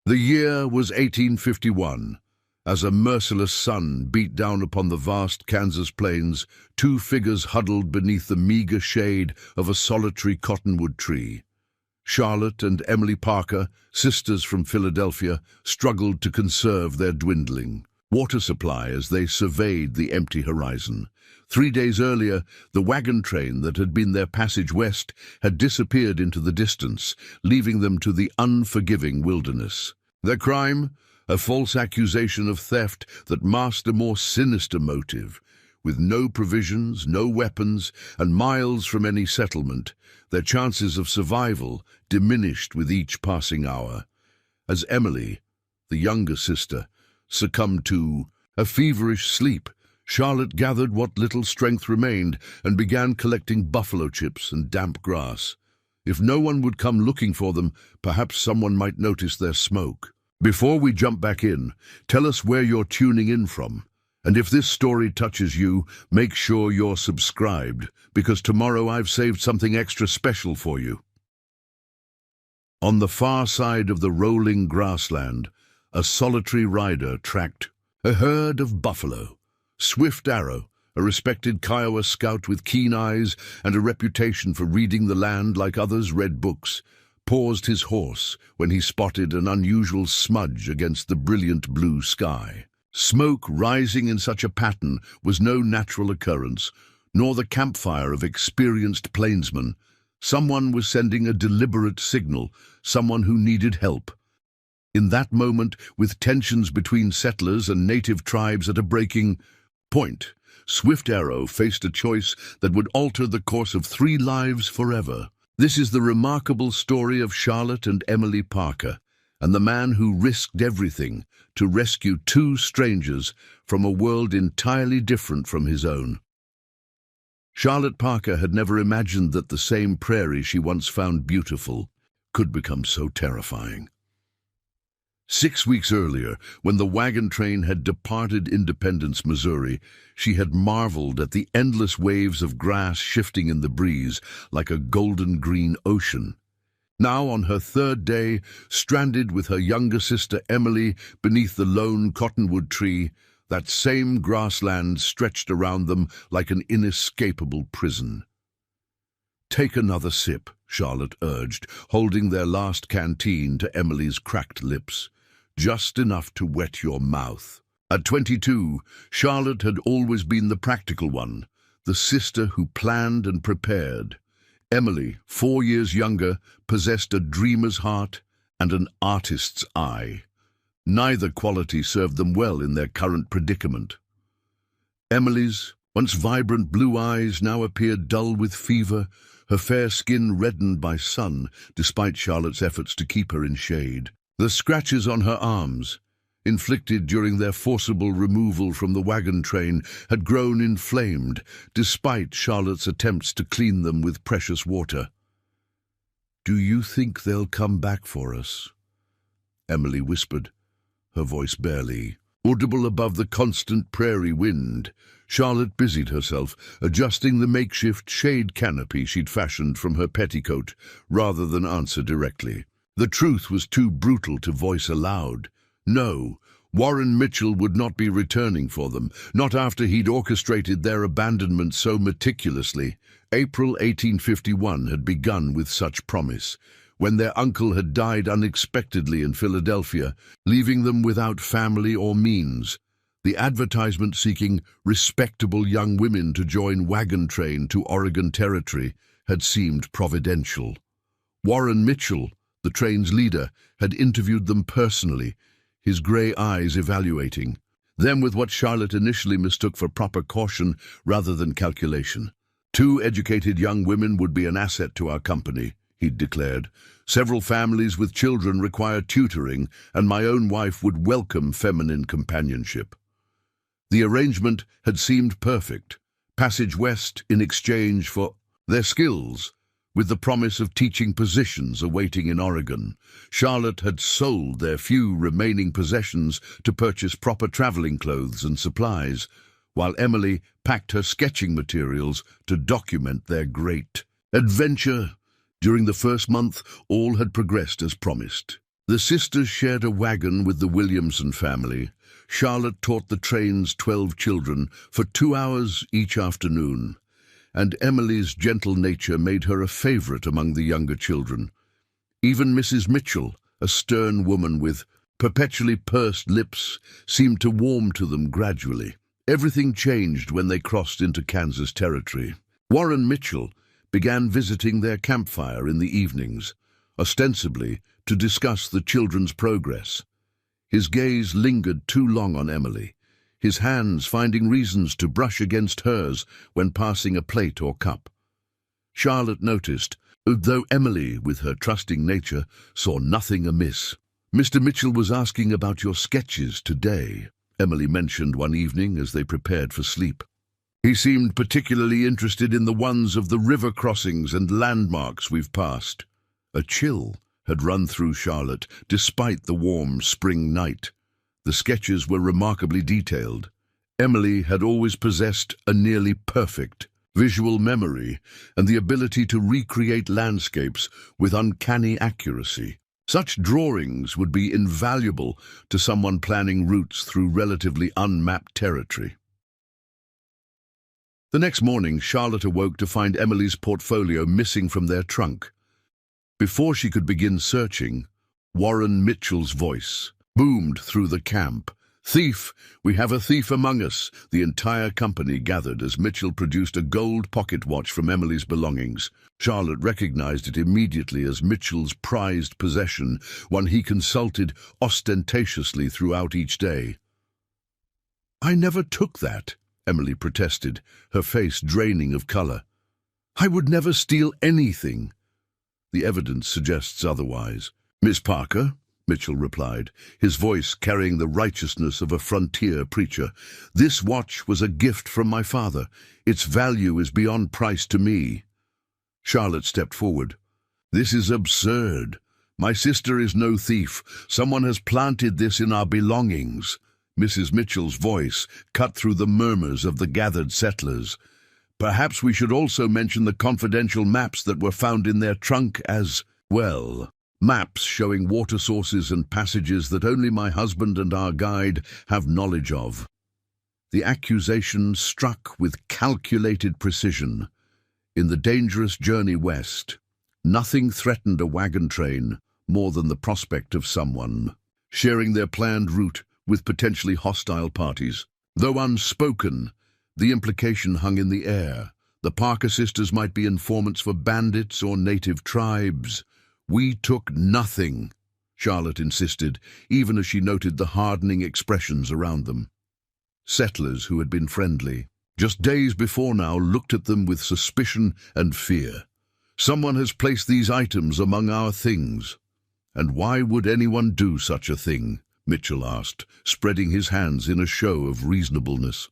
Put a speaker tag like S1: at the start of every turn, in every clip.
S1: The year was 1851. As a merciless sun beat down upon the vast Kansas plains, two figures huddled beneath the meager shade of a solitary cottonwood tree. Charlotte and Emily Parker, sisters from Philadelphia, struggled to conserve their dwindling water supply as they surveyed the empty horizon. 3 days earlier, the wagon train that had been their passage west had disappeared into the distance, leaving them to the unforgiving wilderness. Their crime? A false accusation of theft that masked a more sinister motive. With no provisions, no weapons, and miles from any settlement, their chances of survival diminished with each passing hour. As Emily, the younger sister, succumbed to a feverish sleep, Charlotte gathered what little strength remained and began collecting buffalo chips and damp grass. If no one would come looking for them, perhaps someone might notice their smoke. Before we jump back in, tell us where you're tuning in from. And if this story touches you, make sure you're subscribed, because tomorrow I've saved something extra special for you. On the far side of the rolling grassland, a solitary rider tracked a herd of buffalo. Swift Arrow, a respected Kiowa scout with keen eyes and a reputation for reading the land like others read books, paused his horse when he spotted an unusual smudge against the brilliant blue sky. Smoke rising in such a pattern was no natural occurrence, nor the campfire of experienced plainsmen. Someone was sending a deliberate signal, someone who needed help. In that moment, with tensions between settlers and native tribes at a breaking point, Swift Arrow faced a choice that would alter the course of 3 lives forever. This is the remarkable story of Charlotte and Emily Parker, and the man who risked everything to rescue 2 strangers from a world entirely different from his own. Charlotte Parker had never imagined that the same prairie she once found beautiful could become so terrifying. 6 weeks earlier, when the wagon train had departed Independence, Missouri, she had marveled at the endless waves of grass shifting in the breeze like a golden-green ocean. Now, on her 3rd day, stranded with her younger sister Emily beneath the lone cottonwood tree, that same grassland stretched around them like an inescapable prison. "Take another sip," Charlotte urged, holding their last canteen to Emily's cracked lips. "Just enough to wet your mouth." At 22, Charlotte had always been the practical one, the sister who planned and prepared. Emily, 4 years younger, possessed a dreamer's heart and an artist's eye. Neither quality served them well in their current predicament. Emily's once vibrant blue eyes now appeared dull with fever, her fair skin reddened by sun, despite Charlotte's efforts to keep her in shade. The scratches on her arms, inflicted during their forcible removal from the wagon train, had grown inflamed, despite Charlotte's attempts to clean them with precious water. "Do you think they'll come back for us?" Emily whispered, her voice barely audible above the constant prairie wind. Charlotte busied herself, adjusting the makeshift shade canopy she'd fashioned from her petticoat, rather than answer directly. The truth was too brutal to voice aloud. No, Warren Mitchell would not be returning for them, not after he'd orchestrated their abandonment so meticulously. April 1851 had begun with such promise, when their uncle had died unexpectedly in Philadelphia, leaving them without family or means. The advertisement seeking respectable young women to join wagon train to Oregon Territory had seemed providential. Warren Mitchell, the train's leader, had interviewed them personally, his grey eyes evaluating them with what Charlotte initially mistook for proper caution rather than calculation. "2 educated young women would be an asset to our company," he'd declared. "Several families with children require tutoring, and my own wife would welcome feminine companionship." The arrangement had seemed perfect. Passage west in exchange for their skills, with the promise of teaching positions awaiting in Oregon. Charlotte had sold their few remaining possessions to purchase proper traveling clothes and supplies, while Emily packed her sketching materials to document their great adventure. During the first month, all had progressed as promised. The sisters shared a wagon with the Williamson family. Charlotte taught the train's 12 children for 2 hours each afternoon, and Emily's gentle nature made her a favorite among the younger children. Even Mrs. Mitchell, a stern woman with perpetually pursed lips, seemed to warm to them gradually. Everything changed when they crossed into Kansas territory. Warren Mitchell began visiting their campfire in the evenings, ostensibly to discuss the children's progress. His gaze lingered too long on Emily, his hands finding reasons to brush against hers when passing a plate or cup. Charlotte noticed, though Emily, with her trusting nature, saw nothing amiss. "Mr. Mitchell was asking about your sketches today," Emily mentioned one evening as they prepared for sleep. "He seemed particularly interested in the ones of the river crossings and landmarks we've passed." A chill had run through Charlotte, despite the warm spring night. The sketches were remarkably detailed. Emily had always possessed a nearly perfect visual memory and the ability to recreate landscapes with uncanny accuracy. Such drawings would be invaluable to someone planning routes through relatively unmapped territory. The next morning, Charlotte awoke to find Emily's portfolio missing from their trunk. Before she could begin searching, Warren Mitchell's voice boomed through the camp. "Thief! We have a thief among us!" The entire company gathered as Mitchell produced a gold pocket watch from Emily's belongings. Charlotte recognized it immediately as Mitchell's prized possession, one he consulted ostentatiously throughout each day. "I never took that," Emily protested, her face draining of color. "I would never steal anything." "The evidence suggests otherwise." "Miss Parker," Mitchell replied, his voice carrying the righteousness of a frontier preacher, "this watch was a gift from my father. Its value is beyond price to me." Charlotte stepped forward. "This is absurd. My sister is no thief. Someone has planted this in our belongings." Mrs. Mitchell's voice cut through the murmurs of the gathered settlers. "Perhaps we should also mention the confidential maps that were found in their trunk as well. Maps showing water sources and passages that only my husband and our guide have knowledge of." The accusation struck with calculated precision. In the dangerous journey west, nothing threatened a wagon train more than the prospect of someone sharing their planned route with potentially hostile parties. Though unspoken, the implication hung in the air. The Parker sisters might be informants for bandits or native tribes. "We took nothing," Charlotte insisted, even as she noted the hardening expressions around them. Settlers who had been friendly just days before now looked at them with suspicion and fear. "Someone has placed these items among our things." "And why would anyone do such a thing?" Mitchell asked, spreading his hands in a show of reasonableness.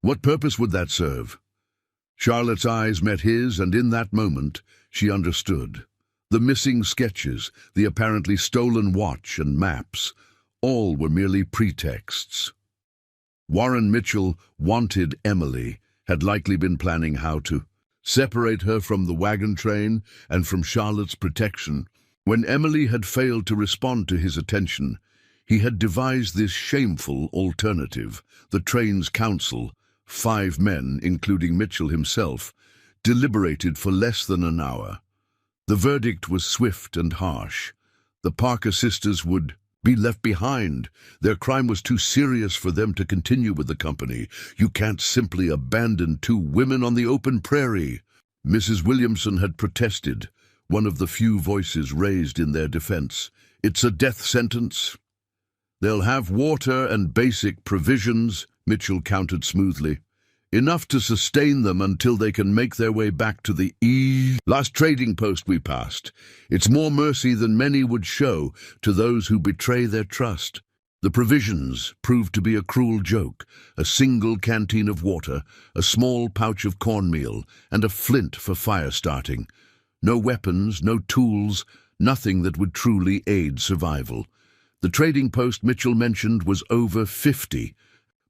S1: "What purpose would that serve?" Charlotte's eyes met his, and in that moment she understood. The missing sketches, the apparently stolen watch and maps, all were merely pretexts. Warren Mitchell wanted Emily, had likely been planning how to separate her from the wagon train and from Charlotte's protection. When Emily had failed to respond to his attention, he had devised this shameful alternative. The train's council, 5 men, including Mitchell himself, deliberated for less than an hour. The verdict was swift and harsh. The Parker sisters would be left behind. Their crime was too serious for them to continue with the company. "You can't simply abandon 2 women on the open prairie." Mrs. Williamson had protested, one of the few voices raised in their defense. "It's a death sentence." "They'll have water and basic provisions," Mitchell countered smoothly. "Enough to sustain them until they can make their way back to the last trading post we passed. It's more mercy than many would show to those who betray their trust." The provisions proved to be a cruel joke: a single canteen of water, a small pouch of cornmeal, and a flint for fire starting. No weapons, no tools, nothing that would truly aid survival. The trading post Mitchell mentioned was over 50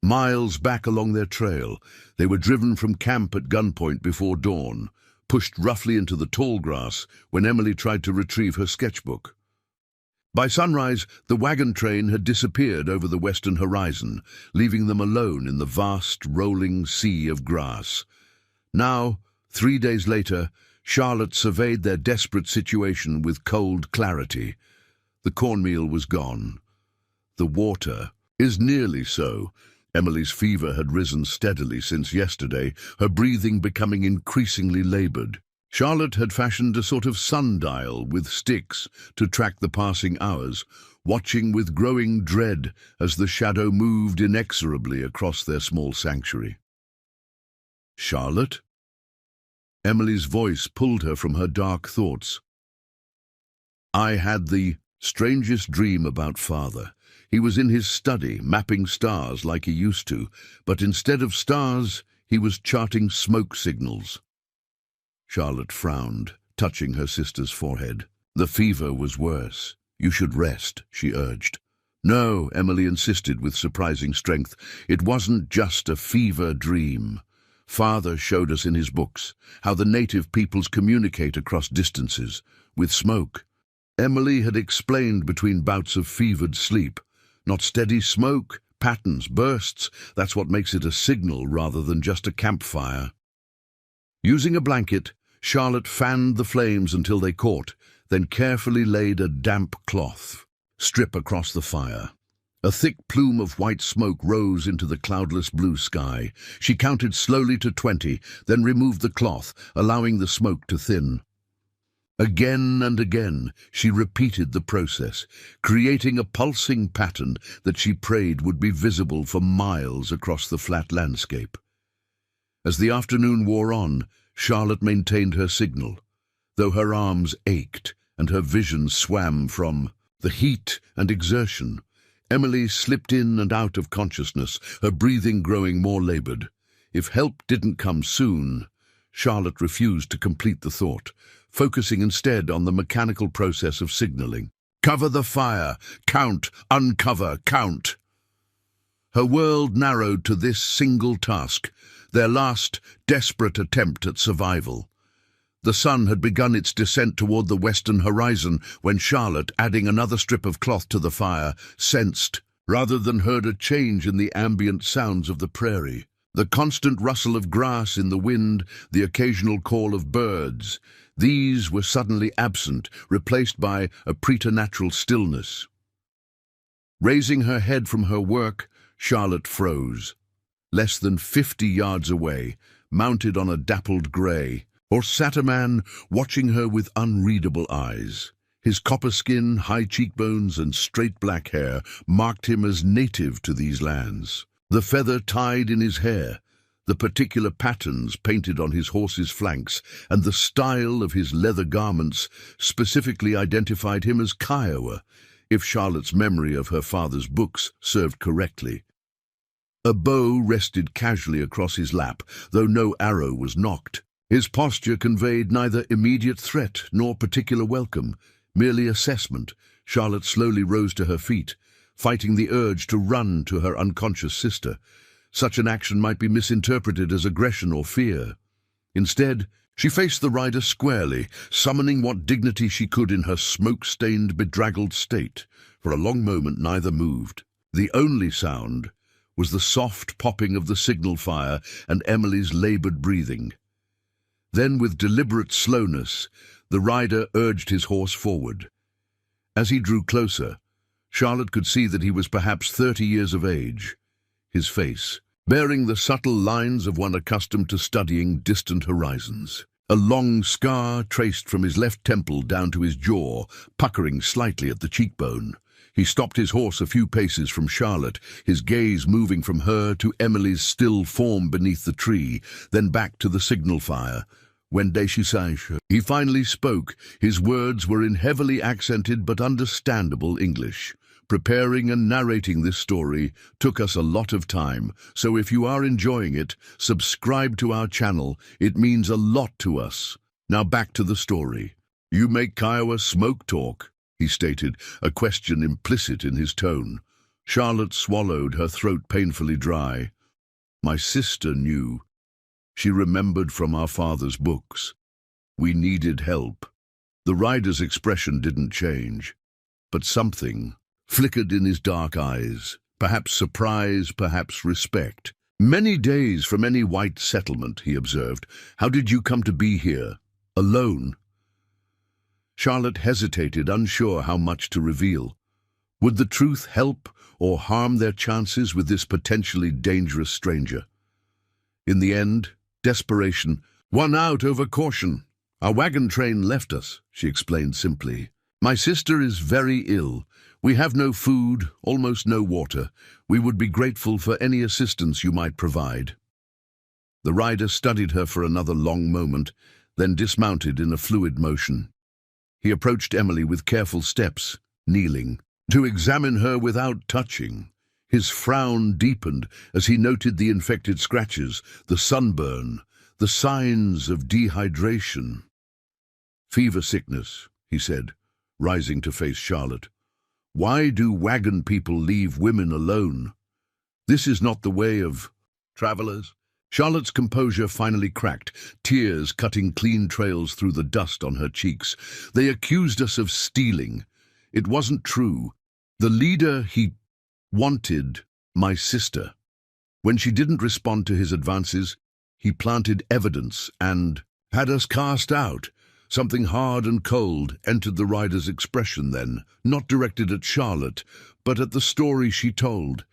S1: miles back along their trail. They were driven from camp at gunpoint before dawn, pushed roughly into the tall grass when Emily tried to retrieve her sketchbook. By sunrise, the wagon train had disappeared over the western horizon, leaving them alone in the vast, rolling sea of grass. Now, 3 days later, Charlotte surveyed their desperate situation with cold clarity. The cornmeal was gone. The water is nearly so. Emily's fever had risen steadily since yesterday, her breathing becoming increasingly labored. Charlotte had fashioned a sort of sundial with sticks to track the passing hours, watching with growing dread as the shadow moved inexorably across their small sanctuary. "Charlotte?" Emily's voice pulled her from her dark thoughts. "I had the strangest dream about Father. He was in his study, mapping stars like he used to, but instead of stars, he was charting smoke signals." Charlotte frowned, touching her sister's forehead. "The fever was worse. You should rest," she urged. "No," Emily insisted with surprising strength. "It wasn't just a fever dream. Father showed us in his books how the native peoples communicate across distances, with smoke." Emily had explained between bouts of fevered sleep. Not steady smoke, patterns, bursts. That's what makes it a signal rather than just a campfire. Using a blanket, Charlotte fanned the flames until they caught, then carefully laid a damp cloth strip across the fire. A thick plume of white smoke rose into the cloudless blue sky. She counted slowly to 20, then removed the cloth, allowing the smoke to thin. Again and again, she repeated the process, creating a pulsing pattern that she prayed would be visible for miles across the flat landscape. As the afternoon wore on, Charlotte maintained her signal, though her arms ached and her vision swam from the heat and exertion. Emily slipped in and out of consciousness, her breathing growing more labored. If help didn't come soon, Charlotte refused to complete the thought, focusing instead on the mechanical process of signaling. "Cover the fire! Count! Uncover! Count!" Her world narrowed to this single task, their last desperate attempt at survival. The sun had begun its descent toward the western horizon when Charlotte, adding another strip of cloth to the fire, sensed, rather than heard, a change in the ambient sounds of the prairie. The constant rustle of grass in the wind, the occasional call of birds, these were suddenly absent, replaced by a preternatural stillness. Raising her head from her work, Charlotte froze. Less than 50 yards away, mounted on a dappled grey, or sat a man watching her with unreadable eyes. His copper skin, high cheekbones, and straight black hair marked him as native to these lands. The feather tied in his hair, the particular patterns painted on his horse's flanks, and the style of his leather garments specifically identified him as Kiowa, if Charlotte's memory of her father's books served correctly. A bow rested casually across his lap, though no arrow was nocked. His posture conveyed neither immediate threat nor particular welcome, merely assessment. Charlotte slowly rose to her feet, fighting the urge to run to her unconscious sister. Such an action might be misinterpreted as aggression or fear. Instead, she faced the rider squarely, summoning what dignity she could in her smoke-stained, bedraggled state. For a long moment neither moved. The only sound was the soft popping of the signal fire and Emily's labored breathing. Then, with deliberate slowness, the rider urged his horse forward. As he drew closer, Charlotte could see that he was perhaps 30 years of age. His face, bearing the subtle lines of one accustomed to studying distant horizons. A long scar traced from his left temple down to his jaw, puckering slightly at the cheekbone. He stopped his horse a few paces from Charlotte, his gaze moving from her to Emily's still form beneath the tree, then back to the signal fire. When he finally spoke, his words were in heavily accented but understandable English. Preparing and narrating this story took us a lot of time, so if you are enjoying it, subscribe to our channel. It means a lot to us. Now back to the story. "You make Kiowa smoke talk," he stated, a question implicit in his tone. Charlotte swallowed, her throat painfully dry. "My sister knew. She remembered from our father's books. We needed help." The rider's expression didn't change. but something flickered in his dark eyes, perhaps surprise, perhaps respect. "Many days from any white settlement," he observed. "How did you come to be here? Alone?" Charlotte hesitated, unsure how much to reveal. Would the truth help or harm their chances with this potentially dangerous stranger? In the end, desperation won out over caution. "Our wagon train left us," she explained simply. "My sister is very ill. We have no food, almost no water. We would be grateful for any assistance you might provide." The rider studied her for another long moment, then dismounted in a fluid motion. He approached Emily with careful steps, kneeling, to examine her without touching. His frown deepened as he noted the infected scratches, the sunburn, the signs of dehydration. "Fever sickness," he said, rising to face Charlotte. "Why do wagon people leave women alone? This is not the way of travelers." Charlotte's composure finally cracked, tears cutting clean trails through the dust on her cheeks. "They accused us of stealing. It wasn't true. The leader, he wanted my sister. When she didn't respond to his advances, he planted evidence and had us cast out." Something hard and cold entered the rider's expression then, not directed at Charlotte, but at the story she told.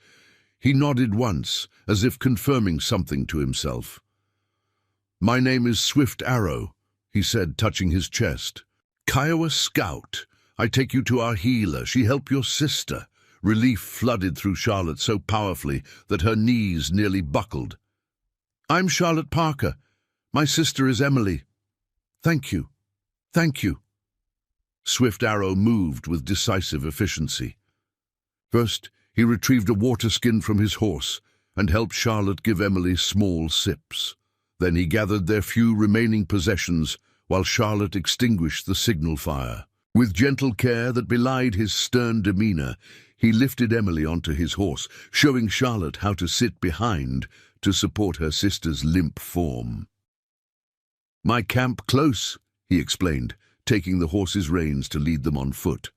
S1: He nodded once, as if confirming something to himself. "My name is Swift Arrow," he said, touching his chest. "Kiowa scout. I take you to our healer. She helped your sister." Relief flooded through Charlotte so powerfully that her knees nearly buckled. "I'm Charlotte Parker. My sister is Emily. Thank you. Thank you." Swift Arrow moved with decisive efficiency. First, he retrieved a water skin from his horse and helped Charlotte give Emily small sips. Then he gathered their few remaining possessions while Charlotte extinguished the signal fire. With gentle care that belied his stern demeanor, he lifted Emily onto his horse, showing Charlotte how to sit behind to support her sister's limp form. "My camp close," he explained, taking the horse's reins to lead them on foot.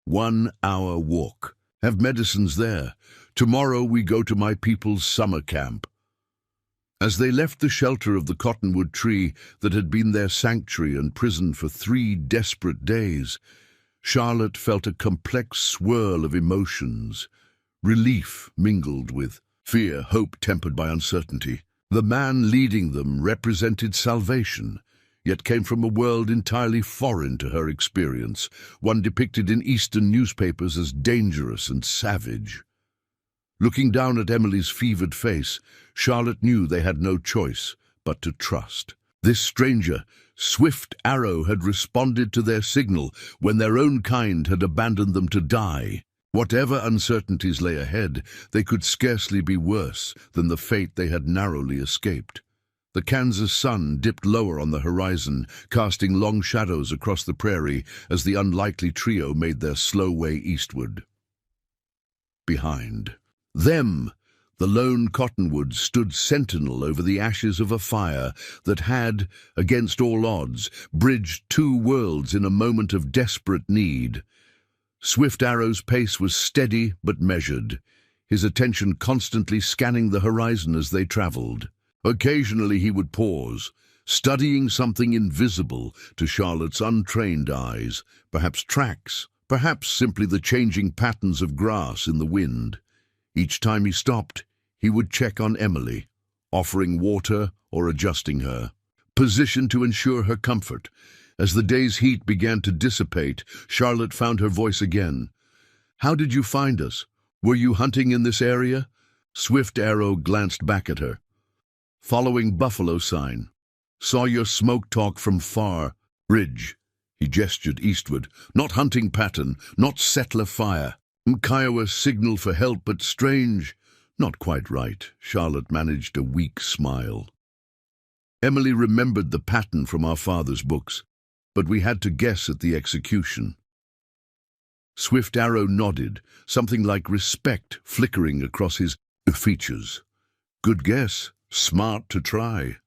S1: 1 hour walk. Have medicines there. Tomorrow we go to my people's summer camp." As they left the shelter of the cottonwood tree that had been their sanctuary and prison for 3 desperate days, Charlotte felt a complex swirl of emotions. Relief mingled with fear, hope tempered by uncertainty. The man leading them represented salvation, yet came from a world entirely foreign to her experience, one depicted in Eastern newspapers as dangerous and savage. Looking down at Emily's fevered face, Charlotte knew they had no choice but to trust. This stranger, Swift Arrow, had responded to their signal when their own kind had abandoned them to die. Whatever uncertainties lay ahead, they could scarcely be worse than the fate they had narrowly escaped. The Kansas sun dipped lower on the horizon, casting long shadows across the prairie as the unlikely trio made their slow way eastward. Behind them, the lone cottonwood stood sentinel over the ashes of a fire that had, against all odds, bridged 2 worlds in a moment of desperate need. Swift Arrow's pace was steady but measured, his attention constantly scanning the horizon as they traveled. Occasionally he would pause, studying something invisible to Charlotte's untrained eyes, perhaps tracks, perhaps simply the changing patterns of grass in the wind. Each time he stopped, he would check on Emily, offering water or adjusting her, positioned to ensure her comfort. As the day's heat began to dissipate, Charlotte found her voice again. "How did you find us? Were you hunting in this area?" Swift Arrow glanced back at her. "Following buffalo sign. Saw your smoke talk from far. Ridge." He gestured eastward. "Not hunting pattern, not settler fire. Kiowa signal for help, but strange." "Not quite right." Charlotte managed a weak smile. "Emily remembered the pattern from our father's books, but we had to guess at the execution." Swift Arrow nodded, something like respect flickering across his features. "Good guess. Smart to try."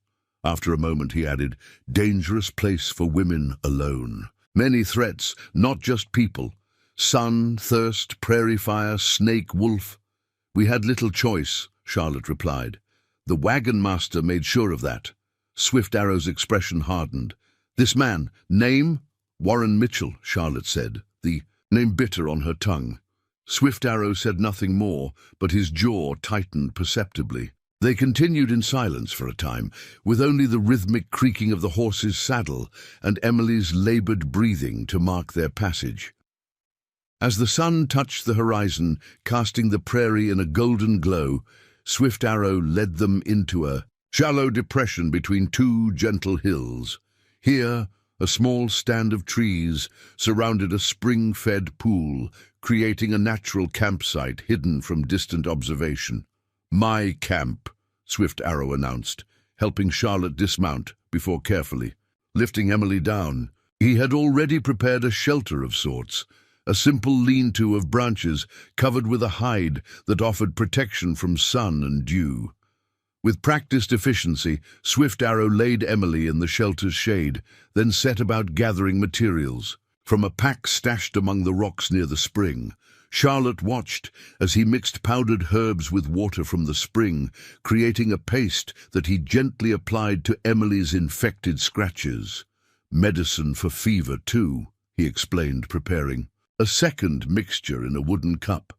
S1: After a moment he added, "Dangerous place for women alone. Many threats, not just people. Sun, thirst, prairie fire, snake, wolf. We had little choice, Charlotte replied. The wagon master made sure of that. Swift Arrow's expression hardened. This man, name? Warren Mitchell, Charlotte said, the name bitter on her tongue. Swift Arrow said nothing more, but his jaw tightened perceptibly. They continued in silence for a time, with only the rhythmic creaking of the horse's saddle and Emily's labored breathing to mark their passage. As the sun touched the horizon, casting the prairie in a golden glow, Swift Arrow led them into a shallow depression between two gentle hills. Here, a small stand of trees surrounded a spring-fed pool, creating a natural campsite hidden from distant observation. "My camp," Swift Arrow announced, helping Charlotte dismount before carefully lifting Emily down. He had already prepared a shelter of sorts, a simple lean-to of branches covered with a hide that offered protection from sun and dew. With practiced efficiency, Swift Arrow laid Emily in the shelter's shade, then set about gathering materials. From a pack stashed among the rocks near the spring, Charlotte watched as he mixed powdered herbs with water from the spring, creating a paste that he gently applied to Emily's infected scratches. "Medicine for fever, too," he explained, preparing a second mixture in a wooden cup.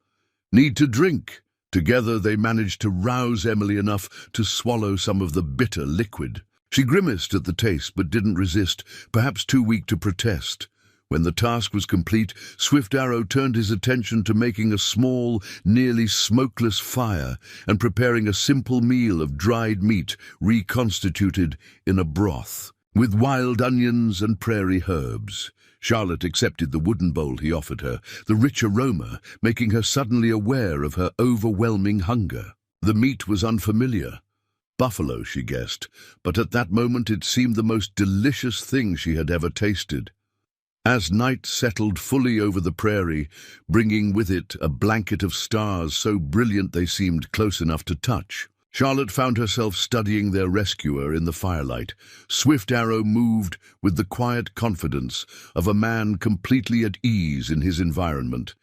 S1: "Need to drink." Together they managed to rouse Emily enough to swallow some of the bitter liquid. She grimaced at the taste but didn't resist, perhaps too weak to protest. When the task was complete, Swift Arrow turned his attention to making a small, nearly smokeless fire and preparing a simple meal of dried meat reconstituted in a broth, with wild onions and prairie herbs. Charlotte accepted the wooden bowl he offered her, the rich aroma making her suddenly aware of her overwhelming hunger. The meat was unfamiliar. Buffalo, she guessed, but at that moment it seemed the most delicious thing she had ever tasted. As night settled fully over the prairie, bringing with it a blanket of stars so brilliant they seemed close enough to touch, Charlotte found herself studying their rescuer in the firelight. Swift Arrow moved with the quiet confidence of a man completely at ease in his environment,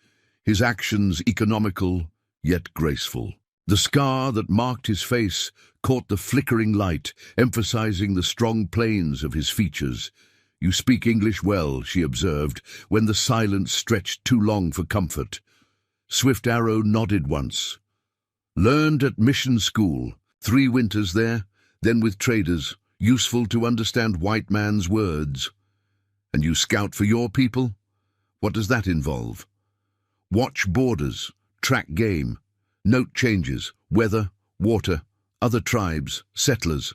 S1: his actions economical yet graceful. The scar that marked his face caught the flickering light, emphasizing the strong planes of his features. "You speak English well," she observed, when the silence stretched too long for comfort. Swift Arrow nodded once. "Learned at mission school, 3 winters there, then with traders, useful to understand white man's words." "And you scout for your people? What does that involve?" "Watch borders, track game, note changes, weather, water, other tribes, settlers."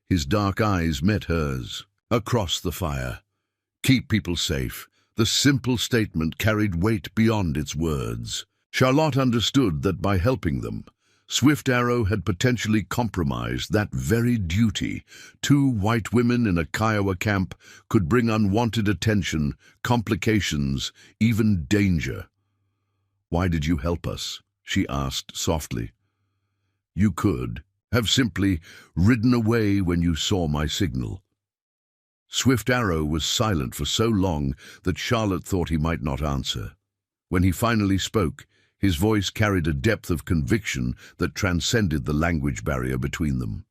S1: His dark eyes met hers. Across the fire. "Keep people safe." The simple statement carried weight beyond its words. Charlotte understood that by helping them, Swift Arrow had potentially compromised that very duty. 2 white women in a Kiowa camp could bring unwanted attention, complications, even danger. "Why did you help us?" she asked softly. "You could have simply ridden away when you saw my signal." Swift Arrow was silent for so long that Charlotte thought he might not answer. When he finally spoke, his voice carried a depth of conviction that transcended the language barrier between them.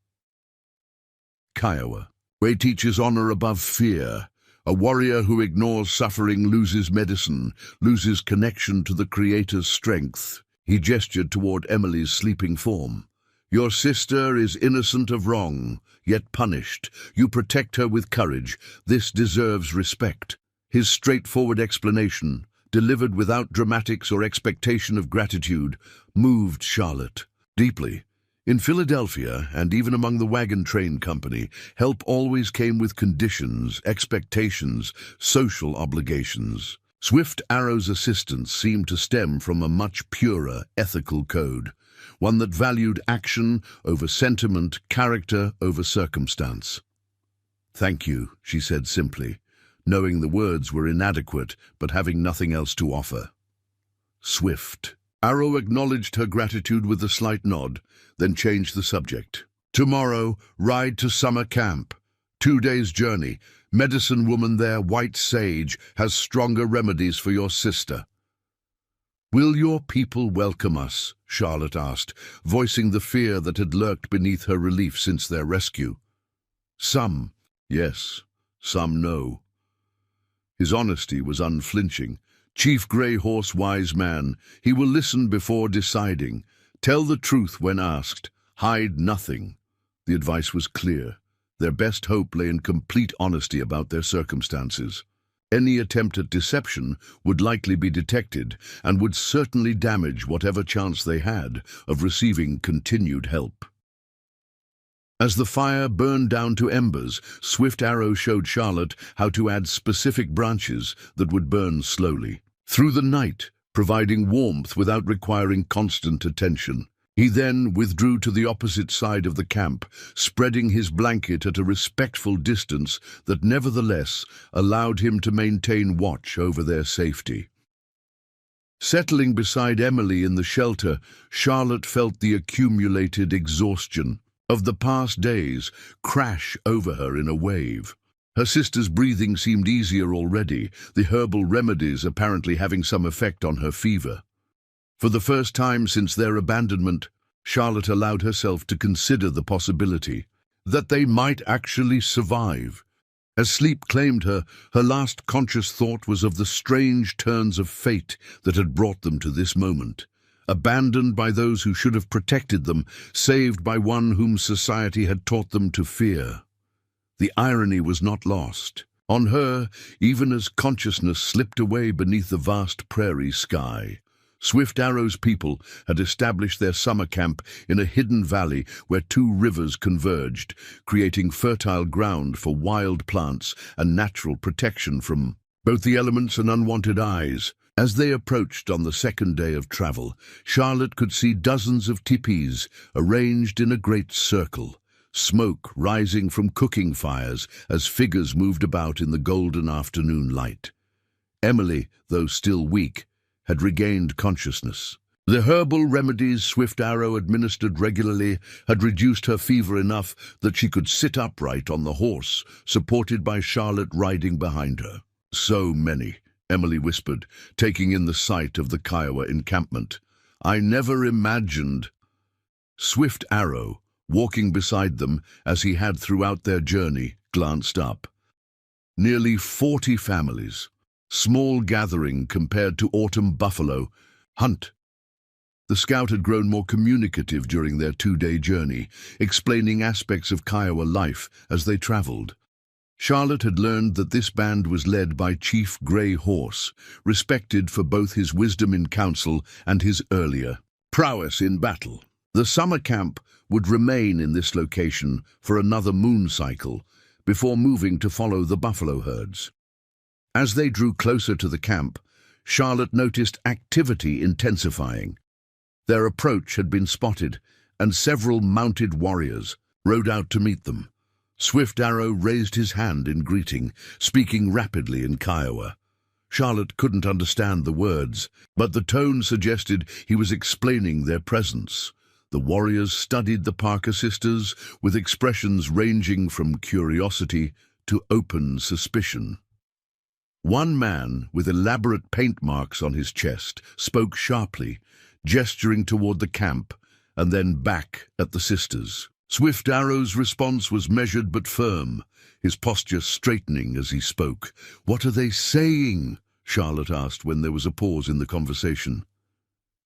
S1: "Kiowa, where teaches honor above fear. A warrior who ignores suffering loses medicine, loses connection to the Creator's strength." He gestured toward Emily's sleeping form. "Your sister is innocent of wrong, yet punished. You protect her with courage. This deserves respect." His straightforward explanation, delivered without dramatics or expectation of gratitude, moved Charlotte deeply. In Philadelphia, and even among the wagon train company, help always came with conditions, expectations, social obligations. Swift Arrow's assistance seemed to stem from a much purer ethical code, one that valued action over sentiment, character over circumstance. "Thank you," she said simply, knowing the words were inadequate but having nothing else to offer. Swift Arrow acknowledged her gratitude with a slight nod, then changed the subject. "Tomorrow, ride to summer camp. 2 days' journey. Medicine woman there, white sage, has stronger remedies for your sister." "Will your people welcome us?" Charlotte asked, voicing the fear that had lurked beneath her relief since their rescue. "Some, yes. Some, no." His honesty was unflinching. Chief Grey Horse, wise man, he will listen before deciding. Tell the truth when asked. Hide nothing. The advice was clear. Their best hope lay in complete honesty about their circumstances. Any attempt at deception would likely be detected and would certainly damage whatever chance they had of receiving continued help. As the fire burned down to embers, Swift Arrow showed Charlotte how to add specific branches that would burn slowly, through the night, providing warmth without requiring constant attention. He then withdrew to the opposite side of the camp, spreading his blanket at a respectful distance that nevertheless allowed him to maintain watch over their safety. Settling beside Emily in the shelter, Charlotte felt the accumulated exhaustion of the past days crash over her in a wave. Her sister's breathing seemed easier already, the herbal remedies apparently having some effect on her fever. For the first time since their abandonment, Charlotte allowed herself to consider the possibility that they might actually survive. As sleep claimed her, her last conscious thought was of the strange turns of fate that had brought them to this moment. Abandoned by those who should have protected them, saved by one whom society had taught them to fear. The irony was not lost on her, even as consciousness slipped away beneath the vast prairie sky. Swift Arrow's people had established their summer camp in a hidden valley where two rivers converged, creating fertile ground for wild plants and natural protection from both the elements and unwanted eyes. As they approached on the second day of travel, Charlotte could see dozens of teepees arranged in a great circle, smoke rising from cooking fires as figures moved about in the golden afternoon light. Emily, though still weak, had regained consciousness. The herbal remedies Swift Arrow administered regularly had reduced her fever enough that she could sit upright on the horse, supported by Charlotte riding behind her. "So many," Emily whispered, taking in the sight of the Kiowa encampment. "I never imagined." Swift Arrow, walking beside them as he had throughout their journey, glanced up. Nearly 40 families. Small gathering compared to autumn buffalo hunt. The scout had grown more communicative during their 2-day journey, explaining aspects of Kiowa life as they traveled. Charlotte had learned that this band was led by Chief Grey Horse, respected for both his wisdom in council and his earlier prowess in battle. The summer camp would remain in this location for another moon cycle before moving to follow the buffalo herds. As they drew closer to the camp, Charlotte noticed activity intensifying. Their approach had been spotted, and several mounted warriors rode out to meet them. Swift Arrow raised his hand in greeting, speaking rapidly in Kiowa. Charlotte couldn't understand the words, but the tone suggested he was explaining their presence. The warriors studied the Parker sisters with expressions ranging from curiosity to open suspicion. One man, with elaborate paint marks on his chest, spoke sharply, gesturing toward the camp and then back at the sisters. Swift Arrow's response was measured but firm, his posture straightening as he spoke. "What are they saying?" Charlotte asked when there was a pause in the conversation.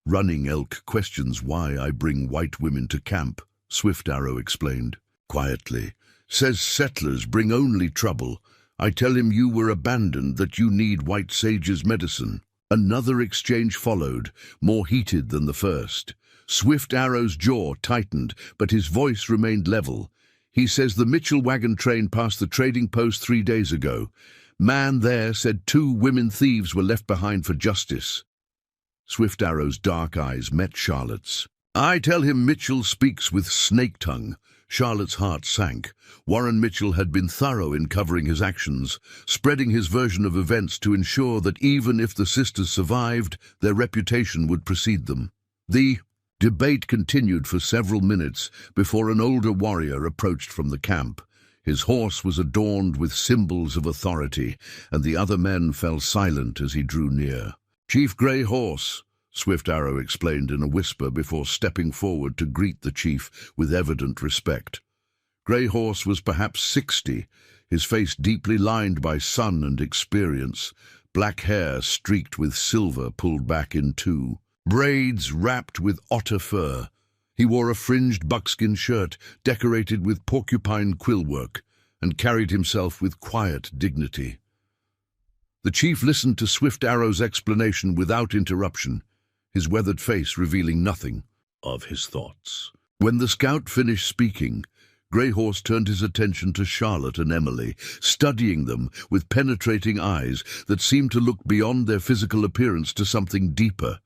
S1: "Running Elk questions why I bring white women to camp," Swift Arrow explained quietly. "Says settlers bring only trouble. I tell him you were abandoned, that you need White Sage's medicine." Another exchange followed, more heated than the first. Swift Arrow's jaw tightened, but his voice remained level. "He says the Mitchell wagon train passed the trading post 3 days ago. Man there said 2 women thieves were left behind for justice." Swift Arrow's dark eyes met Charlotte's. "I tell him Mitchell speaks with snake tongue." Charlotte's heart sank. Warren Mitchell had been thorough in covering his actions, spreading his version of events to ensure that even if the sisters survived, their reputation would precede them. The debate continued for several minutes before an older warrior approached from the camp. His horse was adorned with symbols of authority, and the other men fell silent as he drew near. "Chief Grey Horse," Swift Arrow explained in a whisper before stepping forward to greet the chief with evident respect. Grey Horse was perhaps 60, his face deeply lined by sun and experience, black hair streaked with silver pulled back in two, braids wrapped with otter fur. He wore a fringed buckskin shirt decorated with porcupine quill work and carried himself with quiet dignity. The chief listened to Swift Arrow's explanation without interruption, his weathered face revealing nothing of his thoughts. When the scout finished speaking, Grey Horse turned his attention to Charlotte and Emily, studying them with penetrating eyes that seemed to look beyond their physical appearance to something deeper.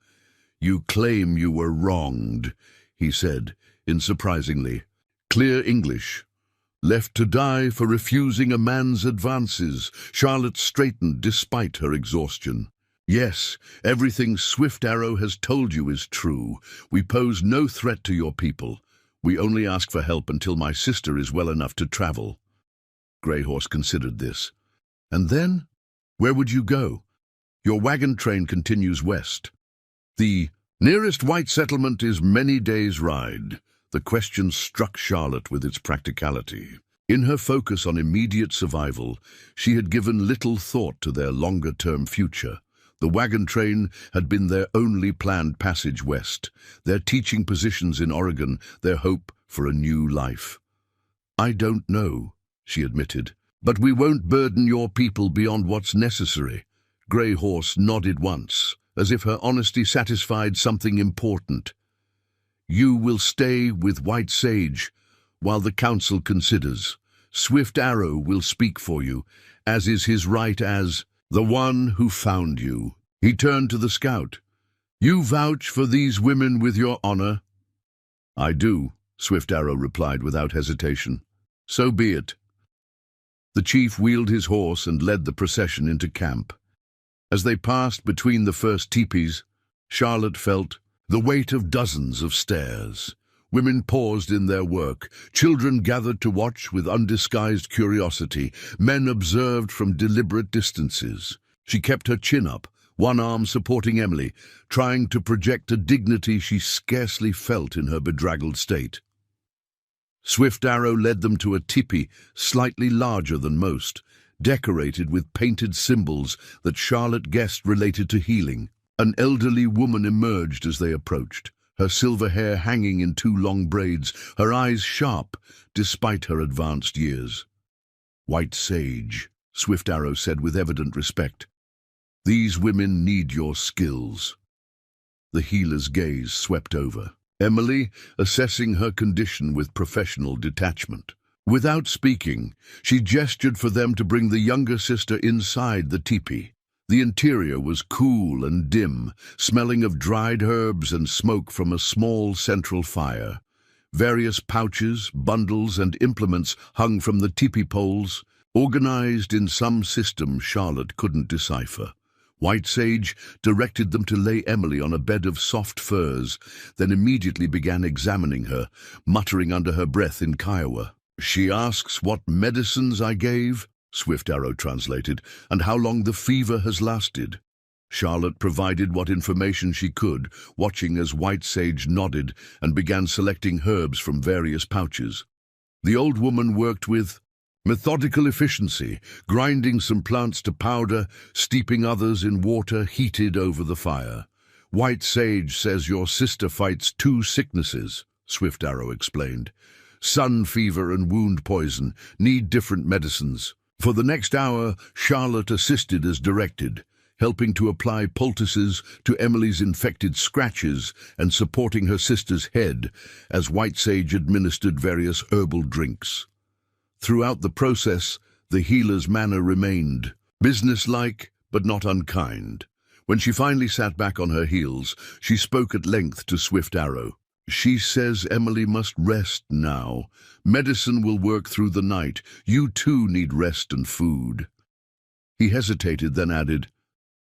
S1: "You claim you were wronged," he said, in surprisingly clear English. "Left to die for refusing a man's advances." Charlotte straightened despite her exhaustion. "Yes, everything Swift Arrow has told you is true. We pose no threat to your people. We only ask for help until my sister is well enough to travel." Grey Horse considered this. "And then? Where would you go?" "Your wagon train continues west. The nearest white settlement is many days' ride." The question struck Charlotte with its practicality. In her focus on immediate survival, she had given little thought to their longer-term future. The wagon train had been their only planned passage west, their teaching positions in Oregon, their hope for a new life. "I don't know," she admitted, "but we won't burden your people beyond what's necessary." Grey Horse nodded once, as if her honesty satisfied something important. "You will stay with White Sage while the council considers. Swift Arrow will speak for you, as is his right as the one who found you." He turned to the scout. "You vouch for these women with your honor?" "I do," Swift Arrow replied without hesitation. "So be it." The chief wheeled his horse and led the procession into camp. As they passed between the first teepees, Charlotte felt the weight of dozens of stares. Women paused in their work. Children gathered to watch with undisguised curiosity. Men observed from deliberate distances. She kept her chin up, one arm supporting Emily, trying to project a dignity she scarcely felt in her bedraggled state. Swift Arrow led them to a tipi slightly larger than most, decorated with painted symbols that Charlotte guessed related to healing. An elderly woman emerged as they approached, her silver hair hanging in two long braids, her eyes sharp despite her advanced years. "White Sage," Swift Arrow said with evident respect. "These women need your skills." The healer's gaze swept over Emily, assessing her condition with professional detachment. Without speaking, she gestured for them to bring the younger sister inside the teepee. The interior was cool and dim, smelling of dried herbs and smoke from a small central fire. Various pouches, bundles, and implements hung from the teepee poles, organized in some system Charlotte couldn't decipher. White Sage directed them to lay Emily on a bed of soft furs, then immediately began examining her, muttering under her breath in Kiowa. "She asks what medicines I gave," Swift Arrow translated, "and how long the fever has lasted." Charlotte provided what information she could, watching as White Sage nodded and began selecting herbs from various pouches. The old woman worked with methodical efficiency, grinding some plants to powder, steeping others in water heated over the fire. "White Sage says your sister fights two sicknesses," Swift Arrow explained. "Sun fever and wound poison need different medicines." For the next hour, Charlotte assisted as directed, helping to apply poultices to Emily's infected scratches and supporting her sister's head as White Sage administered various herbal drinks. Throughout the process, the healer's manner remained businesslike but not unkind. When she finally sat back on her heels, she spoke at length to Swift Arrow. "She says Emily must rest now. Medicine will work through the night. You too need rest and food." He hesitated, then added,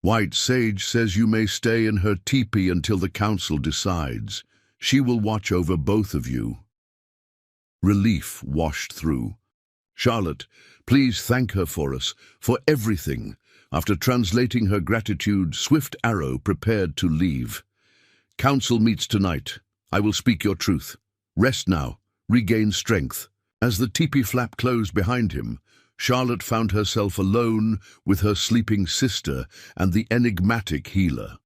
S1: "White Sage says you may stay in her teepee until the council decides. She will watch over both of you." Relief washed through. Charlotte, please thank her for us, for everything." After translating her gratitude, Swift Arrow prepared to leave. "Council meets tonight. I will speak your truth. Rest now. Regain strength." As the teepee flap closed behind him, Charlotte found herself alone with her sleeping sister and the enigmatic healer.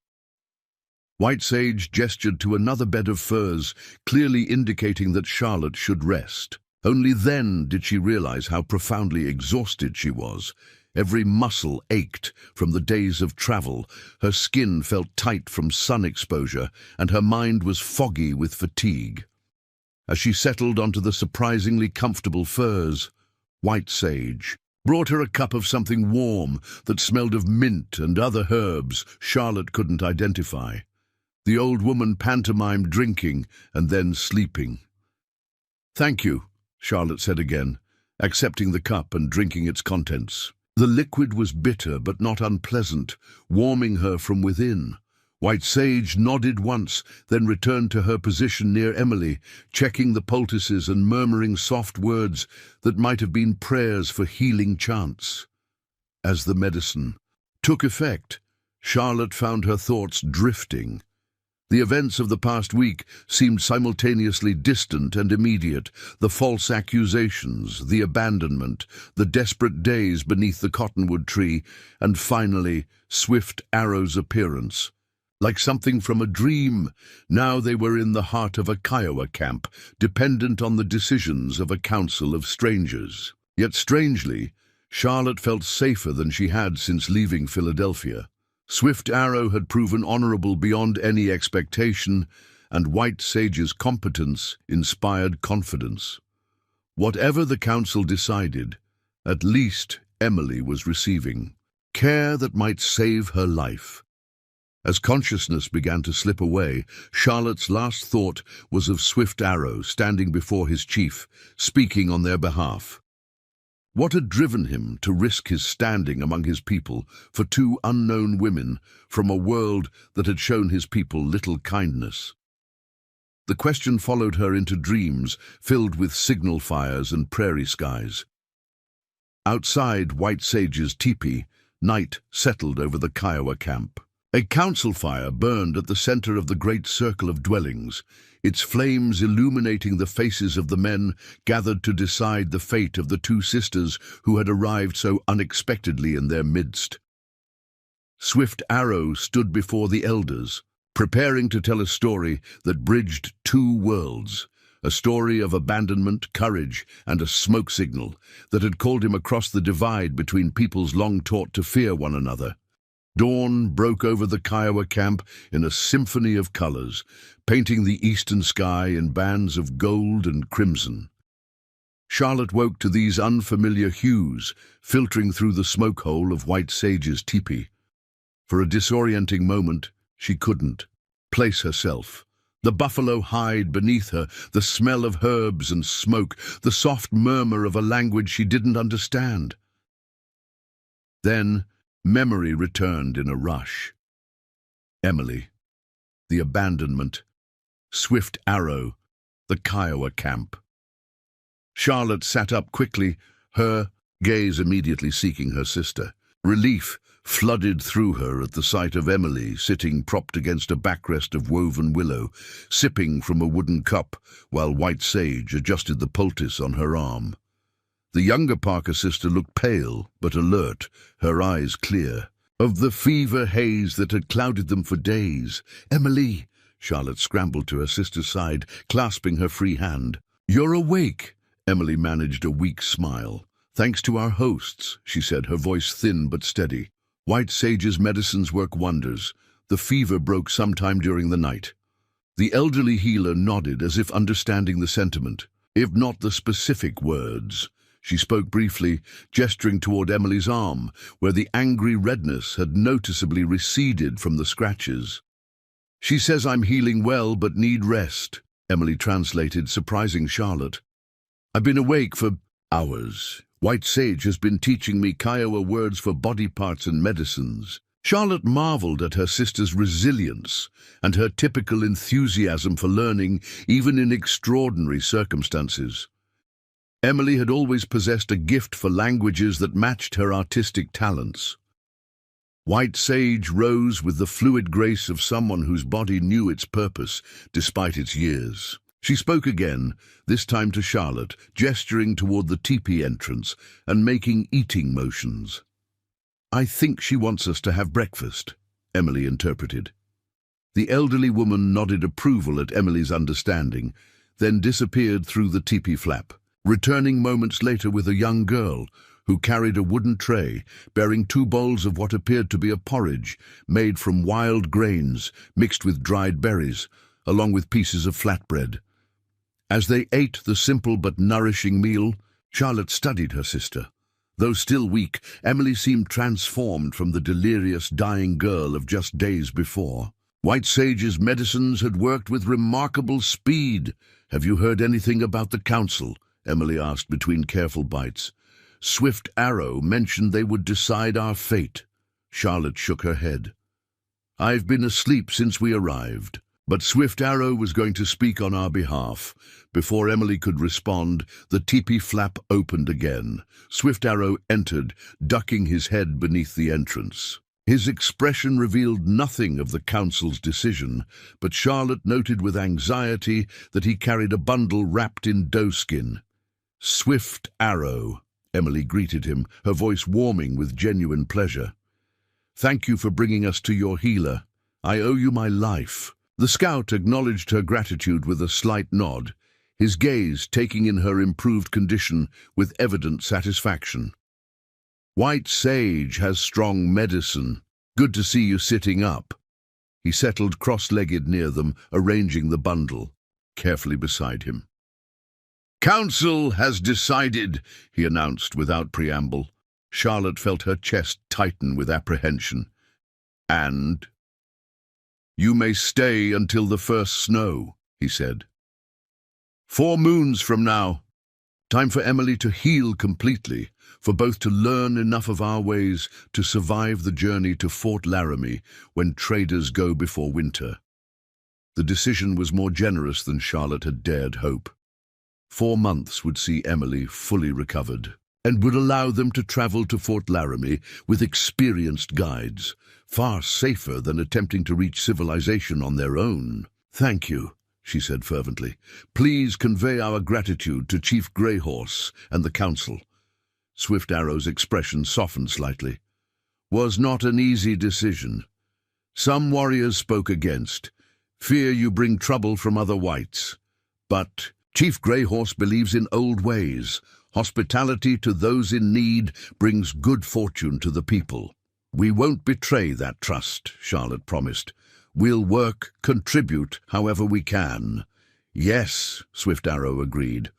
S1: White Sage gestured to another bed of furs, clearly indicating that Charlotte should rest. Only then did she realize how profoundly exhausted she was. Every muscle ached from the days of travel, her skin felt tight from sun exposure, and her mind was foggy with fatigue. As she settled onto the surprisingly comfortable furs, White Sage brought her a cup of something warm that smelled of mint and other herbs Charlotte couldn't identify. The old woman pantomimed drinking and then sleeping. "Thank you," Charlotte said again, accepting the cup and drinking its contents. The liquid was bitter but not unpleasant, warming her from within. White Sage nodded once, then returned to her position near Emily, checking the poultices and murmuring soft words that might have been prayers for healing chants. As the medicine took effect, Charlotte found her thoughts drifting. The events of the past week seemed simultaneously distant and immediate, the false accusations, the abandonment, the desperate days beneath the cottonwood tree, and finally, Swift Arrow's appearance. Like something from a dream, now they were in the heart of a Kiowa camp, dependent on the decisions of a council of strangers. Yet strangely, Charlotte felt safer than she had since leaving Philadelphia. Swift Arrow had proven honorable beyond any expectation, and White Sage's competence inspired confidence. Whatever the council decided, at least Emily was receiving care that might save her life. As consciousness began to slip away, Charlotte's last thought was of Swift Arrow standing before his chief, speaking on their behalf. What had driven him to risk his standing among his people for two unknown women from a world that had shown his people little kindness? The question followed her into dreams filled with signal fires and prairie skies. Outside White Sage's teepee, night settled over the Kiowa camp. A council fire burned at the center of the great circle of dwellings, its flames illuminating the faces of the men gathered to decide the fate of the two sisters who had arrived so unexpectedly in their midst. Swift Arrow stood before the elders, preparing to tell a story that bridged two worlds, a story of abandonment, courage, and a smoke signal that had called him across the divide between peoples long taught to fear one another. Dawn broke over the Kiowa camp in a symphony of colors, painting the eastern sky in bands of gold and crimson. Charlotte woke to these unfamiliar hues, filtering through the smoke hole of White Sage's teepee. For a disorienting moment, she couldn't place herself. The buffalo hide beneath her, the smell of herbs and smoke, the soft murmur of a language she didn't understand. Then, memory returned in a rush. Emily, the abandonment, Swift Arrow, the Kiowa camp. Charlotte sat up quickly, her gaze immediately seeking her sister. Relief flooded through her at the sight of Emily sitting propped against a backrest of woven willow, sipping from a wooden cup while White Sage adjusted the poultice on her arm. The younger Parker sister looked pale but alert, her eyes clear. Of the fever haze that had clouded them for days. "Emily!" Charlotte scrambled to her sister's side, clasping her free hand. "You're awake!" Emily managed a weak smile. "Thanks to our hosts," she said, her voice thin but steady. "White Sage's medicines work wonders. The fever broke sometime during the night." The elderly healer nodded as if understanding the sentiment, if not the specific words. She spoke briefly, gesturing toward Emily's arm, where the angry redness had noticeably receded from the scratches. "She says I'm healing well but need rest," Emily translated, surprising Charlotte. "I've been awake for hours. White Sage has been teaching me Kiowa words for body parts and medicines." Charlotte marveled at her sister's resilience and her typical enthusiasm for learning, even in extraordinary circumstances. Emily had always possessed a gift for languages that matched her artistic talents. White Sage rose with the fluid grace of someone whose body knew its purpose, despite its years. She spoke again, this time to Charlotte, gesturing toward the teepee entrance and making eating motions. "I think she wants us to have breakfast," Emily interpreted. The elderly woman nodded approval at Emily's understanding, then disappeared through the teepee flap, returning moments later with a young girl who carried a wooden tray bearing 2 bowls of what appeared to be a porridge made from wild grains mixed with dried berries, along with pieces of flatbread. As they ate the simple but nourishing meal, Charlotte studied her sister. Though still weak, Emily seemed transformed from the delirious, dying girl of just days before. White Sage's medicines had worked with remarkable speed. "Have you heard anything about the council?" Emily asked between careful bites. "Swift Arrow mentioned they would decide our fate." Charlotte shook her head. "I've been asleep since we arrived." But Swift Arrow was going to speak on our behalf. Before Emily could respond, the teepee flap opened again. Swift Arrow entered, ducking his head beneath the entrance. His expression revealed nothing of the council's decision, but Charlotte noted with anxiety that he carried a bundle wrapped in doeskin. "Swift Arrow," Emily greeted him, her voice warming with genuine pleasure. "Thank you for bringing us to your healer. I owe you my life." The scout acknowledged her gratitude with a slight nod, his gaze taking in her improved condition with evident satisfaction. "White Sage has strong medicine. Good to see you sitting up." He settled cross-legged near them, arranging the bundle carefully beside him. "Council has decided," he announced without preamble. Charlotte felt her chest tighten with apprehension. "And you may stay until the first snow," he said. 4 moons from now. Time for Emily to heal completely, for both to learn enough of our ways to survive the journey to Fort Laramie when traders go before winter. The decision was more generous than Charlotte had dared hope. 4 months would see Emily fully recovered, and would allow them to travel to Fort Laramie with experienced guides, far safer than attempting to reach civilization on their own. "Thank you," she said fervently. "Please convey our gratitude to Chief Greyhorse and the council." Swift Arrow's expression softened slightly. "Was not an easy decision. Some warriors spoke against. Fear you bring trouble from other whites. But Chief Greyhorse believes in old ways. Hospitality to those in need brings good fortune to the people. We won't betray that trust," Charlotte promised. "We'll work, contribute however we can." "Yes," Swift Arrow agreed.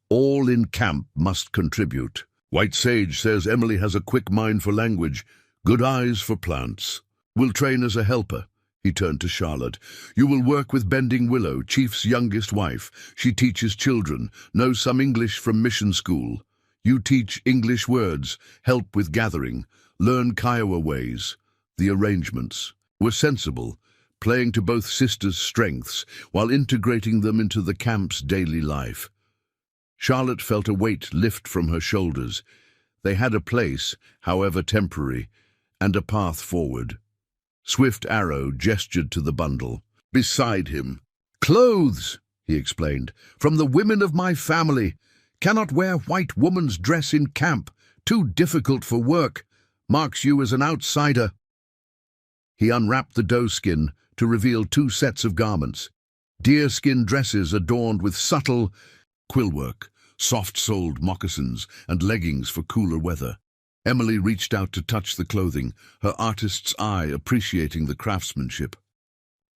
S1: "All in camp must contribute. White Sage says Emily has a quick mind for language, good eyes for plants. We'll train as a helper." He turned to Charlotte. "You will work with Bending Willow, Chief's youngest wife. She teaches children, knows some English from mission school. You teach English words, help with gathering, learn Kiowa ways." The arrangements were sensible, playing to both sisters' strengths while integrating them into the camp's daily life. Charlotte felt a weight lift from her shoulders. They had a place, however temporary, and a path forward. Swift Arrow gestured to the bundle beside him. "Clothes," he explained, "from the women of my family. Cannot wear white woman's dress in camp. Too difficult for work. Marks you as an outsider." He unwrapped the doeskin to reveal 2 sets of garments. Deerskin dresses adorned with subtle quillwork, soft-soled moccasins, and leggings for cooler weather. Emily reached out to touch the clothing, her artist's eye appreciating the craftsmanship.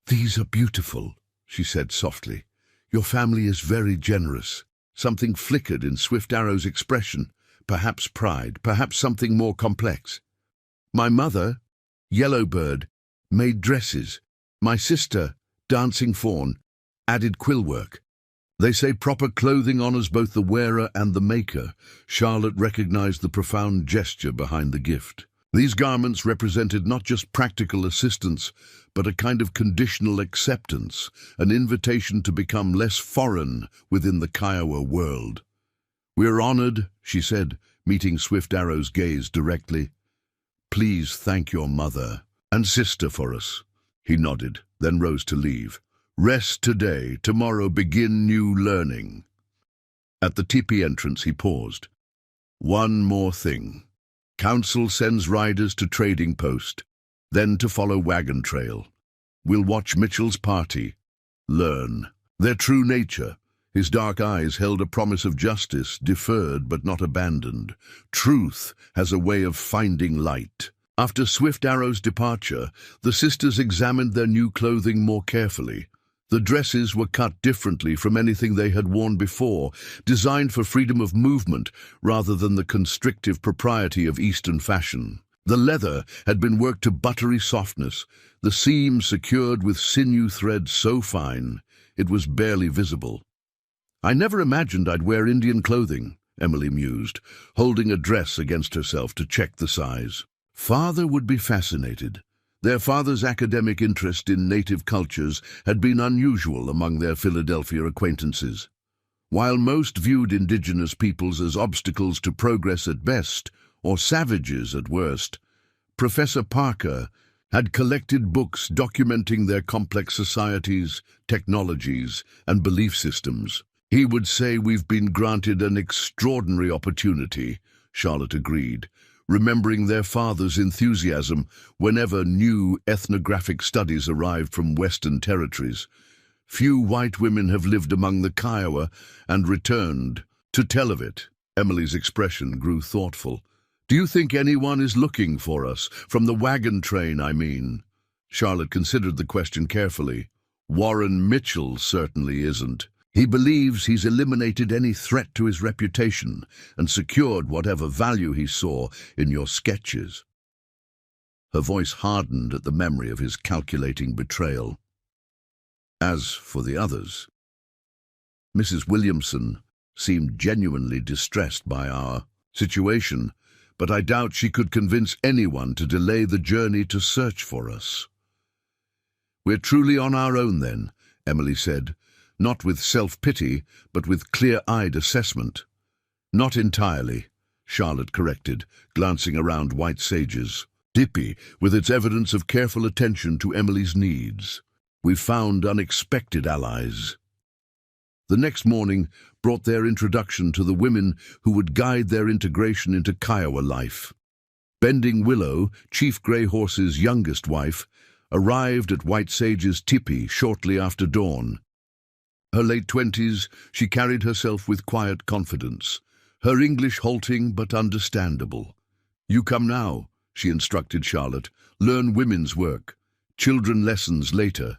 S1: "These are beautiful," she said softly. "Your family is very generous." Something flickered in Swift Arrow's expression, perhaps pride, perhaps something more complex. "My mother, Yellowbird, made dresses. My sister, Dancing Fawn, added quillwork. They say proper clothing honors both the wearer and the maker." Charlotte recognized the profound gesture behind the gift. These garments represented not just practical assistance, but a kind of conditional acceptance, an invitation to become less foreign within the Kiowa world. "We're honored," she said, meeting Swift Arrow's gaze directly. "Please thank your mother and sister for us." He nodded, then rose to leave. "Rest today, tomorrow begin new learning." At the teepee entrance he paused. "One more thing. Council sends riders to trading post, then to follow wagon trail. We'll watch Mitchell's party, learn their true nature." His dark eyes held a promise of justice, deferred but not abandoned. Truth has a way of finding light. After Swift Arrow's departure, the sisters examined their new clothing more carefully. The dresses were cut differently from anything they had worn before, designed for freedom of movement rather than the constrictive propriety of Eastern fashion. The leather had been worked to buttery softness, the seams secured with sinew thread so fine it was barely visible. "I never imagined I'd wear Indian clothing," Emily mused, holding a dress against herself to check the size. Father would be fascinated. Their father's academic interest in native cultures had been unusual among their Philadelphia acquaintances. While most viewed indigenous peoples as obstacles to progress at best, or savages at worst, Professor Parker had collected books documenting their complex societies, technologies, and belief systems. "He would say we've been granted an extraordinary opportunity," Charlotte agreed, remembering their father's enthusiasm whenever new ethnographic studies arrived from Western territories. "Few white women have lived among the Kiowa and returned to tell of it." Emily's expression grew thoughtful. "Do you think anyone is looking for us? From the wagon train, I mean." Charlotte considered the question carefully. "Warren Mitchell certainly isn't. He believes he's eliminated any threat to his reputation and secured whatever value he saw in your sketches." Her voice hardened at the memory of his calculating betrayal. As for the others, Mrs. Williamson seemed genuinely distressed by our situation, but I doubt she could convince anyone to delay the journey to search for us. "We're truly on our own then," Emily said, not with self-pity, but with clear-eyed assessment. "Not entirely," Charlotte corrected, glancing around White Sage's teepee with its evidence of careful attention to Emily's needs. "We've found unexpected allies." The next morning brought their introduction to the women who would guide their integration into Kiowa life. Bending Willow, Chief Grey Horse's youngest wife, arrived at White Sage's teepee shortly after dawn. Her late 20s, she carried herself with quiet confidence, her English halting but understandable. "You come now," she instructed Charlotte. "Learn women's work. Children lessons later."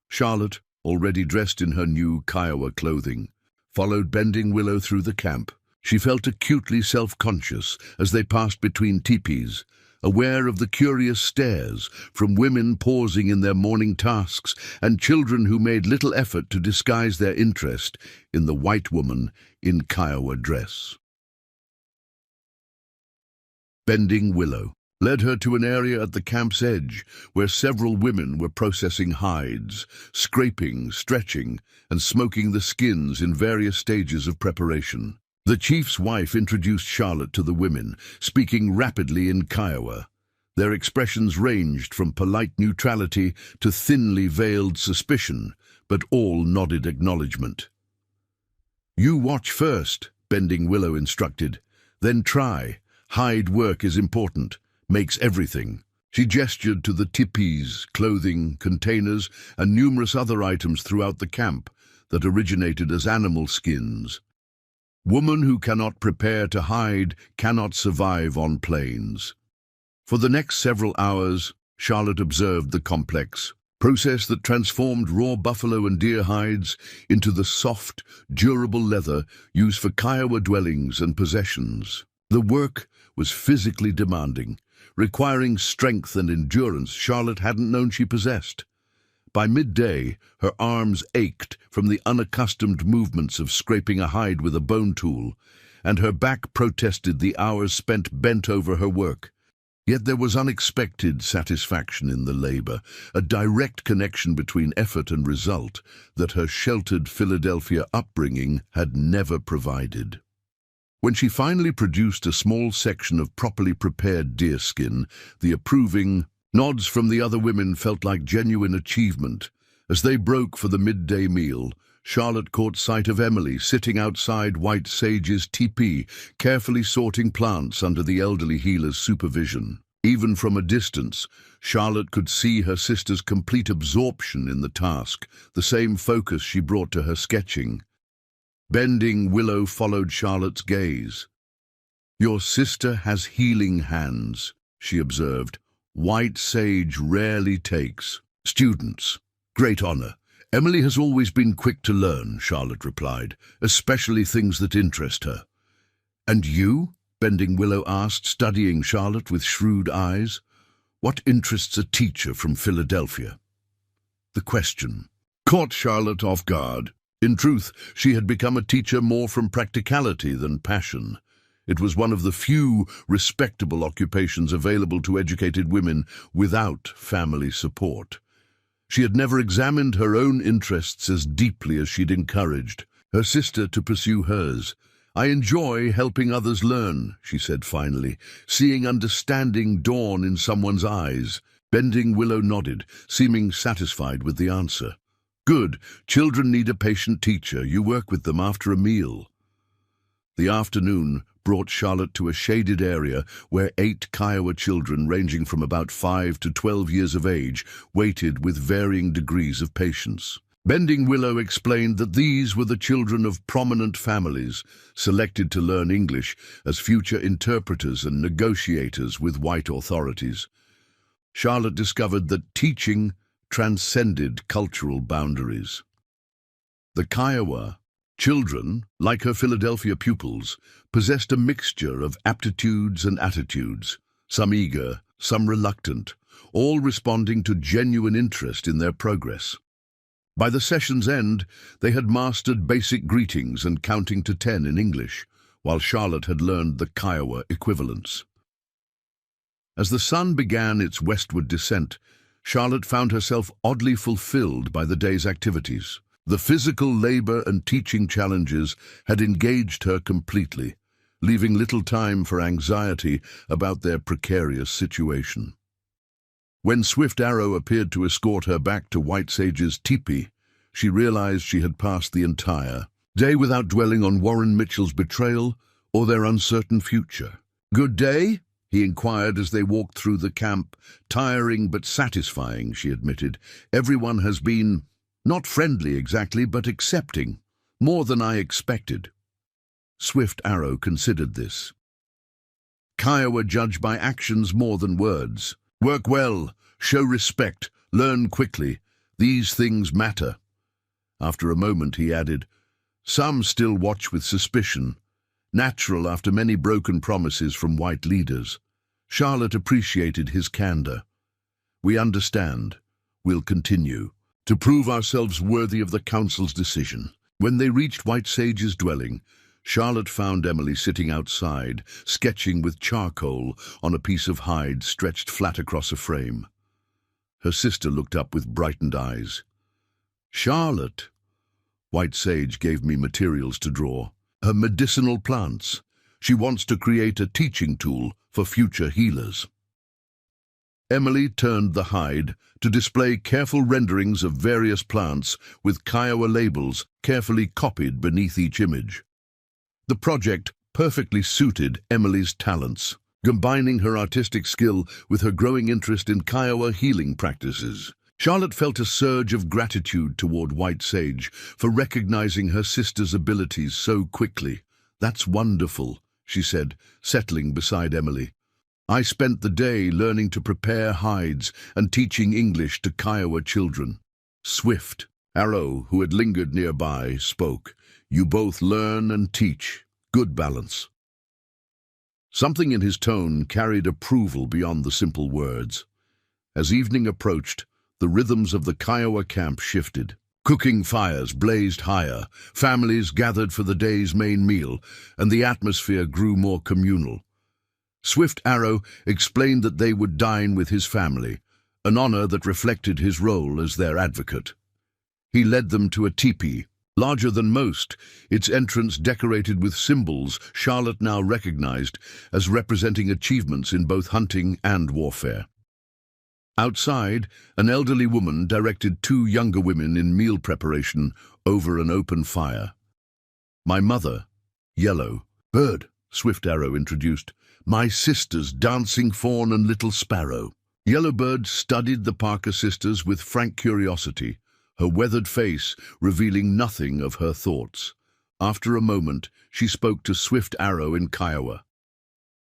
S1: Charlotte, already dressed in her new Kiowa clothing, followed Bending Willow through the camp. She felt acutely self-conscious as they passed between teepees, aware of the curious stares from women pausing in their morning tasks and children who made little effort to disguise their interest in the white woman in Kiowa dress. Bending Willow led her to an area at the camp's edge where several women were processing hides, scraping, stretching, and smoking the skins in various stages of preparation. The chief's wife introduced Charlotte to the women, speaking rapidly in Kiowa. Their expressions ranged from polite neutrality to thinly veiled suspicion, but all nodded acknowledgement. "You watch first," Bending Willow instructed. "Then try. Hide work is important. Makes everything." She gestured to the teepees, clothing, containers, and numerous other items throughout the camp that originated as animal skins. "Woman who cannot prepare to hide cannot survive on plains." For the next several hours, Charlotte observed the complex process that transformed raw buffalo and deer hides into the soft, durable leather used for Kiowa dwellings and possessions. The work was physically demanding, requiring strength and endurance Charlotte hadn't known she possessed. By midday, her arms ached from the unaccustomed movements of scraping a hide with a bone tool, and her back protested the hours spent bent over her work. Yet there was unexpected satisfaction in the labor, a direct connection between effort and result that her sheltered Philadelphia upbringing had never provided. When she finally produced a small section of properly prepared deerskin, the approving nods from the other women felt like genuine achievement. As they broke for the midday meal, Charlotte caught sight of Emily sitting outside White Sage's teepee, carefully sorting plants under the elderly healer's supervision. Even from a distance, Charlotte could see her sister's complete absorption in the task, the same focus she brought to her sketching. Bending Willow followed Charlotte's gaze. "Your sister has healing hands," she observed. "White Sage rarely takes students. Great honor. Emily has always been quick to learn," Charlotte replied, "especially things that interest her." "And you?" Bending Willow asked, studying Charlotte with shrewd eyes. "What interests a teacher from Philadelphia?" The question caught Charlotte off guard. In truth, she had become a teacher more from practicality than passion. It was one of the few respectable occupations available to educated women without family support. She had never examined her own interests as deeply as she'd encouraged her sister to pursue hers. "I enjoy helping others learn," she said finally, seeing understanding dawn in someone's eyes. Bending Willow nodded, seeming satisfied with the answer. "Good. Children need a patient teacher. You work with them after a meal." The afternoon brought Charlotte to a shaded area where 8 Kiowa children ranging from about 5 to 12 years of age waited with varying degrees of patience. Bending Willow explained that these were the children of prominent families, selected to learn English as future interpreters and negotiators with white authorities. Charlotte discovered that teaching transcended cultural boundaries. The Kiowa children, like her Philadelphia pupils, possessed a mixture of aptitudes and attitudes, some eager, some reluctant, all responding to genuine interest in their progress. By the session's end, they had mastered basic greetings and counting to 10 in English, while Charlotte had learned the Kiowa equivalents. As the sun began its westward descent, Charlotte found herself oddly fulfilled by the day's activities. The physical labor and teaching challenges had engaged her completely, leaving little time for anxiety about their precarious situation. When Swift Arrow appeared to escort her back to White Sage's teepee, she realized she had passed the entire day without dwelling on Warren Mitchell's betrayal or their uncertain future. "Good day?" he inquired as they walked through the camp. "Tiring but satisfying," she admitted. "Everyone has been, not friendly exactly, but accepting. More than I expected." Swift Arrow considered this. "Kiowa judge by actions more than words. Work well, show respect, learn quickly. These things matter." After a moment he added, "Some still watch with suspicion. Natural after many broken promises from white leaders." Charlotte appreciated his candor. "We understand. We'll continue to prove ourselves worthy of the council's decision." When they reached White Sage's dwelling, Charlotte found Emily sitting outside, sketching with charcoal on a piece of hide stretched flat across a frame. Her sister looked up with brightened eyes. "Charlotte." "White Sage gave me materials to draw. Her medicinal plants. She wants to create a teaching tool for future healers." Emily turned the hide to display careful renderings of various plants with Kiowa labels carefully copied beneath each image. The project perfectly suited Emily's talents, combining her artistic skill with her growing interest in Kiowa healing practices. Charlotte felt a surge of gratitude toward White Sage for recognizing her sister's abilities so quickly. "That's wonderful," she said, settling beside Emily. "I spent the day learning to prepare hides and teaching English to Kiowa children." Swift Arrow, who had lingered nearby, spoke. "You both learn and teach. Good balance." Something in his tone carried approval beyond the simple words. As evening approached, the rhythms of the Kiowa camp shifted. Cooking fires blazed higher, families gathered for the day's main meal, and the atmosphere grew more communal. Swift Arrow explained that they would dine with his family, an honor that reflected his role as their advocate. He led them to a teepee, Larger than most, its entrance decorated with symbols Charlotte now recognized as representing achievements in both hunting and warfare. Outside, an elderly woman directed two younger women in meal preparation over an open fire. "My mother, Yellow Bird," Swift Arrow introduced. "My sisters, Dancing Fawn and Little Sparrow." Yellowbird studied the Parker sisters with frank curiosity, her weathered face revealing nothing of her thoughts. After a moment, she spoke to Swift Arrow in Kiowa.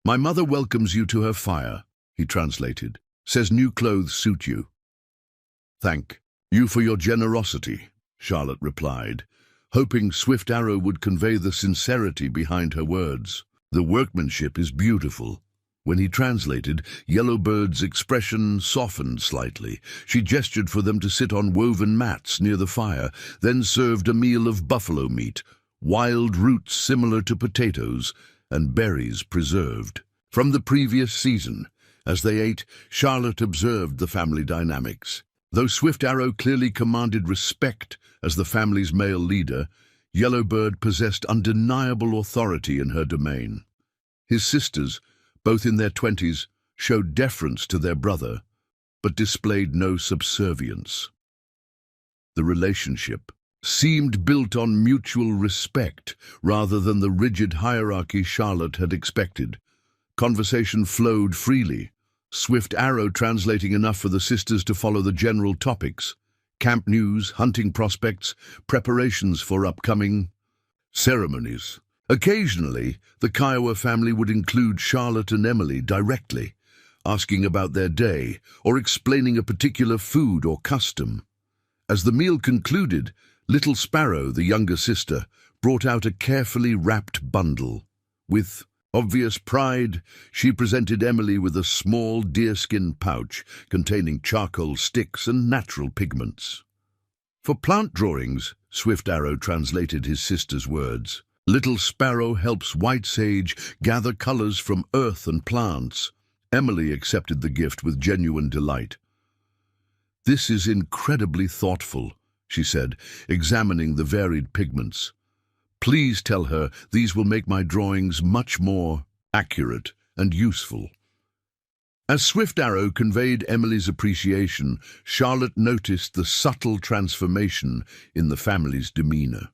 S1: "My mother welcomes you to her fire," he translated. "Says new clothes suit you." "Thank you for your generosity," Charlotte replied, hoping Swift Arrow would convey the sincerity behind her words. "The workmanship is beautiful." When he translated, Yellowbird's expression softened slightly. She gestured for them to sit on woven mats near the fire, then served a meal of buffalo meat, wild roots similar to potatoes, and berries preserved from the previous season. As they ate, Charlotte observed the family dynamics. Though Swift Arrow clearly commanded respect as the family's male leader, Yellowbird possessed undeniable authority in her domain. His sisters, both in their 20s, showed deference to their brother, but displayed no subservience. The relationship seemed built on mutual respect rather than the rigid hierarchy Charlotte had expected. Conversation flowed freely, Swift Arrow translating enough for the sisters to follow the general topics: camp news, hunting prospects, preparations for upcoming ceremonies. Occasionally, the Kiowa family would include Charlotte and Emily directly, asking about their day or explaining a particular food or custom. As the meal concluded, Little Sparrow, the younger sister, brought out a carefully wrapped bundle. With obvious pride, she presented Emily with a small deerskin pouch containing charcoal sticks and natural pigments. "For plant drawings," Swift Arrow translated his sister's words. "Little Sparrow helps White Sage gather colors from earth and plants." Emily accepted the gift with genuine delight. "This is incredibly thoughtful," she said, examining the varied pigments. "Please tell her these will make my drawings much more accurate and useful." As Swift Arrow conveyed Emily's appreciation, Charlotte noticed the subtle transformation in the family's demeanor.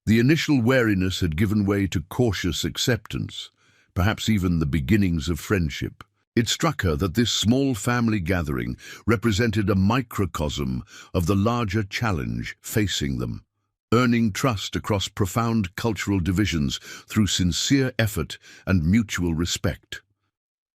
S1: The initial wariness had given way to cautious acceptance, perhaps even the beginnings of friendship. It struck her that this small family gathering represented a microcosm of the larger challenge facing them: earning trust across profound cultural divisions through sincere effort and mutual respect.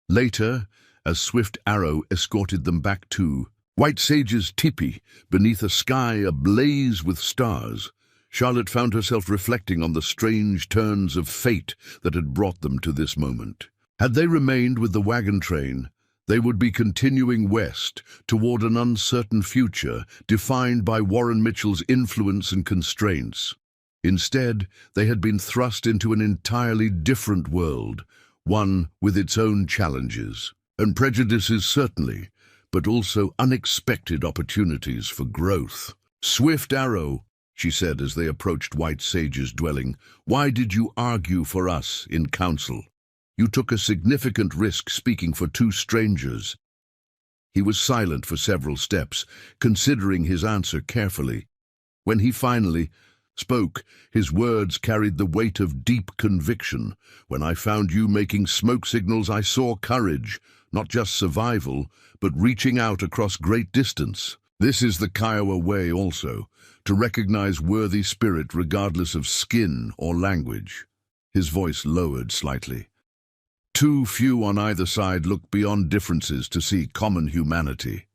S1: Later, as Swift Arrow escorted them back to White Sage's teepee beneath a sky ablaze with stars, Charlotte found herself reflecting on the strange turns of fate that had brought them to this moment. Had they remained with the wagon train, they would be continuing west toward an uncertain future defined by Warren Mitchell's influence and constraints. Instead, they had been thrust into an entirely different world, one with its own challenges and prejudices certainly, but also unexpected opportunities for growth. "Swift Arrow," she said as they approached White Sage's dwelling, "why did you argue for us in council? You took a significant risk speaking for two strangers." He was silent for several steps, considering his answer carefully. When he finally spoke, his words carried the weight of deep conviction. "When I found you making smoke signals, I saw courage, not just survival, but reaching out across great distance. This is the Kiowa way also, to recognize worthy spirit regardless of skin or language." His voice lowered slightly. Too few on either side look beyond differences to see common humanity.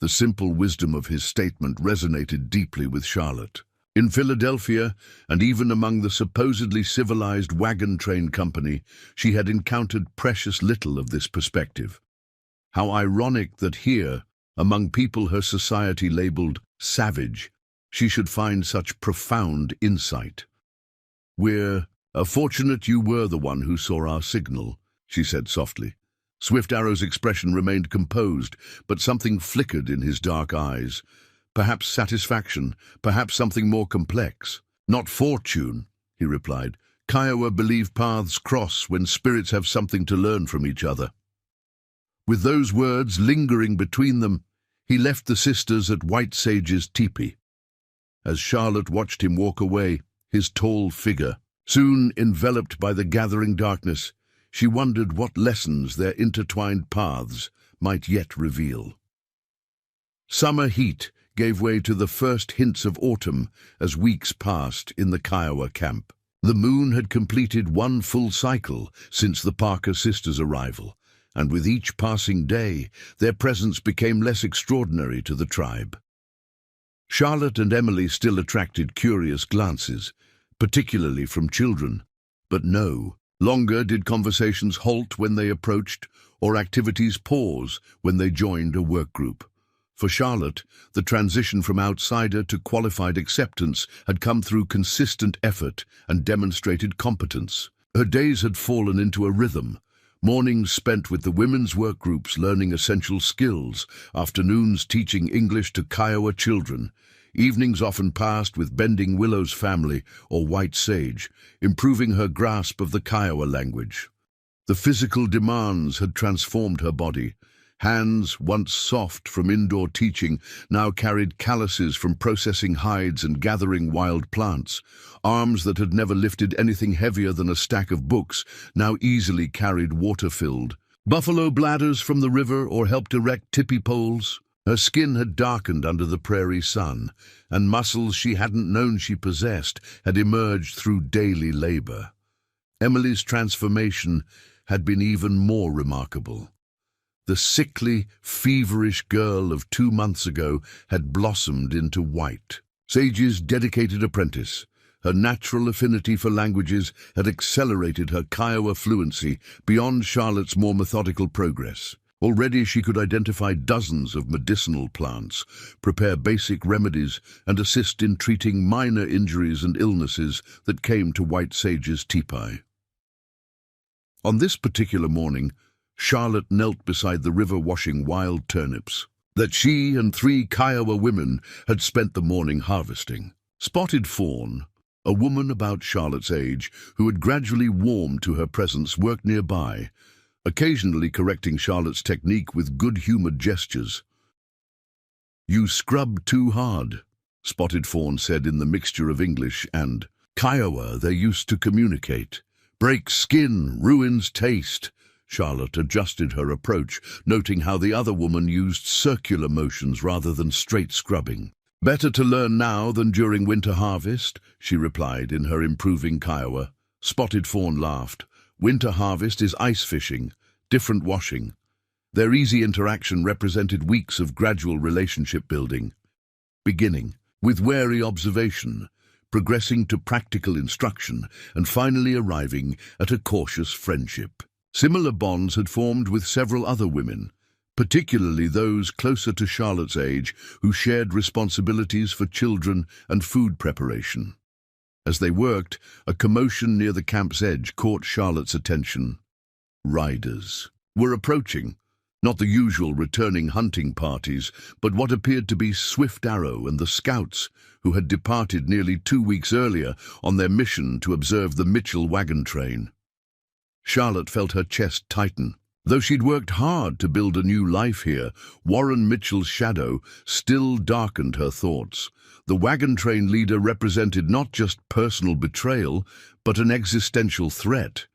S1: The simple wisdom of his statement resonated deeply with Charlotte. In Philadelphia, and even among the supposedly civilized wagon train company, she had encountered precious little of this perspective. How ironic that here, among people her society labeled savage, she should find such profound insight. "We're fortunate you were the one who saw our signal," she said softly. Swift Arrow's expression remained composed, but something flickered in his dark eyes. perhaps satisfaction, perhaps something more complex. Not fortune, he replied. Kiowa believe paths cross when spirits have something to learn from each other. With those words lingering between them, he left the sisters at White Sage's teepee. As Charlotte watched him walk away, his tall figure, soon enveloped by the gathering darkness, she wondered what lessons their intertwined paths might yet reveal. Summer heat gave way to the first hints of autumn as weeks passed in the Kiowa camp. The moon had completed one full cycle since the Parker sisters' arrival, and with each passing day, their presence became less extraordinary to the tribe. Charlotte and Emily still attracted curious glances, particularly from children, but no longer did conversations halt when they approached or activities pause when they joined a work group. For Charlotte, the transition from outsider to qualified acceptance had come through consistent effort and demonstrated competence. Her days had fallen into a rhythm, mornings spent with the women's work groups learning essential skills, afternoons teaching English to Kiowa children, evenings often passed with Bending Willow's family or White Sage, improving her grasp of the Kiowa language. The physical demands had transformed her body. Hands, once soft from indoor teaching, now carried calluses from processing hides and gathering wild plants. Arms that had never lifted anything heavier than a stack of books now easily carried water-filled buffalo bladders from the river or helped erect tippy poles. Her skin had darkened under the prairie sun, and muscles she hadn't known she possessed had emerged through daily labor. Emily's transformation had been even more remarkable. The sickly, feverish girl of 2 months ago had blossomed into White Sage's dedicated apprentice. Her natural affinity for languages had accelerated her Kiowa fluency beyond Charlotte's more methodical progress. Already she could identify dozens of medicinal plants, prepare basic remedies, and assist in treating minor injuries and illnesses that came to White Sage's teepee. On this particular morning, Charlotte knelt beside the river washing wild turnips that she and 3 Kiowa women had spent the morning harvesting. Spotted Fawn, a woman about Charlotte's age who had gradually warmed to her presence, worked nearby, occasionally correcting Charlotte's technique with good-humored gestures. "You scrub too hard," Spotted Fawn said in the mixture of English and Kiowa they used to communicate. "Breaks skin, ruins taste." Charlotte adjusted her approach, noting how the other woman used circular motions rather than straight scrubbing. "Better to learn now than during winter harvest," she replied in her improving Kiowa. Spotted Fawn laughed. "Winter harvest is ice fishing, different washing." Their easy interaction represented weeks of gradual relationship building, beginning with wary observation, progressing to practical instruction, and finally arriving at a cautious friendship. Similar bonds had formed with several other women, particularly those closer to Charlotte's age who shared responsibilities for children and food preparation. As they worked, a commotion near the camp's edge caught Charlotte's attention. Riders were approaching, not the usual returning hunting parties, but what appeared to be Swift Arrow and the Scouts, who had departed nearly 2 weeks earlier on their mission to observe the Mitchell wagon train. Charlotte felt her chest tighten. Though she'd worked hard to build a new life here, Warren Mitchell's shadow still darkened her thoughts. The wagon train leader represented not just personal betrayal, but an existential threat.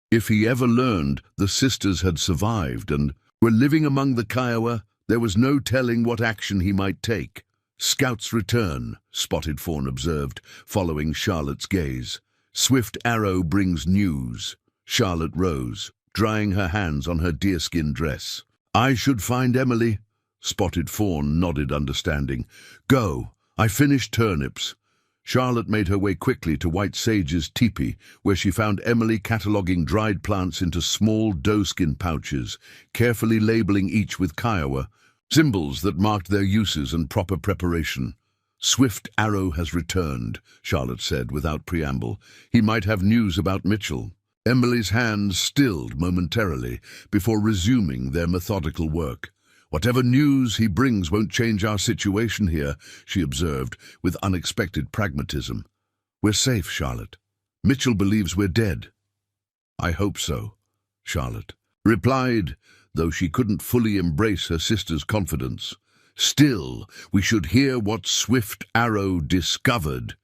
S1: If he ever learned the sisters had survived and were living among the Kiowa, there was no telling what action he might take. "Scouts return," Spotted Fawn observed, following Charlotte's gaze. "Swift Arrow brings news." Charlotte rose, drying her hands on her deerskin dress. "I should find Emily." Spotted Fawn nodded understanding. "Go. I finished turnips." Charlotte made her way quickly to White Sage's teepee, where she found Emily cataloguing dried plants into small doeskin pouches, carefully labeling each with Kiowa, symbols that marked their uses and proper preparation. "Swift Arrow has returned," Charlotte said without preamble. "He might have news about Mitchell." Emily's hands stilled momentarily before resuming their methodical work. Whatever news he brings won't change our situation here, she observed with unexpected pragmatism. We're safe, Charlotte. Mitchell believes we're dead. I hope so, Charlotte replied, though she couldn't fully embrace her sister's confidence. Still, we should hear what Swift Arrow discovered.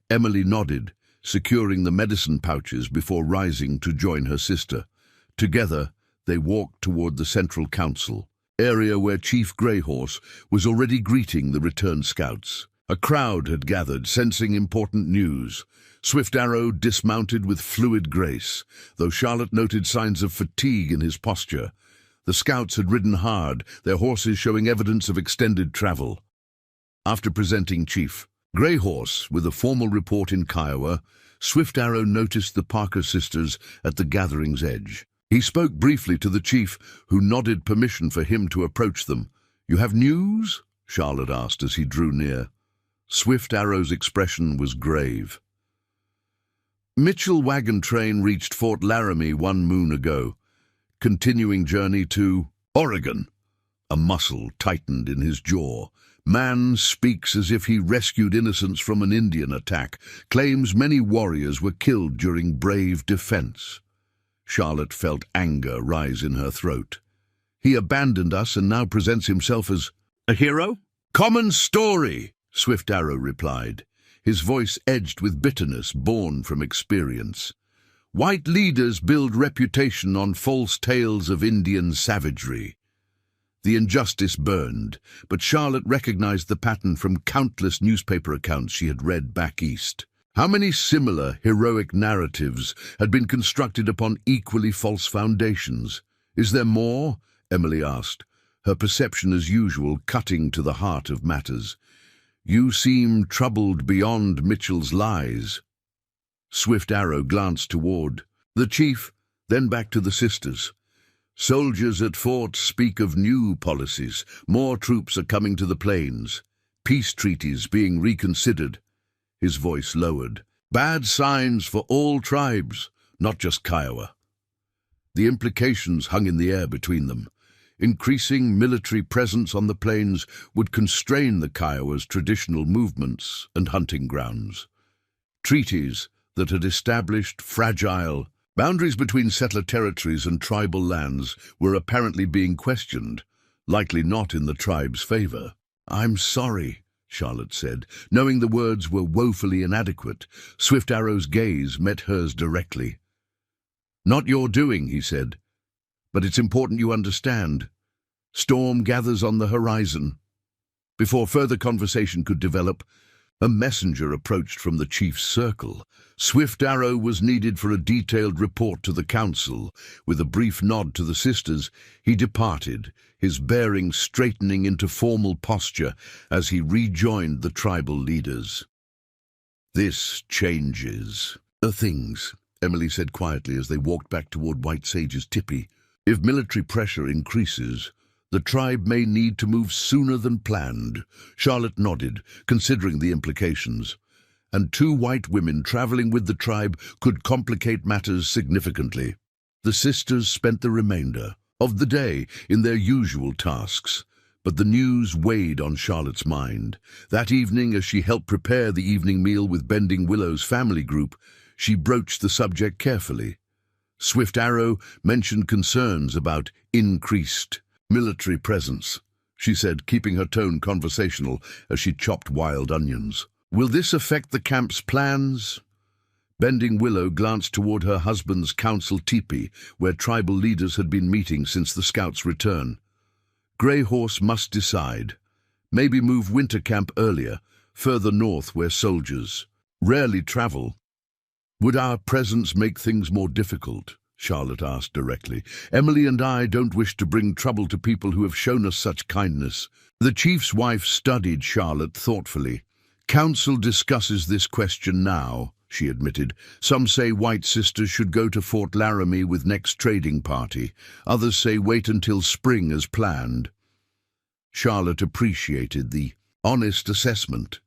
S1: Emily nodded, securing the medicine pouches before rising to join her sister. Together, they walked toward the Central Council, area where Chief Greyhorse was already greeting the returned scouts. A crowd had gathered, sensing important news. Swift Arrow dismounted with fluid grace, though Charlotte noted signs of fatigue in his posture. The scouts had ridden hard, their horses showing evidence of extended travel. After presenting Chief Greyhorse with a formal report in Kiowa, Swift Arrow noticed the Parker sisters at the gathering's edge. He spoke briefly to the chief, who nodded permission for him to approach them. "You have news?" Charlotte asked as he drew near. Swift Arrow's expression was grave. Mitchell wagon train reached Fort Laramie 1 moon ago. Continuing journey to Oregon. A muscle tightened in his jaw. Man speaks as if he rescued innocents from an Indian attack, claims many warriors were killed during brave defense. Charlotte felt anger rise in her throat. He abandoned us and now presents himself as a hero? Common story, Swift Arrow replied, his voice edged with bitterness born from experience. White leaders build reputation on false tales of Indian savagery. The injustice burned, but Charlotte recognized the pattern from countless newspaper accounts she had read back east. How many similar heroic narratives had been constructed upon equally false foundations? Is there more? Emily asked, her perception as usual cutting to the heart of matters. You seem troubled beyond Mitchell's lies. Swift Arrow glanced toward the chief, then back to the sisters. Soldiers at fort speak of new policies. More troops are coming to the plains. Peace treaties being reconsidered. His voice lowered. Bad signs for all tribes, not just Kiowa. The implications hung in the air between them. Increasing military presence on the plains would constrain the Kiowa's traditional movements and hunting grounds. Treaties that had established fragile boundaries between settler territories and tribal lands were apparently being questioned, likely not in the tribe's favor. I'm sorry, Charlotte said, knowing the words were woefully inadequate. Swift Arrow's gaze met hers directly. Not your doing, he said, but it's important you understand. Storm gathers on the horizon. Before further conversation could develop, a messenger approached from the chief's circle. Swift Arrow was needed for a detailed report to the council. With a brief nod to the sisters, he departed, his bearing straightening into formal posture as he rejoined the tribal leaders. This changes things, Emily said quietly as they walked back toward White Sage's tipi. If military pressure increases, the tribe may need to move sooner than planned. Charlotte nodded, considering the implications. And 2 white women traveling with the tribe could complicate matters significantly. The sisters spent the remainder of the day in their usual tasks, but the news weighed on Charlotte's mind. That evening, as she helped prepare the evening meal with Bending Willow's family group, she broached the subject carefully. Swift Arrow mentioned concerns about increased military presence, she said, keeping her tone conversational as she chopped wild onions. Will this affect the camp's plans? Bending Willow glanced toward her husband's council teepee, where tribal leaders had been meeting since the scouts' return. Greyhorse must decide. Maybe move winter camp earlier, further north where soldiers rarely travel. Would our presence make things more difficult? Charlotte asked directly. Emily and I don't wish to bring trouble to people who have shown us such kindness. The chief's wife studied Charlotte thoughtfully. Council discusses this question now, she admitted. Some say white sisters should go to Fort Laramie with next trading party. Others say wait until spring as planned. Charlotte appreciated the honest assessment.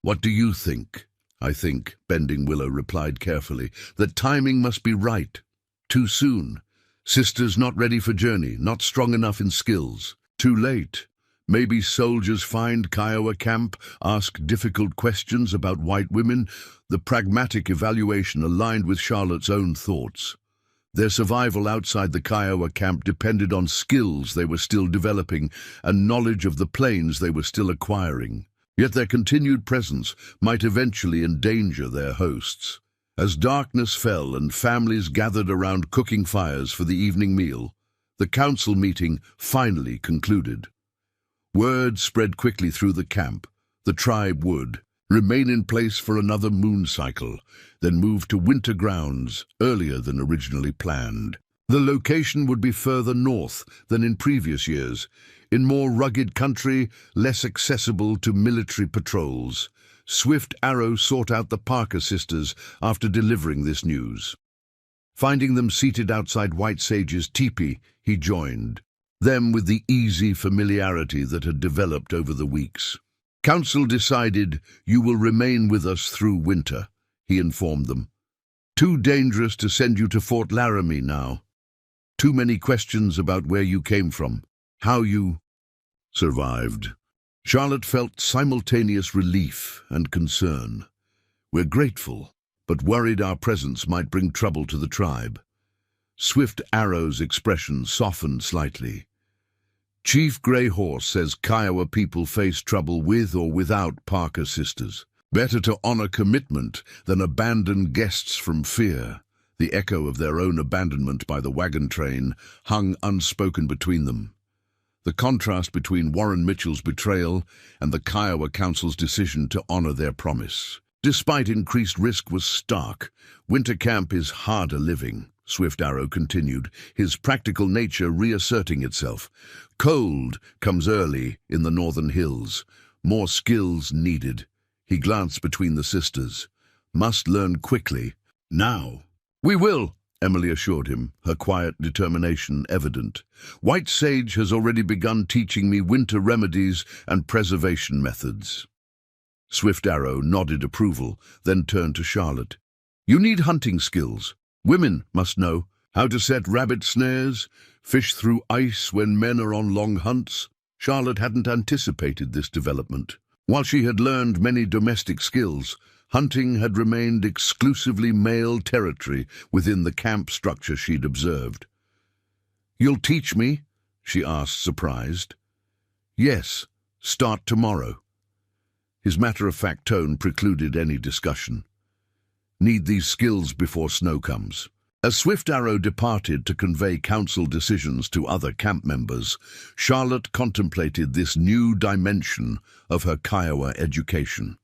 S1: What do you think? I think, Bending Willow replied carefully, that timing must be right. Too soon. Sisters not ready for journey, not strong enough in skills. Too late. Maybe soldiers find Kiowa camp, ask difficult questions about white women. The pragmatic evaluation aligned with Charlotte's own thoughts. Their survival outside the Kiowa camp depended on skills they were still developing and knowledge of the plains they were still acquiring. Yet their continued presence might eventually endanger their hosts. As darkness fell and families gathered around cooking fires for the evening meal, the council meeting finally concluded. Word spread quickly through the camp. The tribe would remain in place for another moon cycle, then move to winter grounds earlier than originally planned. The location would be further north than in previous years, in more rugged country, less accessible to military patrols. Swift Arrow sought out the Parker sisters after delivering this news. Finding them seated outside White Sage's teepee, he joined them with the easy familiarity that had developed over the weeks. Council decided, "You will remain with us through winter," he informed them. "Too dangerous to send you to Fort Laramie now. Too many questions about where you came from, how you survived." Charlotte felt simultaneous relief and concern. "We're grateful, but worried our presence might bring trouble to the tribe." Swift Arrow's expression softened slightly. "Chief Grey Horse says Kiowa people face trouble with or without Parker sisters. Better to honor commitment than abandon guests from fear." The echo of their own abandonment by the wagon train hung unspoken between them. The contrast between Warren Mitchell's betrayal and the Kiowa Council's decision to honor their promise. Despite increased risk, was stark. "Winter camp is harder living," Swift Arrow continued, his practical nature reasserting itself. "Cold comes early in the northern hills. More skills needed." He glanced between the sisters. "Must learn quickly. Now." "We will," Emily assured him, her quiet determination evident. "White Sage has already begun teaching me winter remedies and preservation methods." Swift Arrow nodded approval, then turned to Charlotte. "You need hunting skills. Women must know how to set rabbit snares, fish through ice when men are on long hunts." Charlotte hadn't anticipated this development. While she had learned many domestic skills, hunting had remained exclusively male territory within the camp structure she'd observed. "You'll teach me?" she asked, surprised. "Yes, start tomorrow." His matter-of-fact tone precluded any discussion. "Need these skills before snow comes." As Swift Arrow departed to convey council decisions to other camp members, Charlotte contemplated this new dimension of her Kiowa education.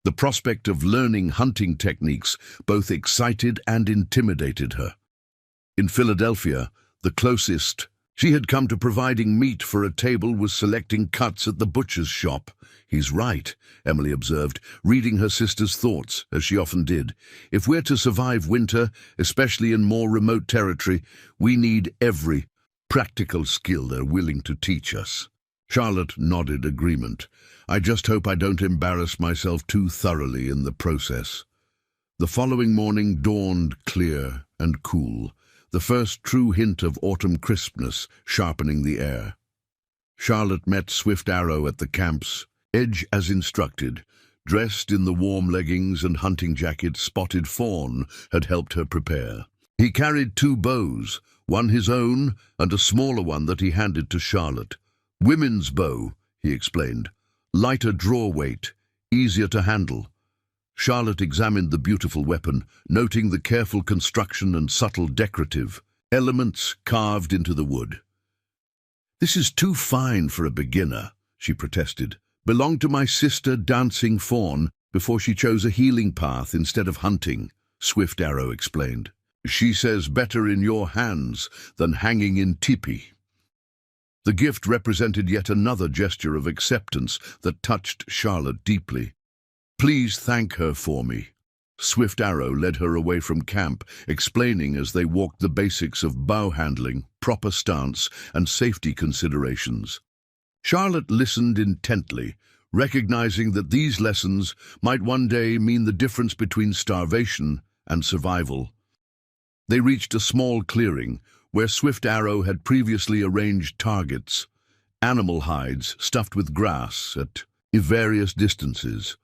S1: The prospect of learning hunting techniques both excited and intimidated her. In Philadelphia, the closest she had come to providing meat for a table was selecting cuts at the butcher's shop. "He's right," Emily observed, reading her sister's thoughts, as she often did. "If we're to survive winter, especially in more remote territory, we need every practical skill they're willing to teach us." Charlotte nodded agreement. "I just hope I don't embarrass myself too thoroughly in the process." The following morning dawned clear and cool, the first true hint of autumn crispness sharpening the air. Charlotte met Swift Arrow at the camp's edge as instructed. Dressed in the warm leggings and hunting jacket Spotted Fawn had helped her prepare. He carried 2 bows, one his own and a smaller one that he handed to Charlotte. "Women's bow," he explained. "Lighter draw weight, easier to handle." Charlotte examined the beautiful weapon, noting the careful construction and subtle decorative elements carved into the wood. "This is too fine for a beginner," she protested. "Belonged to my sister Dancing Fawn before she chose a healing path instead of hunting," Swift Arrow explained. "She says better in your hands than hanging in teepee." The gift represented yet another gesture of acceptance that touched Charlotte deeply. "Please thank her for me." Swift Arrow led her away from camp, explaining as they walked the basics of bow handling, proper stance, and safety considerations. Charlotte listened intently, recognizing that these lessons might one day mean the difference between starvation and survival. They reached a small clearing where Swift Arrow had previously arranged targets. animal hides stuffed with grass at various distances.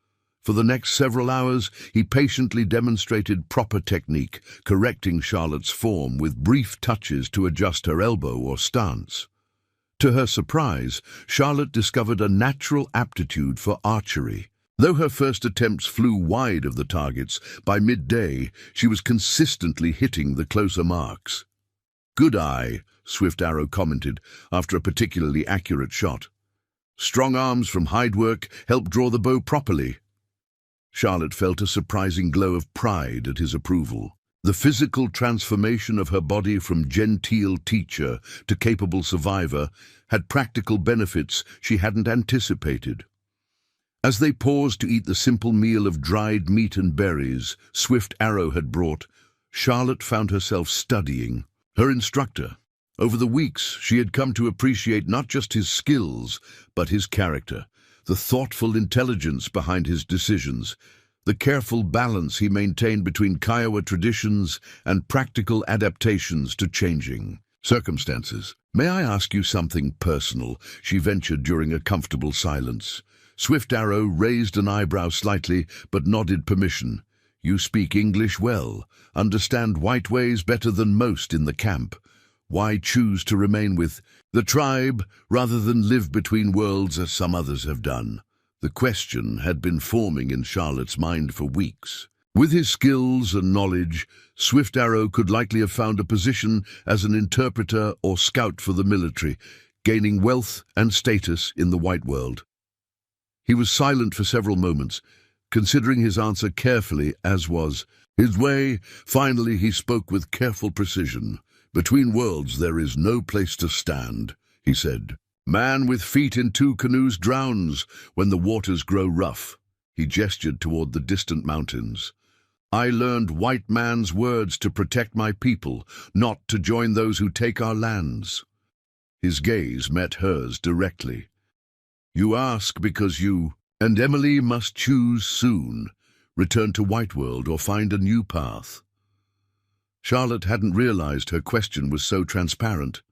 S1: For the next several hours, he patiently demonstrated proper technique, correcting Charlotte's form with brief touches to adjust her elbow or stance. To her surprise, Charlotte discovered a natural aptitude for archery. Though her first attempts flew wide of the targets, by midday she was consistently hitting the closer marks. "Good eye," Swift Arrow commented after a particularly accurate shot. "Strong arms from hide work help draw the bow properly." Charlotte felt a surprising glow of pride at his approval. The physical transformation of her body from genteel teacher to capable survivor had practical benefits she hadn't anticipated. As they paused to eat the simple meal of dried meat and berries Swift Arrow had brought, Charlotte found herself studying her instructor. Over the weeks, she had come to appreciate not just his skills, but his character, the thoughtful intelligence behind his decisions, the careful balance he maintained between Kiowa traditions and practical adaptations to changing circumstances. "May I ask you something personal?" she ventured during a comfortable silence. Swift Arrow raised an eyebrow slightly, but nodded permission. "You speak English well, understand white ways better than most in the camp. Why choose to remain with the tribe rather than live between worlds as some others have done?" The question had been forming in Charlotte's mind for weeks. With his skills and knowledge, Swift Arrow could likely have found a position as an interpreter or scout for the military, gaining wealth and status in the white world. He was silent for several moments, considering his answer carefully, as was his way. Finally, he spoke with careful precision. "Between worlds there is no place to stand," he said. "Man with feet in two canoes drowns when the waters grow rough." He gestured toward the distant mountains. "I learned white man's words to protect my people, not to join those who take our lands." His gaze met hers directly. "You ask because you and Emily must choose soon, return to White World or find a new path." Charlotte hadn't realized her question was so transparent,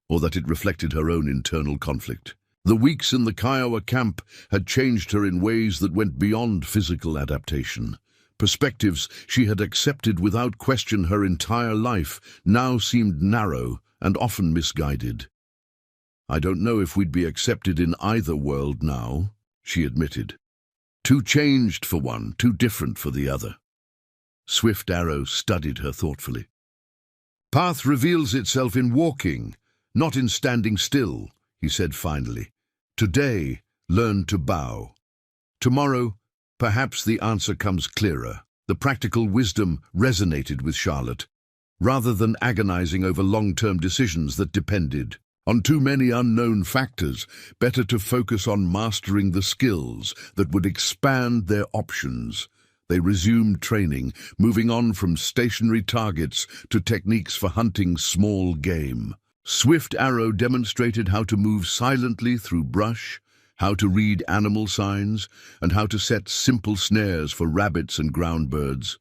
S1: or that it reflected her own internal conflict. The weeks in the Kiowa camp had changed her in ways that went beyond physical adaptation. Perspectives she had accepted without question her entire life now seemed narrow and often misguided. "I don't know if we'd be accepted in either world now," she admitted. "Too changed for one, too different for the other." Swift Arrow studied her thoughtfully. "Path reveals itself in walking, not in standing still," he said finally. "Today, learn to bow. Tomorrow, perhaps the answer comes clearer." The practical wisdom resonated with Charlotte. Rather than agonizing over long-term decisions that depended on too many unknown factors, better to focus on mastering the skills that would expand their options. They resumed training, moving on from stationary targets to techniques for hunting small game. Swift Arrow demonstrated how to move silently through brush, how to read animal signs, and how to set simple snares for rabbits and ground birds.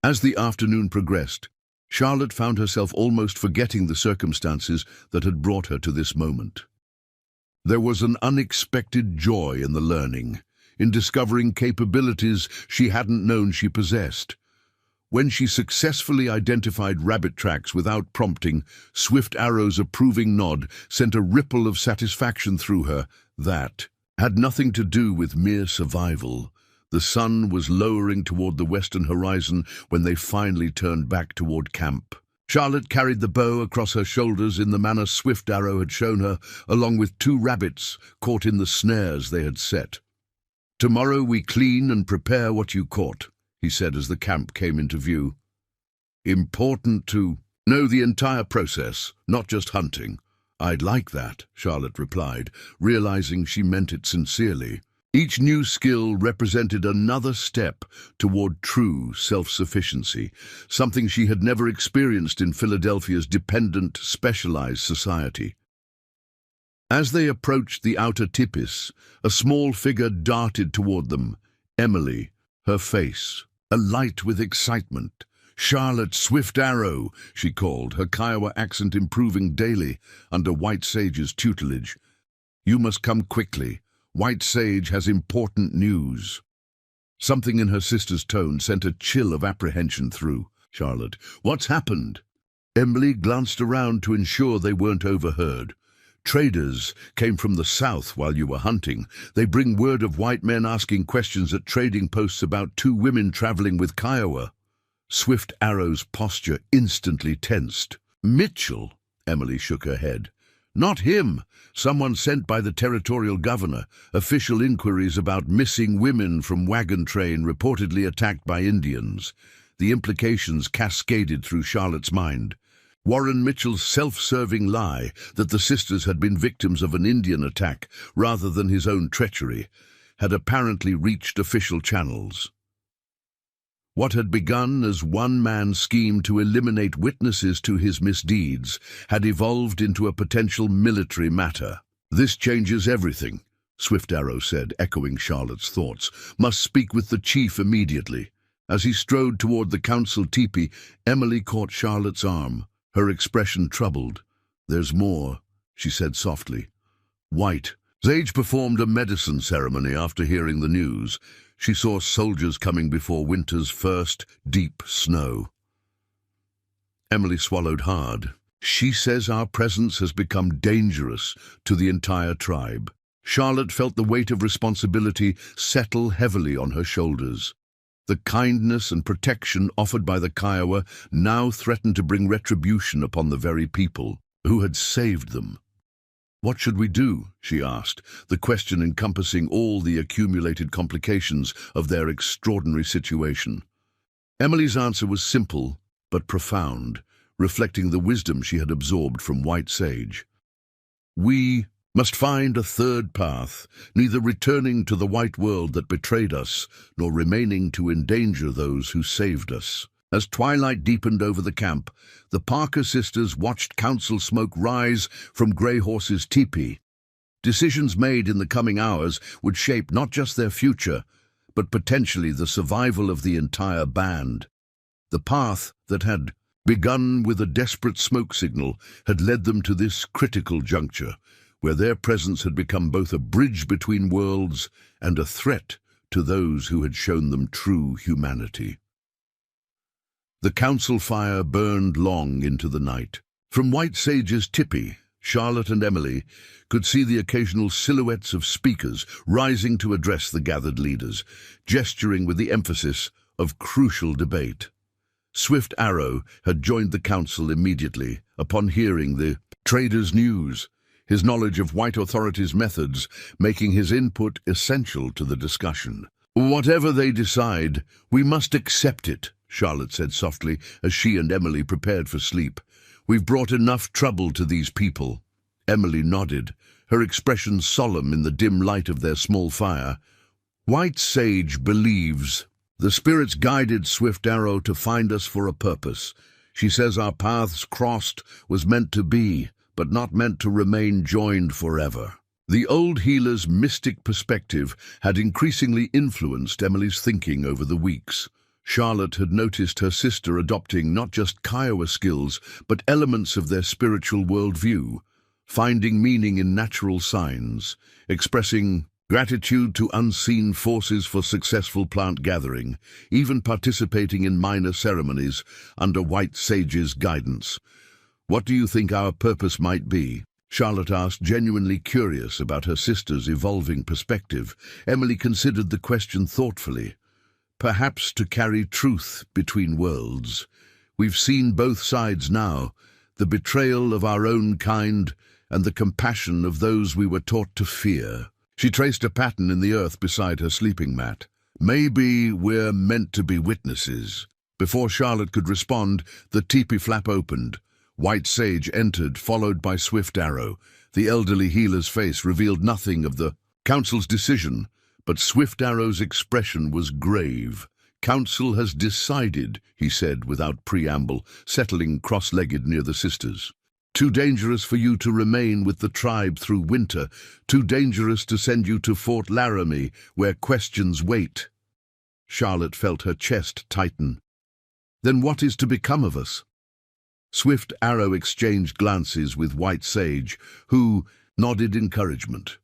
S1: As the afternoon progressed, Charlotte found herself almost forgetting the circumstances that had brought her to this moment. There was an unexpected joy in the learning, in discovering capabilities she hadn't known she possessed. When she successfully identified rabbit tracks without prompting, Swift Arrow's approving nod sent a ripple of satisfaction through her. That had nothing to do with mere survival. The sun was lowering toward the western horizon when they finally turned back toward camp. Charlotte carried the bow across her shoulders in the manner Swift Arrow had shown her, along with 2 rabbits caught in the snares they had set. "Tomorrow we clean and prepare what you caught," he said as the camp came into view. "Important to know the entire process, not just hunting." "I'd like that," Charlotte replied, realizing she meant it sincerely. Each new skill represented another step toward true self-sufficiency, something she had never experienced in Philadelphia's dependent, specialized society. As they approached the outer tipis, a small figure darted toward them. Emily, her face alight with excitement. "Charlotte Swift Arrow," she called, her Kiowa accent improving daily under White Sage's tutelage. You must come quickly. White Sage has important news." Something in her sister's tone sent a chill of apprehension through Charlotte. "What's happened?" Emily glanced around to ensure they weren't overheard. "Traders came from the south while you were hunting. They bring word of white men asking questions at trading posts about 2 women traveling with Kiowa." Swift Arrow's posture instantly tensed. "Mitchell?" Emily shook her head. "Not him. Someone sent by the territorial governor. Official inquiries about missing women from wagon train reportedly attacked by Indians." The implications cascaded through Charlotte's mind. Warren Mitchell's self-serving lie that the sisters had been victims of an Indian attack rather than his own treachery had apparently reached official channels. What had begun as one man's scheme to eliminate witnesses to his misdeeds had evolved into a potential military matter. "This changes everything," Swift Arrow said, echoing Charlotte's thoughts. "Must speak with the chief immediately." As he strode toward the council teepee, Emily caught Charlotte's arm, her expression troubled. "There's more," she said softly. "White Sage performed a medicine ceremony after hearing the news. She saw soldiers coming before winter's first deep snow." Emily swallowed hard. "She says our presence has become dangerous to the entire tribe." Charlotte felt the weight of responsibility settle heavily on her shoulders. The kindness and protection offered by the Kiowa now threatened to bring retribution upon the very people who had saved them. "What should we do?" she asked, the question encompassing all the accumulated complications of their extraordinary situation. Emily's answer was simple but profound, reflecting the wisdom she had absorbed from White Sage. "We must find a third path, neither returning to the white world that betrayed us, nor remaining to endanger those who saved us." As twilight deepened over the camp, the Parker sisters watched council smoke rise from Grey Horse's teepee. Decisions made in the coming hours would shape not just their future, but potentially the survival of the entire band. The path that had begun with a desperate smoke signal had led them to this critical juncture, where their presence had become both a bridge between worlds and a threat to those who had shown them true humanity. The council fire burned long into the night. From White Sage's tippy, Charlotte and Emily could see the occasional silhouettes of speakers rising to address the gathered leaders, gesturing with the emphasis of crucial debate. Swift Arrow had joined the council immediately upon hearing the traders' news, his knowledge of white authorities' methods making his input essential to the discussion. "Whatever they decide, we must accept it," Charlotte said softly as she and Emily prepared for sleep. "We've brought enough trouble to these people." Emily nodded, her expression solemn in the dim light of their small fire. "White Sage believes the spirits guided Swift Arrow to find us for a purpose. She says our paths crossed was meant to be, but not meant to remain joined forever." The old healer's mystic perspective had increasingly influenced Emily's thinking over the weeks. Charlotte had noticed her sister adopting not just Kiowa skills, but elements of their spiritual worldview, finding meaning in natural signs, expressing gratitude to unseen forces for successful plant gathering, even participating in minor ceremonies under White Sage's guidance. "What do you think our purpose might be?" Charlotte asked, genuinely curious about her sister's evolving perspective. Emily considered the question thoughtfully. "Perhaps to carry truth between worlds. We've seen both sides now, the betrayal of our own kind and the compassion of those we were taught to fear." She traced a pattern in the earth beside her sleeping mat. "Maybe we're meant to be witnesses." Before Charlotte could respond, the teepee flap opened. White Sage entered, followed by Swift Arrow. The elderly healer's face revealed nothing of the council's decision, but Swift Arrow's expression was grave. "Council has decided," he said without preamble, settling cross-legged near the sisters. "Too dangerous for you to remain with the tribe through winter. Too dangerous to send you to Fort Laramie, where questions wait." Charlotte felt her chest tighten. "Then what is to become of us?" Swift Arrow exchanged glances with White Sage, who, nodded encouragement.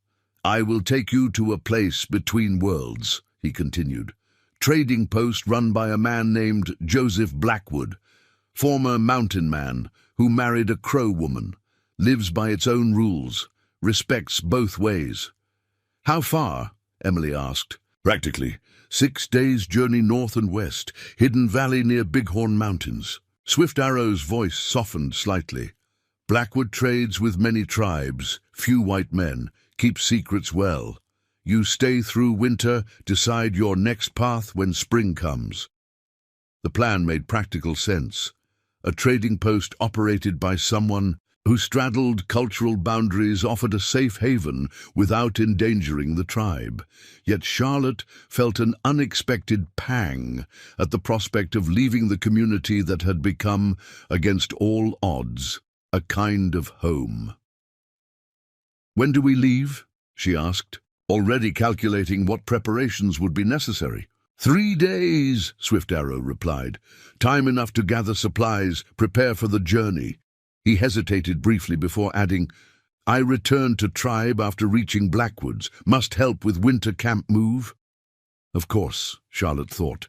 S1: "I will take you to a place between worlds," he continued. "Trading post run by a man named Joseph Blackwood, former mountain man who married a crow woman, lives by its own rules, respects both ways." "How far?" Emily asked. "Practically 6 days' journey north and west, hidden valley near Bighorn Mountains." Swift Arrow's voice softened slightly. "Blackwood trades with many tribes, few white men, keeps secrets well. You stay through winter, decide your next path when spring comes." The plan made practical sense. A trading post operated by someone who straddled cultural boundaries offered a safe haven without endangering the tribe. Yet Charlotte felt an unexpected pang at the prospect of leaving the community that had become, against all odds, a kind of home. "When do we leave?" she asked, already calculating what preparations would be necessary. 3 days, Swift Arrow replied. "Time enough to gather supplies, prepare for the journey." He hesitated briefly before adding, "I return to tribe after reaching Blackwoods. Must help with winter camp move." Of course, Charlotte thought,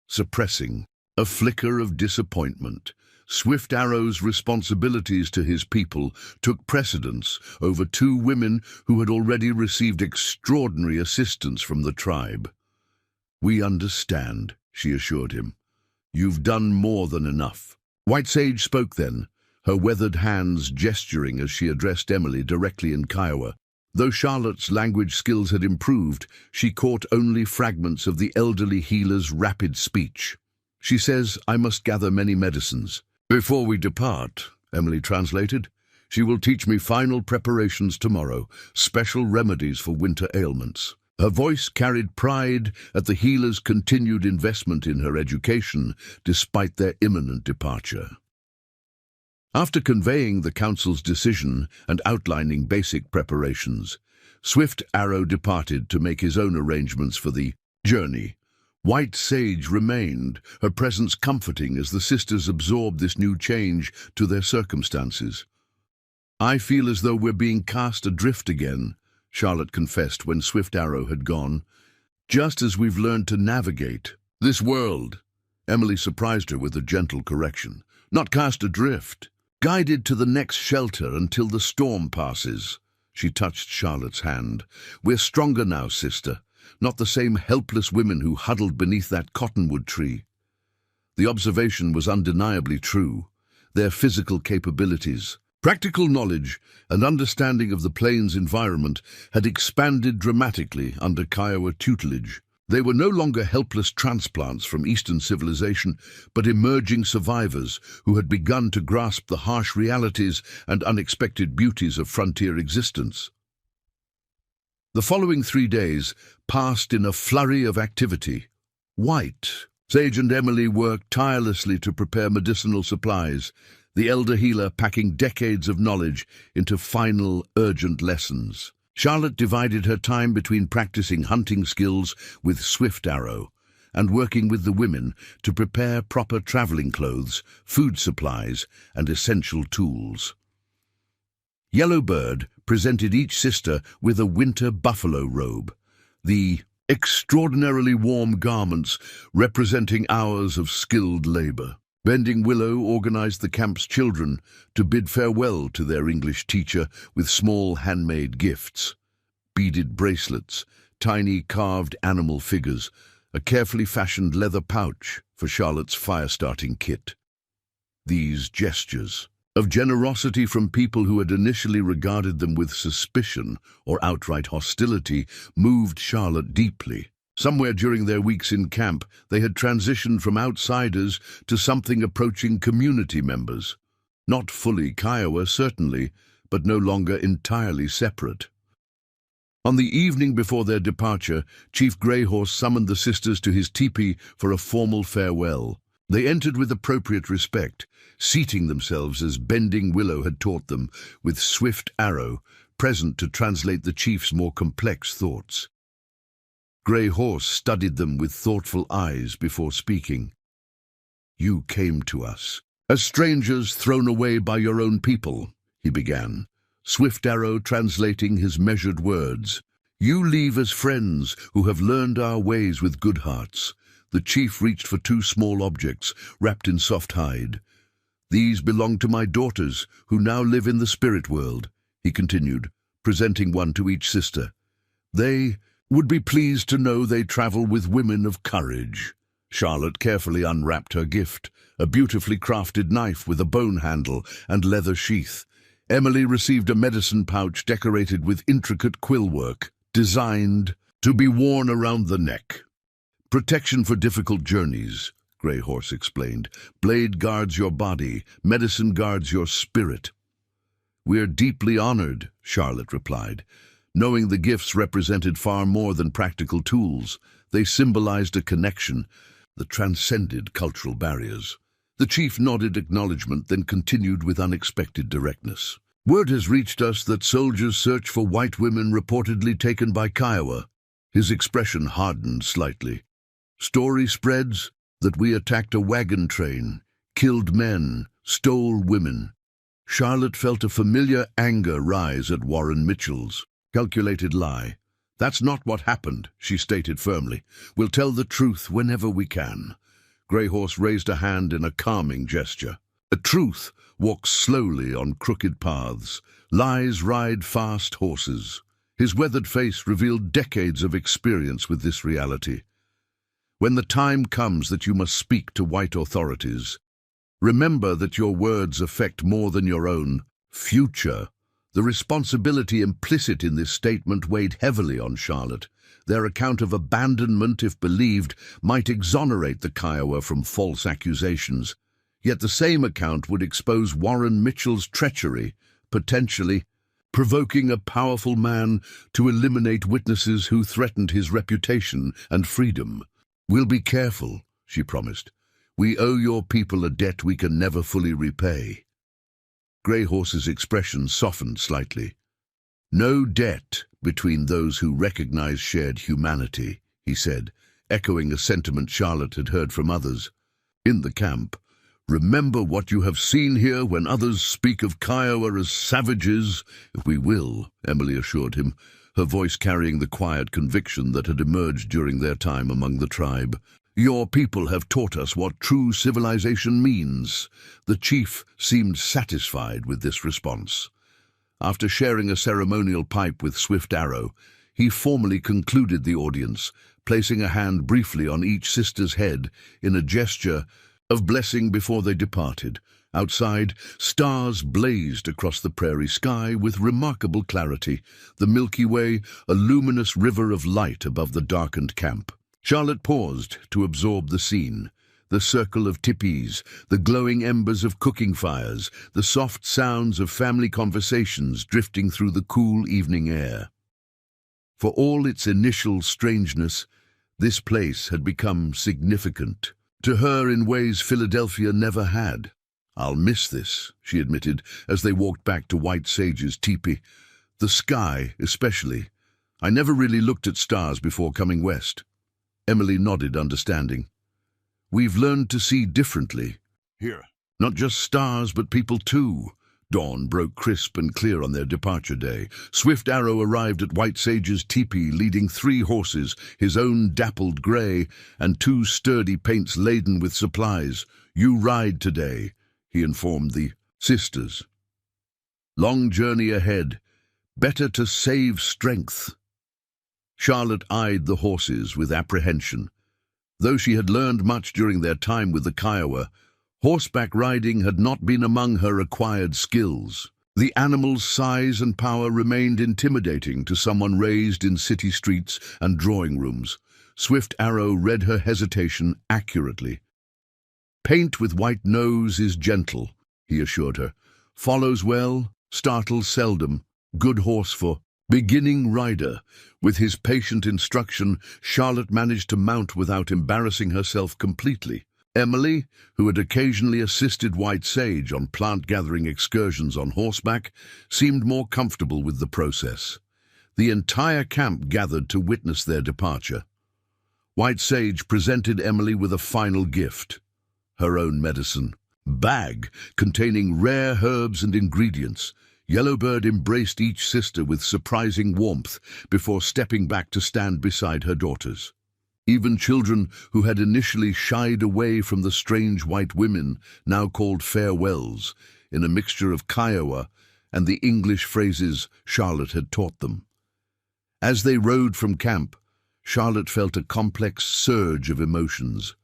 S1: suppressing a flicker of disappointment. Swift Arrow's responsibilities to his people took precedence over 2 women who had already received extraordinary assistance from the tribe. "We understand," she assured him. "You've done more than enough." White Sage spoke then, her weathered hands gesturing as she addressed Emily directly in Kiowa. Though Charlotte's language skills had improved, she caught only fragments of the elderly healer's rapid speech. "She says I must gather many medicines. Before we depart," Emily translated, "she will teach me final preparations tomorrow, special remedies for winter ailments." Her voice carried pride at the healer's continued investment in her education, despite their imminent departure. After conveying the council's decision and outlining basic preparations, Swift Arrow departed to make his own arrangements for the journey. White Sage remained, her presence comforting as the sisters absorbed this new change to their circumstances. "I feel as though we're being cast adrift again," Charlotte confessed when Swift Arrow had gone. "Just as we've learned to navigate this world." Emily surprised her with a gentle correction. "Not cast adrift. Guided to the next shelter until the storm passes." She touched Charlotte's hand. "We're stronger now, sister. Not the same helpless women who huddled beneath that cottonwood tree." The observation was undeniably true. Their physical capabilities, practical knowledge, and understanding of the plains environment had expanded dramatically under Kiowa tutelage. They were no longer helpless transplants from Eastern civilization, but emerging survivors who had begun to grasp the harsh realities and unexpected beauties of frontier existence. The following 3 days passed in a flurry of activity. White Sage and Emily worked tirelessly to prepare medicinal supplies, the elder healer packing decades of knowledge into final, urgent lessons. Charlotte divided her time between practicing hunting skills with Swift Arrow and working with the women to prepare proper traveling clothes, food supplies, and essential tools. Yellowbird presented each sister with a winter buffalo robe, the extraordinarily warm garments representing hours of skilled labor. Bending Willow organized the camp's children to bid farewell to their English teacher with small handmade gifts. Beaded bracelets, tiny carved animal figures, a carefully fashioned leather pouch for Charlotte's fire-starting kit. These gestures of generosity from people who had initially regarded them with suspicion or outright hostility moved Charlotte deeply. Somewhere during their weeks in camp, they had transitioned from outsiders to something approaching community members. Not fully Kiowa, certainly, but no longer entirely separate. On the evening before their departure, Chief Greyhorse summoned the sisters to his tepee for a formal farewell. They entered with appropriate respect, seating themselves as Bending Willow had taught them, with Swift Arrow present to translate the chief's more complex thoughts. Grey Horse studied them with thoughtful eyes before speaking. "You came to us as strangers thrown away by your own people," he began, Swift Arrow translating his measured words. "You leave as friends who have learned our ways with good hearts." The chief reached for two small objects wrapped in soft hide. "These belong to my daughters, who now live in the spirit world," he continued, presenting one to each sister. "They would be pleased to know they travel with women of courage." Charlotte carefully unwrapped her gift, a beautifully crafted knife with a bone handle and leather sheath. Emily received a medicine pouch decorated with intricate quill work, designed to be worn around the neck. "Protection for difficult journeys," Grey Horse explained. "Blade guards your body, medicine guards your spirit." "We're deeply honored," Charlotte replied. Knowing the gifts represented far more than practical tools, they symbolized a connection that transcended cultural barriers. The chief nodded acknowledgement, then continued with unexpected directness. "Word has reached us that soldiers search for white women reportedly taken by Kiowa." His expression hardened slightly. "Story spreads that we attacked a wagon train, killed men, stole women." Charlotte felt a familiar anger rise at Warren Mitchell's calculated lie. "That's not what happened," she stated firmly. "We'll tell the truth whenever we can." Grey Horse raised a hand in a calming gesture. "A truth walks slowly on crooked paths. Lies ride fast horses." His weathered face revealed decades of experience with this reality. "When the time comes that you must speak to white authorities, remember that your words affect more than your own future." The responsibility implicit in this statement weighed heavily on Charlotte. Their account of abandonment, if believed, might exonerate the Kiowa from false accusations. Yet the same account would expose Warren Mitchell's treachery, potentially provoking a powerful man to eliminate witnesses who threatened his reputation and freedom. "We'll be careful," she promised. "We owe your people a debt we can never fully repay." Grey Horse's expression softened slightly. "No debt between those who recognize shared humanity," he said, echoing a sentiment Charlotte had heard from others. In the camp, "Remember what you have seen here when others speak of Kiowa as savages." "We will," Emily assured him, her voice carrying the quiet conviction that had emerged during their time among the tribe. "Your people have taught us what true civilization means." The chief seemed satisfied with this response. After sharing a ceremonial pipe with Swift Arrow, he formally concluded the audience, placing a hand briefly on each sister's head in a gesture of blessing before they departed. Outside, stars blazed across the prairie sky with remarkable clarity, the Milky Way a luminous river of light above the darkened camp. Charlotte paused to absorb the scene. The circle of tipis, the glowing embers of cooking fires, the soft sounds of family conversations drifting through the cool evening air. For all its initial strangeness, this place had become significant to her in ways Philadelphia never had. "I'll miss this," she admitted as they walked back to White Sage's teepee. "The sky, especially. I never really looked at stars before coming west." Emily nodded, understanding. "We've learned to see differently here. Not just stars, but people too." Dawn broke crisp and clear on their departure day. Swift Arrow arrived at White Sage's teepee leading 3 horses, his own dappled grey, and 2 sturdy paints laden with supplies. "You ride today," he informed the sisters. "Long journey ahead. Better to save strength." Charlotte eyed the horses with apprehension. Though she had learned much during their time with the Kiowa, horseback riding had not been among her acquired skills. The animal's size and power remained intimidating to someone raised in city streets and drawing rooms. Swift Arrow read her hesitation accurately. "Paint with white nose is gentle," he assured her. "Follows well, startles seldom. Good horse for beginning rider." With his patient instruction, Charlotte managed to mount without embarrassing herself completely. Emily, who had occasionally assisted White Sage on plant-gathering excursions on horseback, seemed more comfortable with the process. The entire camp gathered to witness their departure. White Sage presented Emily with a final gift, her own medicine bag containing rare herbs and ingredients. Yellowbird embraced each sister with surprising warmth before stepping back to stand beside her daughters. Even children who had initially shied away from the strange white women now called farewells in a mixture of Kiowa and the English phrases Charlotte had taught them. As they rode from camp, Charlotte felt a complex surge of emotions: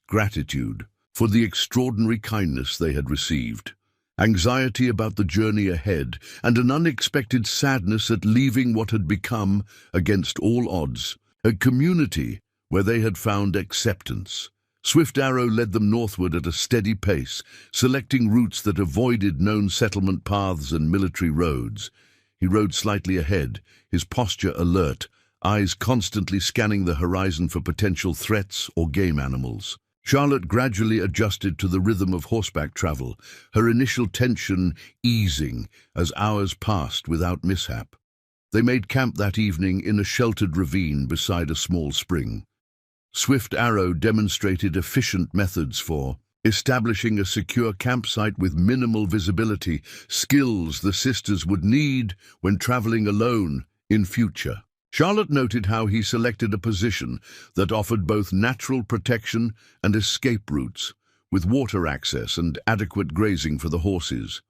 S1: gratitude for the extraordinary kindness they had received, anxiety about the journey ahead, and an unexpected sadness at leaving what had become, against all odds, a community where they had found acceptance. Swift Arrow led them northward at a steady pace, selecting routes that avoided known settlement paths and military roads. He rode slightly ahead, his posture alert, eyes constantly scanning the horizon for potential threats or game animals. Charlotte gradually adjusted to the rhythm of horseback travel, her initial tension easing as hours passed without mishap. They made camp that evening in a sheltered ravine beside a small spring. Swift Arrow demonstrated efficient methods for establishing a secure campsite with minimal visibility, skills the sisters would need when traveling alone in future. Charlotte noted how he selected a position that offered both natural protection and escape routes, with water access and adequate grazing for the horses.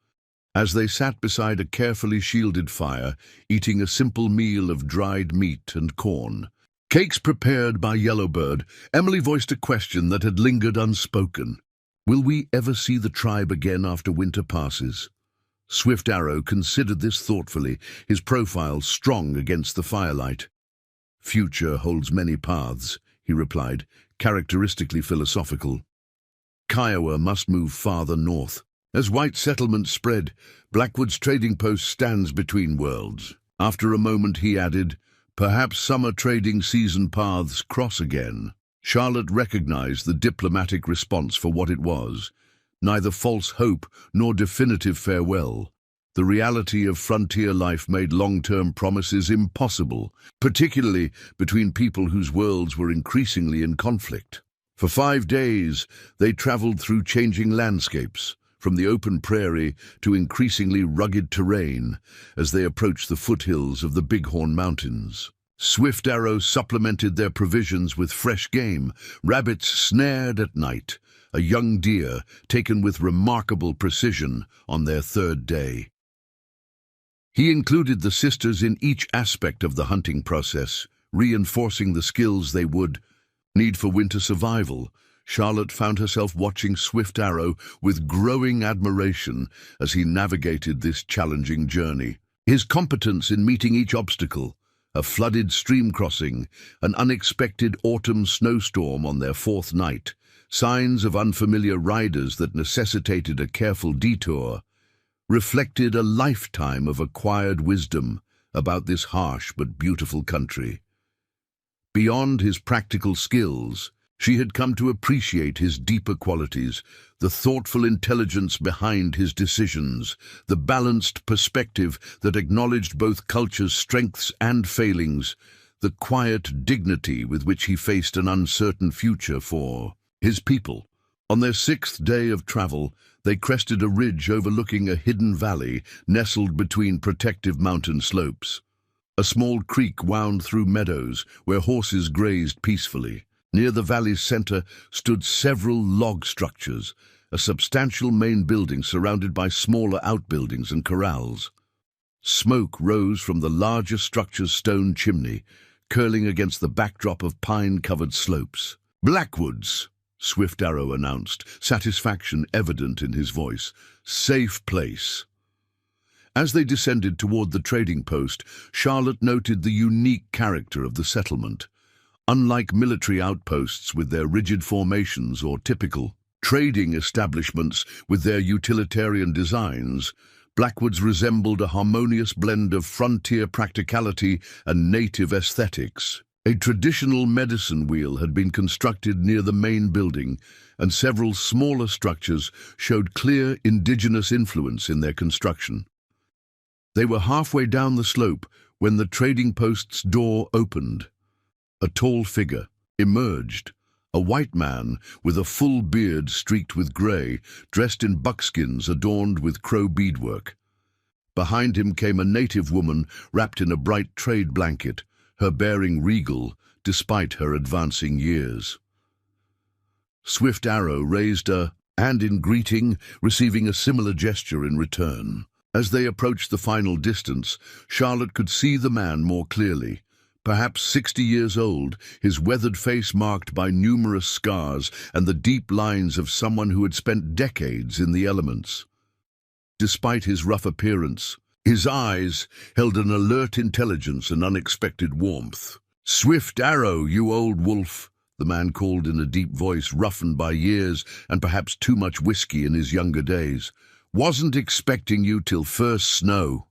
S1: As they sat beside a carefully shielded fire, eating a simple meal of dried meat and corn, cakes prepared by Yellowbird, Emily voiced a question that had lingered unspoken. Will we ever see the tribe again after winter passes? Swift Arrow considered this thoughtfully, his profile strong against the firelight. Future holds many paths, he replied, characteristically philosophical. Kiowa must move farther north. As white settlements spread, Blackwood's trading post stands between worlds. After a moment he added, perhaps summer trading season paths cross again. Charlotte recognized the diplomatic response for what it was. Neither false hope nor definitive farewell. The reality of frontier life made long-term promises impossible, particularly between people whose worlds were increasingly in conflict. For 5 days, they traveled through changing landscapes, from the open prairie to increasingly rugged terrain as they approached the foothills of the Bighorn Mountains. Swift Arrow supplemented their provisions with fresh game, rabbits snared at night, a young deer taken with remarkable precision on their 3rd day. He included the sisters in each aspect of the hunting process, reinforcing the skills they would need for winter survival. Charlotte found herself watching Swift Arrow with growing admiration as he navigated this challenging journey. His competence in meeting each obstacle, a flooded stream crossing, an unexpected autumn snowstorm on their 4th night, signs of unfamiliar riders that necessitated a careful detour, reflected a lifetime of acquired wisdom about this harsh but beautiful country. Beyond his practical skills, she had come to appreciate his deeper qualities, the thoughtful intelligence behind his decisions, the balanced perspective that acknowledged both culture's strengths and failings, the quiet dignity with which he faced an uncertain future for his people. On their 6th day of travel, they crested a ridge overlooking a hidden valley nestled between protective mountain slopes. A small creek wound through meadows where horses grazed peacefully. Near the valley's center stood several log structures, a substantial main building surrounded by smaller outbuildings and corrals. Smoke rose from the larger structure's stone chimney, curling against the backdrop of pine-covered slopes. "Blackwoods," Swift Arrow announced, satisfaction evident in his voice. "Safe place." As they descended toward the trading post, Charlotte noted the unique character of the settlement. Unlike military outposts with their rigid formations or typical trading establishments with their utilitarian designs, Blackwoods resembled a harmonious blend of frontier practicality and native aesthetics. A traditional medicine wheel had been constructed near the main building, and several smaller structures showed clear indigenous influence in their construction. They were halfway down the slope when the trading post's door opened. A tall figure emerged, a white man with a full beard streaked with gray, dressed in buckskins adorned with crow beadwork. Behind him came a native woman wrapped in a bright trade blanket, her bearing regal despite her advancing years. Swift Arrow raised a hand in greeting, receiving a similar gesture in return. As they approached the final distance, Charlotte could see the man more clearly. Perhaps 60 years old, his weathered face marked by numerous scars and the deep lines of someone who had spent decades in the elements. Despite his rough appearance, his eyes held an alert intelligence and unexpected warmth. "Swift Arrow, you old wolf," the man called in a deep voice roughened by years and perhaps too much whiskey in his younger days. "Wasn't expecting you till first snow."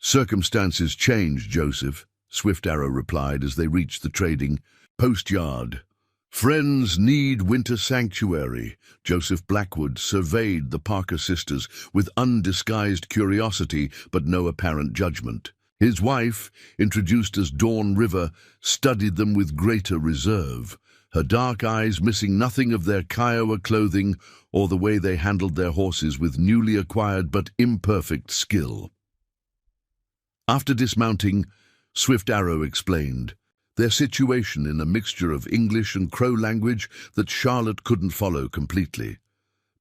S1: "Circumstances changed, Joseph," Swift Arrow replied as they reached the trading post yard. "Friends need winter sanctuary." Joseph Blackwood surveyed the Parker sisters with undisguised curiosity but no apparent judgment. His wife, introduced as Dawn River, studied them with greater reserve, her dark eyes missing nothing of their Kiowa clothing or the way they handled their horses with newly acquired but imperfect skill. After dismounting, Swift Arrow explained their situation in a mixture of English and Crow language that Charlotte couldn't follow completely.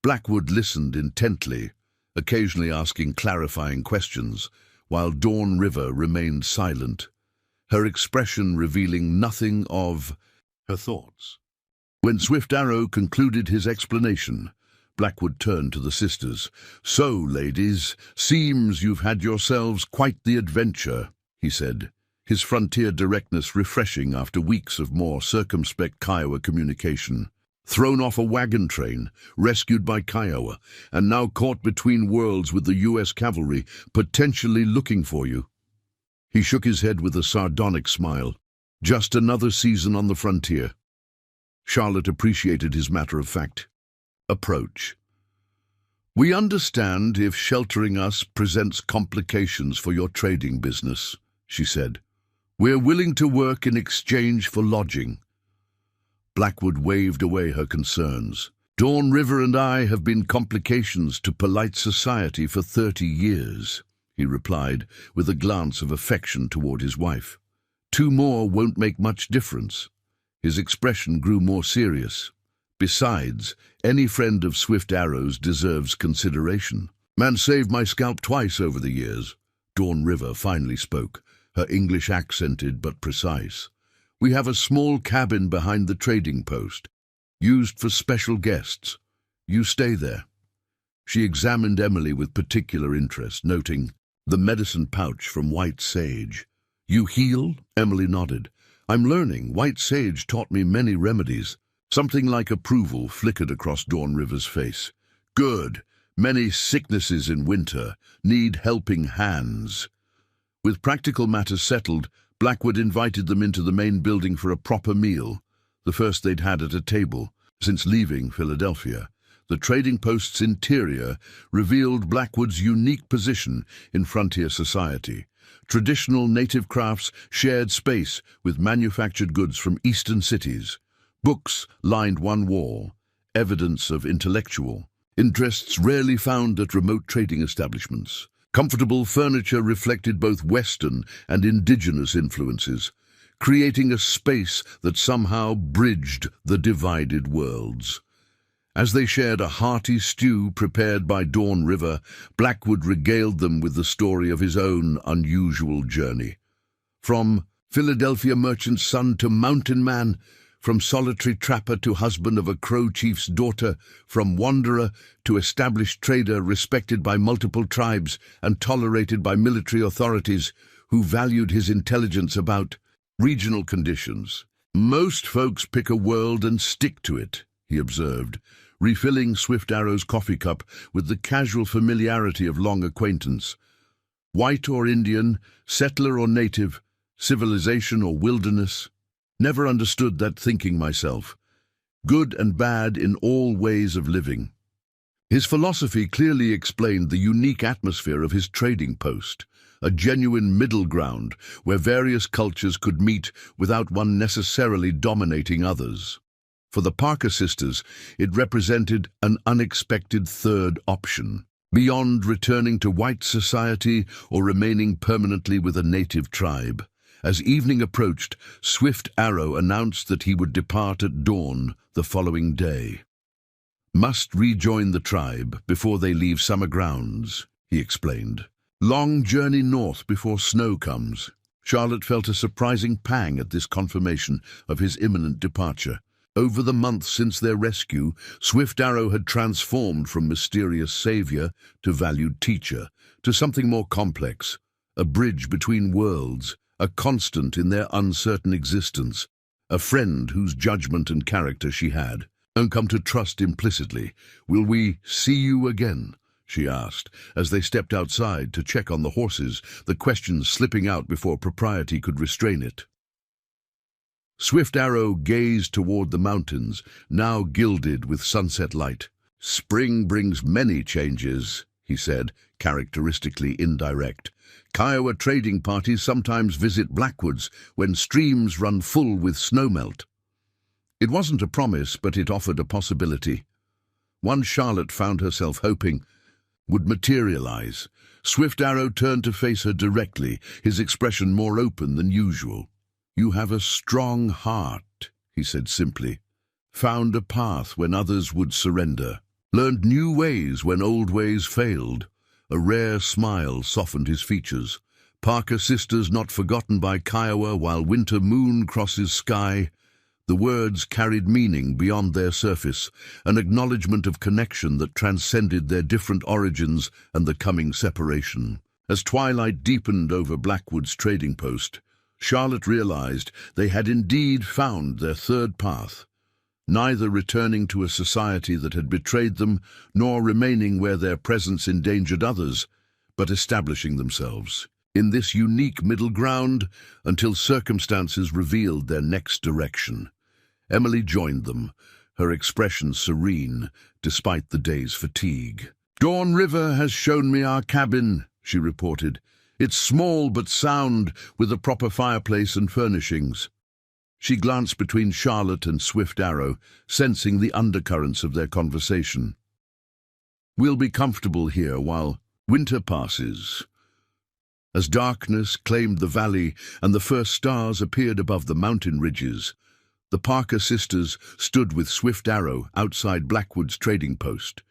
S1: Blackwood listened intently, occasionally asking clarifying questions, while Dawn River remained silent, her expression revealing nothing of her thoughts. When Swift Arrow concluded his explanation, Blackwood turned to the sisters. "So, ladies, seems you've had yourselves quite the adventure," he said, his frontier directness refreshing after weeks of more circumspect Kiowa communication. "Thrown off a wagon train, rescued by Kiowa, and now caught between worlds with the U.S. cavalry, potentially looking for you." He shook his head with a sardonic smile. "Just another season on the frontier." Charlotte appreciated his matter-of-fact approach. "We understand if sheltering us presents complications for your trading business," she said. "We're willing to work in exchange for lodging." Blackwood waved away her concerns. "Dawn River and I have been complications to polite society for 30 years, he replied, with a glance of affection toward his wife. "2 more won't make much difference." His expression grew more serious. "Besides, any friend of Swift Arrow's deserves consideration." "Man saved my scalp twice over the years," Dawn River finally spoke, her English accented but precise. "We have a small cabin behind the trading post, used for special guests. You stay there." She examined Emily with particular interest, noting the medicine pouch from White Sage. "You heal?" Emily nodded. "I'm learning. White Sage taught me many remedies." Something like approval flickered across Dawn River's face. "Good. Many sicknesses in winter need helping hands." With practical matters settled, Blackwood invited them into the main building for a proper meal, the first they'd had at a table since leaving Philadelphia. The trading post's interior revealed Blackwood's unique position in frontier society. Traditional native crafts shared space with manufactured goods from eastern cities. Books lined one wall, evidence of intellectual interests rarely found at remote trading establishments. Comfortable furniture reflected both Western and indigenous influences, creating a space that somehow bridged the divided worlds. As they shared a hearty stew prepared by Dawn River, Blackwood regaled them with the story of his own unusual journey. From Philadelphia merchant's son to mountain man, from solitary trapper to husband of a Crow chief's daughter, from wanderer to established trader respected by multiple tribes and tolerated by military authorities who valued his intelligence about regional conditions. "Most folks pick a world and stick to it," he observed, refilling Swift Arrow's coffee cup with the casual familiarity of long acquaintance. "White or Indian, settler or native, civilization or wilderness. Never understood that thinking myself. Good and bad in all ways of living." His philosophy clearly explained the unique atmosphere of his trading post, a genuine middle ground where various cultures could meet without one necessarily dominating others. For the Parker sisters, it represented an unexpected third option. beyond returning to white society or remaining permanently with a native tribe. As evening approached, Swift Arrow announced that he would depart at dawn the following day. "Must rejoin the tribe before they leave summer grounds," he explained. "Long journey north before snow comes." Charlotte felt a surprising pang at this confirmation of his imminent departure. Over the months since their rescue, Swift Arrow had transformed from mysterious savior to valued teacher to something more complex, a bridge between worlds, a constant in their uncertain existence, a friend whose judgment and character she had come to trust implicitly. "Will we see you again?" she asked, as they stepped outside to check on the horses, the question slipping out before propriety could restrain it. Swift Arrow gazed toward the mountains, now gilded with sunset light. "Spring brings many changes," he said, characteristically indirect. "Kiowa trading parties sometimes visit Blackwoods when streams run full with snowmelt." It wasn't a promise, but it offered a possibility. One Charlotte found herself hoping would materialize. Swift Arrow turned to face her directly, his expression more open than usual. "You have a strong heart," he said simply. "Found a path when others would surrender. Learned new ways when old ways failed." A rare smile softened his features. "Parker sisters not forgotten by Kiowa while winter moon crosses sky." The words carried meaning beyond their surface, an acknowledgement of connection that transcended their different origins and the coming separation. As twilight deepened over Blackwood's trading post, Charlotte realized they had indeed found their third path, neither returning to a society that had betrayed them, nor remaining where their presence endangered others, but establishing themselves in this unique middle ground until circumstances revealed their next direction. Emily joined them, her expression serene despite the day's fatigue. "Dawn River has shown me our cabin," she reported. "It's small but sound, with a proper fireplace and furnishings." She glanced between Charlotte and Swift Arrow, sensing the undercurrents of their conversation. "We'll be comfortable here while winter passes." As darkness claimed the valley and the first stars appeared above the mountain ridges, the Parker sisters stood with Swift Arrow outside Blackwood's trading post,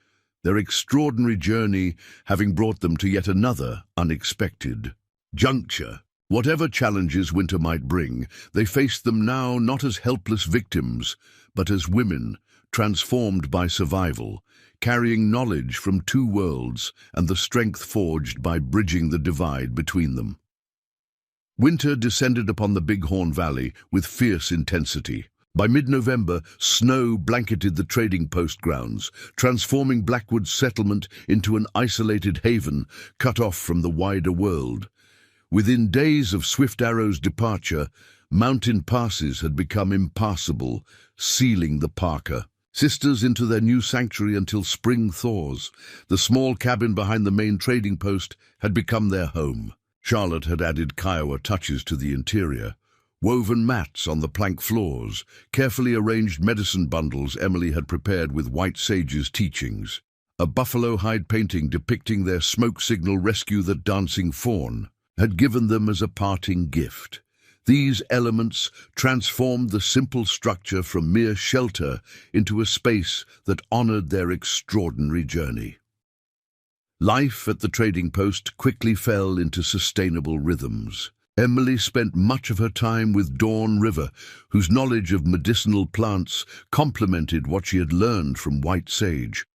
S1: their extraordinary journey having brought them to yet another unexpected juncture. Whatever challenges winter might bring, they faced them now not as helpless victims, but as women, transformed by survival, carrying knowledge from two worlds and the strength forged by bridging the divide between them. Winter descended upon the Bighorn Valley with fierce intensity. By mid-November, snow blanketed the trading post grounds, transforming Blackwood's settlement into an isolated haven cut off from the wider world. Within days of Swift Arrow's departure, mountain passes had become impassable, sealing the Parker sisters into their new sanctuary until spring thaws. The small cabin behind the main trading post had become their home. Charlotte had added Kiowa touches to the interior. Woven mats on the plank floors, carefully arranged medicine bundles Emily had prepared with White Sage's teachings, a buffalo hide painting depicting their smoke signal rescue, the dancing fawn, had given them as a parting gift. These elements transformed the simple structure from mere shelter into a space that honored their extraordinary journey. Life at the trading post quickly fell into sustainable rhythms. Emily spent much of her time with Dawn River, whose knowledge of medicinal plants complemented what she had learned from White Sage.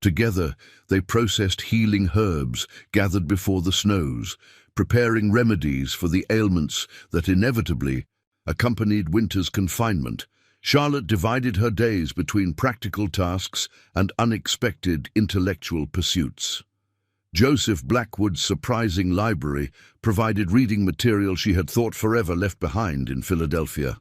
S1: Together, they processed healing herbs gathered before the snows, preparing remedies for the ailments that inevitably accompanied winter's confinement. Charlotte divided her days between practical tasks and unexpected intellectual pursuits. Joseph Blackwood's surprising library provided reading material she had thought forever left behind in Philadelphia.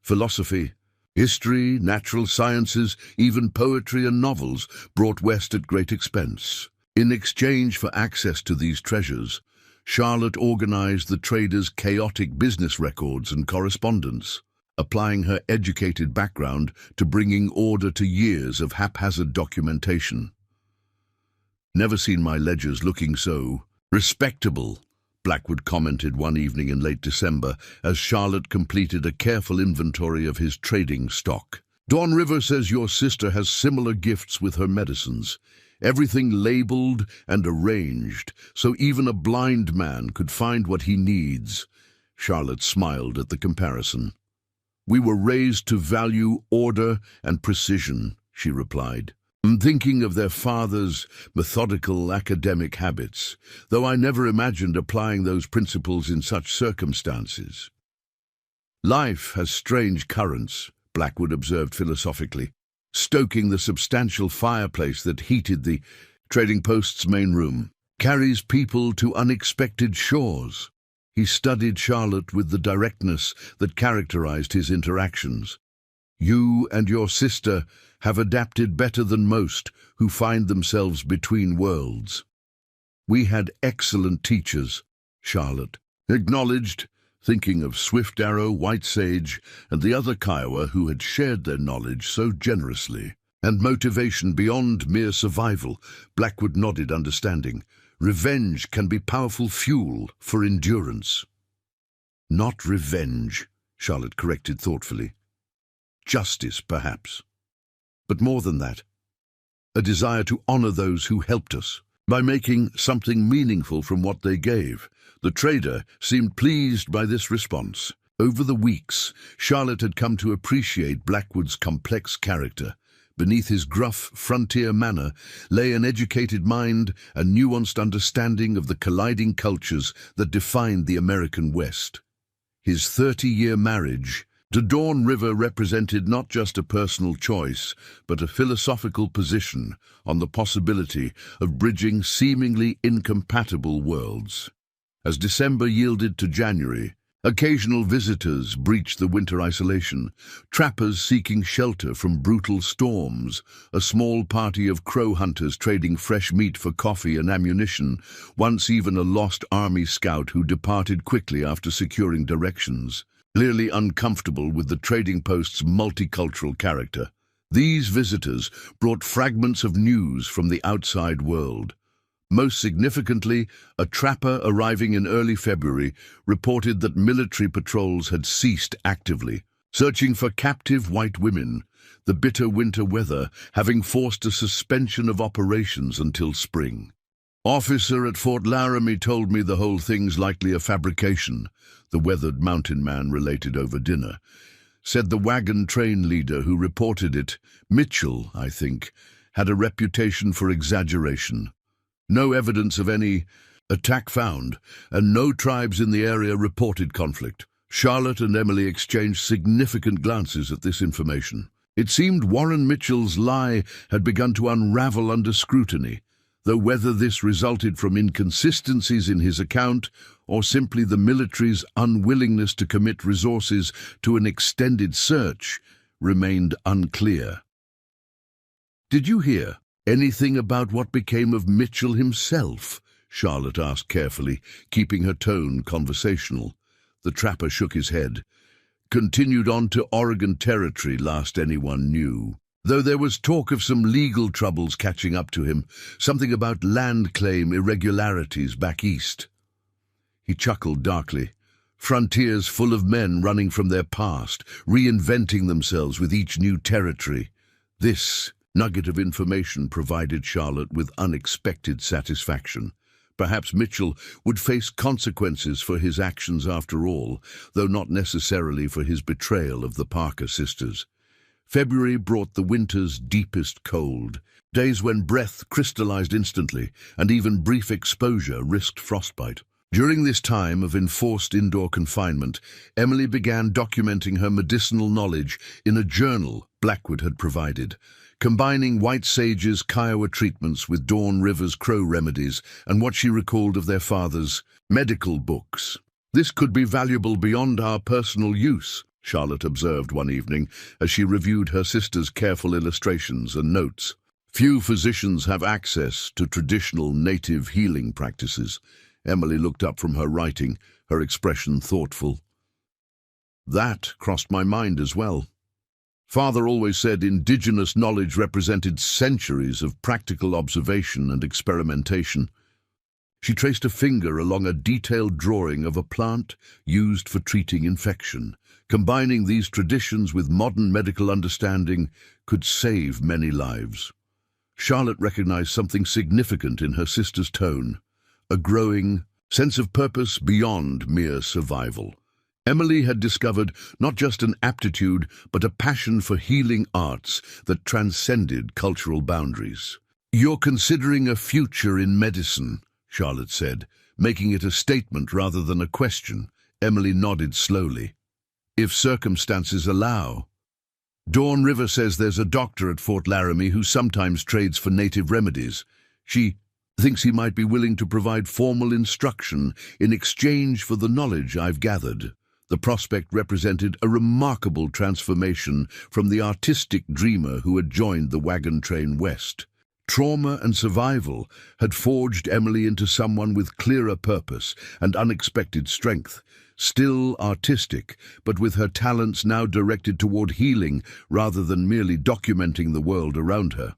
S1: Philosophy, history, natural sciences, even poetry and novels brought west at great expense. In exchange for access to these treasures, Charlotte organized the traders' chaotic business records and correspondence, applying her educated background to bringing order to years of haphazard documentation. Never seen my ledgers looking so respectable, Blackwood commented one evening in late December as Charlotte completed a careful inventory of his trading stock. Dawn River says your sister has similar gifts with her medicines. Everything labeled and arranged, so even a blind man could find what he needs. Charlotte smiled at the comparison. We were raised to value order and precision, she replied. I'm thinking of their father's methodical academic habits, though I never imagined applying those principles in such circumstances. Life has strange currents, Blackwood observed philosophically, stoking the substantial fireplace that heated the trading post's main room. Carries people to unexpected shores. He studied Charlotte with the directness that characterized his interactions. You and your sister have adapted better than most who find themselves between worlds. We had excellent teachers, Charlotte acknowledged, thinking of Swift Arrow, White Sage, and the other Kiowa who had shared their knowledge so generously. And motivation beyond mere survival, Blackwood nodded understanding. Revenge can be powerful fuel for endurance. Not revenge, Charlotte corrected thoughtfully. Justice, perhaps. But more than that, a desire to honor those who helped us by making something meaningful from what they gave. The trader seemed pleased by this response. Over the weeks, Charlotte had come to appreciate Blackwood's complex character. Beneath his gruff, frontier manner lay an educated mind, a nuanced understanding of the colliding cultures that defined the American West. His 30-year marriage to Dawn River represented not just a personal choice, but a philosophical position on the possibility of bridging seemingly incompatible worlds. As December yielded to January, occasional visitors breached the winter isolation, trappers seeking shelter from brutal storms, a small party of crow hunters trading fresh meat for coffee and ammunition, once even a lost army scout who departed quickly after securing directions. Clearly uncomfortable with the trading post's multicultural character, these visitors brought fragments of news from the outside world. Most significantly, a trapper arriving in early February reported that military patrols had ceased actively, searching for captive white women, the bitter winter weather having forced a suspension of operations until spring. Officer at Fort Laramie told me the whole thing's likely a fabrication, the weathered mountain man related over dinner. Said the wagon train leader who reported it, Mitchell, I think, had a reputation for exaggeration. No evidence of any attack found, and no tribes in the area reported conflict. Charlotte and Emily exchanged significant glances at this information. It seemed Warren Mitchell's lie had begun to unravel under scrutiny, though whether this resulted from inconsistencies in his account or simply the military's unwillingness to commit resources to an extended search remained unclear. "Did you hear anything about what became of Mitchell himself?" Charlotte asked carefully, keeping her tone conversational. The trapper shook his head. "Continued on to Oregon Territory last anyone knew. Though there was talk of some legal troubles catching up to him, something about land claim irregularities back east." He chuckled darkly. Frontiers full of men running from their past, reinventing themselves with each new territory. This nugget of information provided Charlotte with unexpected satisfaction. Perhaps Mitchell would face consequences for his actions after all, though not necessarily for his betrayal of the Parker sisters. February brought the winter's deepest cold, days when breath crystallized instantly and even brief exposure risked frostbite. During this time of enforced indoor confinement, Emily began documenting her medicinal knowledge in a journal Blackwood had provided, combining White Sage's Kiowa treatments with Dawn River's crow remedies and what she recalled of their father's medical books. "This could be valuable beyond our personal use," Charlotte observed one evening as she reviewed her sister's careful illustrations and notes. "Few physicians have access to traditional native healing practices." Emily looked up from her writing, her expression thoughtful. "That crossed my mind as well. Father always said indigenous knowledge represented centuries of practical observation and experimentation. She traced a finger along a detailed drawing of a plant used for treating infection. Combining these traditions with modern medical understanding could save many lives. Charlotte recognized something significant in her sister's tone, a growing sense of purpose beyond mere survival. Emily had discovered not just an aptitude, but a passion for healing arts that transcended cultural boundaries. "You're considering a future in medicine," Charlotte said, making it a statement rather than a question. Emily nodded slowly. "If circumstances allow." "Dawn River says there's a doctor at Fort Laramie who sometimes trades for native remedies. She thinks he might be willing to provide formal instruction in exchange for the knowledge I've gathered." The prospect represented a remarkable transformation from the artistic dreamer who had joined the wagon train west. Trauma and survival had forged Emily into someone with clearer purpose and unexpected strength. Still artistic, but with her talents now directed toward healing rather than merely documenting the world around her.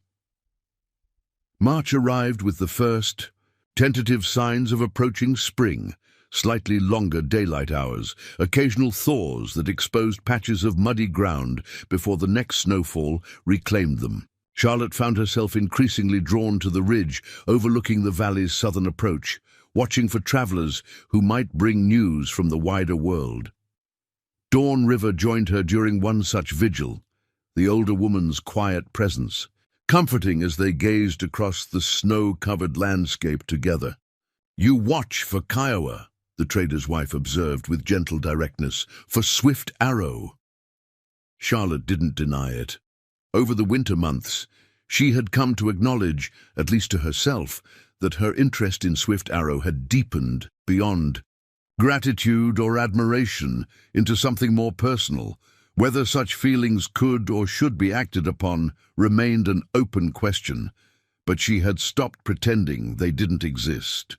S1: March arrived with the first tentative signs of approaching spring. Slightly longer daylight hours, occasional thaws that exposed patches of muddy ground before the next snowfall reclaimed them. Charlotte found herself increasingly drawn to the ridge overlooking the valley's southern approach, watching for travelers who might bring news from the wider world. Dawn River joined her during one such vigil, the older woman's quiet presence, comforting as they gazed across the snow-covered landscape together. "You watch for Kiowa," the trader's wife observed with gentle directness, "for Swift Arrow." Charlotte didn't deny it. Over the winter months, she had come to acknowledge, at least to herself, that her interest in Swift Arrow had deepened beyond gratitude or admiration into something more personal. Whether such feelings could or should be acted upon remained an open question, but she had stopped pretending they didn't exist.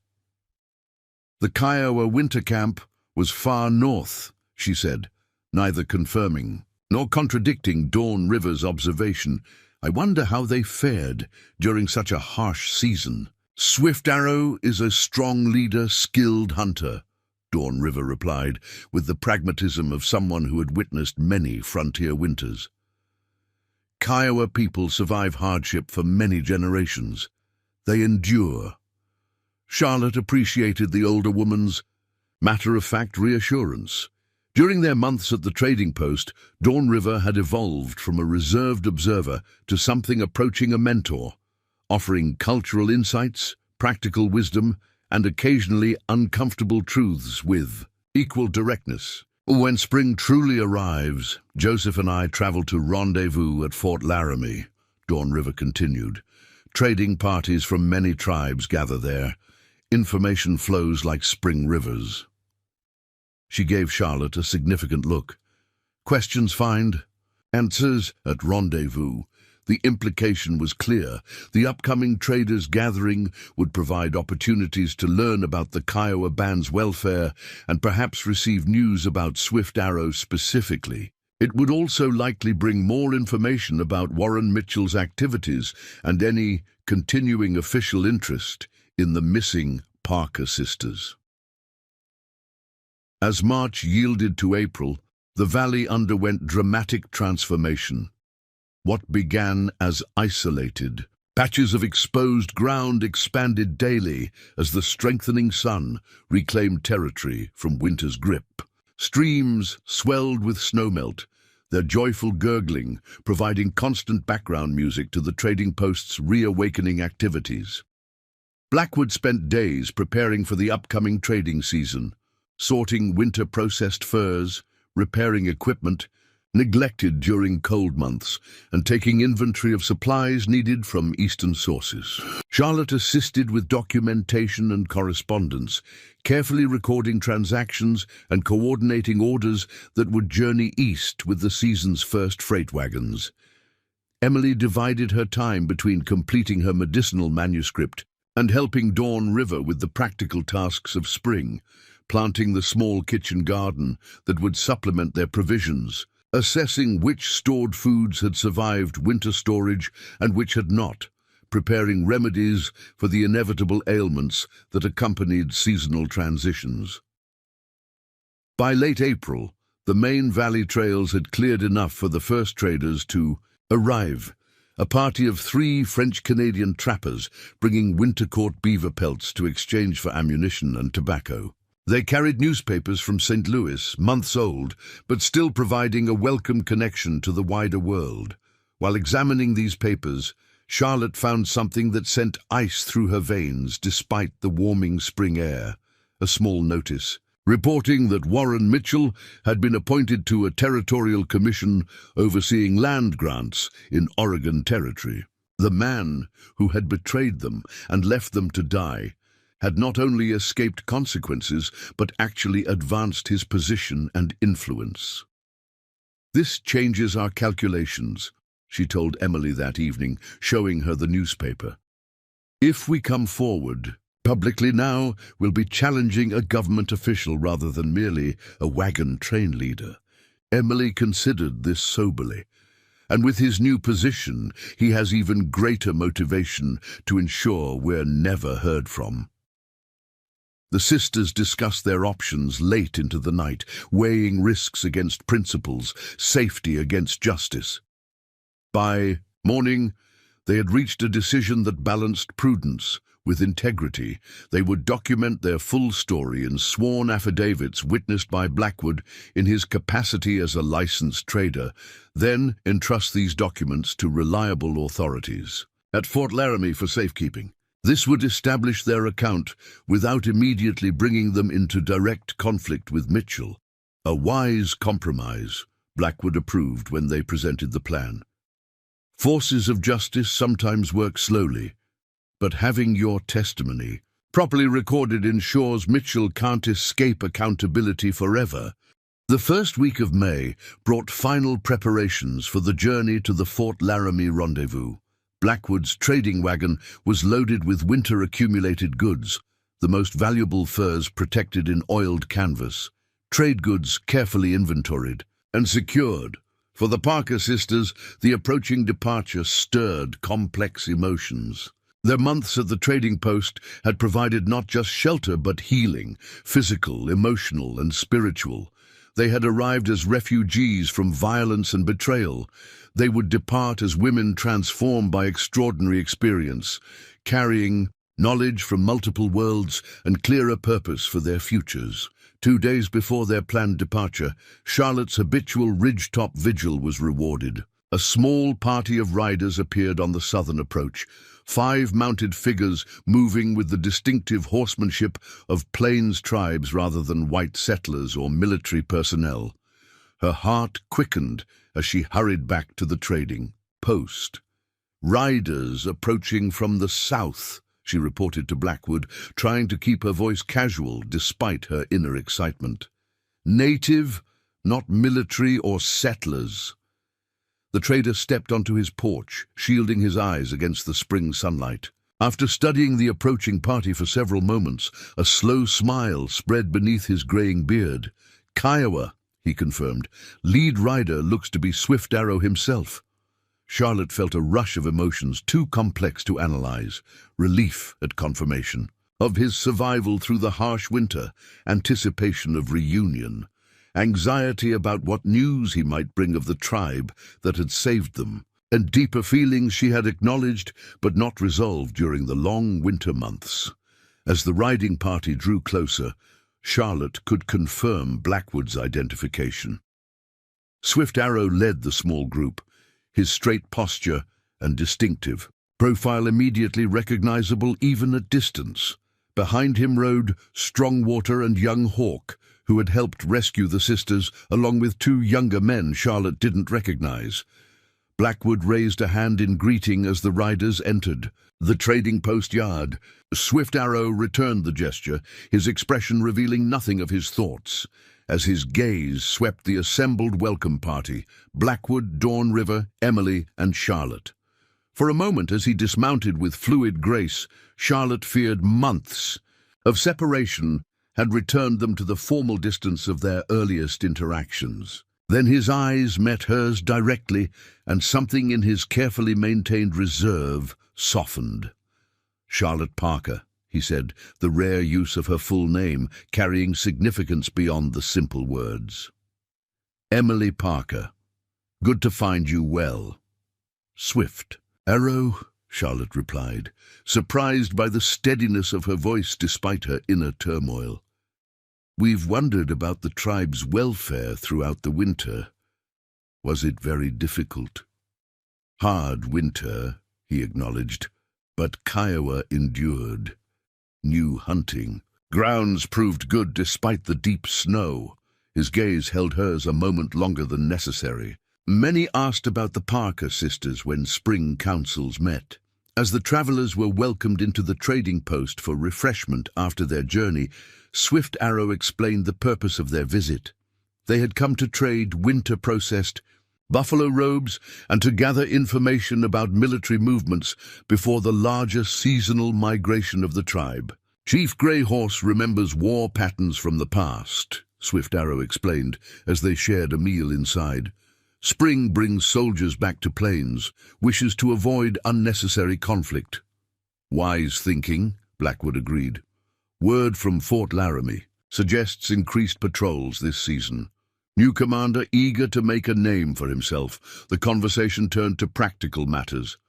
S1: "The Kiowa winter camp was far north," she said, neither confirming nor contradicting Dawn River's observation. "I wonder how they fared during such a harsh season." "Swift Arrow is a strong leader, skilled hunter," Dawn River replied, with the pragmatism of someone who had witnessed many frontier winters. "Kiowa people survive hardship for many generations. They endure." Charlotte appreciated the older woman's matter-of-fact reassurance. During their months at the trading post, Dawn River had evolved from a reserved observer to something approaching a mentor, offering cultural insights, practical wisdom, and occasionally uncomfortable truths with equal directness. "When spring truly arrives, Joseph and I travel to rendezvous at Fort Laramie," Dawn River continued. "Trading parties from many tribes gather there. Information flows like spring rivers." She gave Charlotte a significant look. "Questions find answers at rendezvous." The implication was clear. The upcoming traders' gathering would provide opportunities to learn about the Kiowa band's welfare and perhaps receive news about Swift Arrow specifically. It would also likely bring more information about Warren Mitchell's activities and any continuing official interest in the missing Parker sisters. As March yielded to April, the valley underwent dramatic transformation. What began as isolated patches of exposed ground expanded daily as the strengthening sun reclaimed territory from winter's grip. Streams swelled with snowmelt, their joyful gurgling providing constant background music to the trading post's reawakening activities. Blackwood spent days preparing for the upcoming trading season, sorting winter-processed furs, repairing equipment neglected during cold months, and taking inventory of supplies needed from eastern sources. Charlotte assisted with documentation and correspondence, carefully recording transactions and coordinating orders that would journey east with the season's first freight wagons. Emily divided her time between completing her medicinal manuscript and helping Dawn River with the practical tasks of spring, planting the small kitchen garden that would supplement their provisions, assessing which stored foods had survived winter storage and which had not, preparing remedies for the inevitable ailments that accompanied seasonal transitions. By late April, the main valley trails had cleared enough for the first traders to arrive, a party of 3 French-Canadian trappers bringing winter-caught beaver pelts to exchange for ammunition and tobacco. They carried newspapers from St. Louis, months old, but still providing a welcome connection to the wider world. While examining these papers, Charlotte found something that sent ice through her veins despite the warming spring air. A small notice, reporting that Warren Mitchell had been appointed to a territorial commission overseeing land grants in Oregon Territory. The man who had betrayed them and left them to die had not only escaped consequences, but actually advanced his position and influence. "This changes our calculations," she told Emily that evening, showing her the newspaper. "If we come forward publicly now, we'll be challenging a government official rather than merely a wagon train leader." Emily considered this soberly, and with his new position, he has even greater motivation to ensure we're never heard from. The sisters discussed their options late into the night, weighing risks against principles, safety against justice. By morning, they had reached a decision that balanced prudence with integrity. They would document their full story in sworn affidavits witnessed by Blackwood in his capacity as a licensed trader, then entrust these documents to reliable authorities at Fort Laramie for safekeeping. This would establish their account without immediately bringing them into direct conflict with Mitchell. A wise compromise, Blackwood approved when they presented the plan. Forces of justice sometimes work slowly, but having your testimony properly recorded ensures Mitchell can't escape accountability forever. The first week of May brought final preparations for the journey to the Fort Laramie rendezvous. Blackwood's trading wagon was loaded with winter-accumulated goods, the most valuable furs protected in oiled canvas, trade goods carefully inventoried and secured. For the Parker sisters, the approaching departure stirred complex emotions. Their months at the trading post had provided not just shelter but healing, physical, emotional, and spiritual. They had arrived as refugees from violence and betrayal. They would depart as women transformed by extraordinary experience, carrying knowledge from multiple worlds and clearer purpose for their futures. 2 days before their planned departure, Charlotte's habitual ridgetop vigil was rewarded. A small party of riders appeared on the southern approach, 5 mounted figures moving with the distinctive horsemanship of plains tribes rather than white settlers or military personnel. Her heart quickened as she hurried back to the trading post. "Riders approaching from the south," she reported to Blackwood, trying to keep her voice casual despite her inner excitement. "Native, not military or settlers." The trader stepped onto his porch, shielding his eyes against the spring sunlight. After studying the approaching party for several moments, a slow smile spread beneath his graying beard. "Kiowa," he confirmed. "Lead rider looks to be Swift Arrow himself." Charlotte felt a rush of emotions too complex to analyze. Relief at confirmation of his survival through the harsh winter, anticipation of reunion, anxiety about what news he might bring of the tribe that had saved them, and deeper feelings she had acknowledged but not resolved during the long winter months. As the riding party drew closer, Charlotte could confirm Blackwood's identification. Swift Arrow led the small group, his straight posture and distinctive profile immediately recognizable even at distance. Behind him rode Strongwater and young Hawk, who had helped rescue the sisters, along with 2 younger men Charlotte didn't recognize. Blackwood raised a hand in greeting as the riders entered the trading post yard. Swift Arrow returned the gesture, his expression revealing nothing of his thoughts. As his gaze swept the assembled welcome party, Blackwood, Dawn River, Emily, and Charlotte. For a moment, as he dismounted with fluid grace, Charlotte feared months of separation had returned them to the formal distance of their earliest interactions. Then his eyes met hers directly, and something in his carefully maintained reserve softened. "Charlotte Parker," he said, the rare use of her full name carrying significance beyond the simple words. "Emily Parker. Good to find you well." "Swift Arrow," Charlotte replied, surprised by the steadiness of her voice despite her inner turmoil. "We've wondered about the tribe's welfare throughout the winter. Was it very difficult?" "Hard winter," he acknowledged, "but Kiowa endured. New hunting. Grounds proved good despite the deep snow." His gaze held hers a moment longer than necessary. Many asked about the Parker sisters when spring councils met. As the travelers were welcomed into the trading post for refreshment after their journey, Swift Arrow explained the purpose of their visit. They had come to trade winter-processed buffalo robes and to gather information about military movements before the larger seasonal migration of the tribe. "Chief Greyhorse remembers war patterns from the past," Swift Arrow explained as they shared a meal inside. "Spring brings soldiers back to plains, wishes to avoid unnecessary conflict." "Wise thinking," Blackwood agreed. "Word from Fort Laramie suggests increased patrols this season." New commander eager to make a name for himself, the conversation turned to practical matters.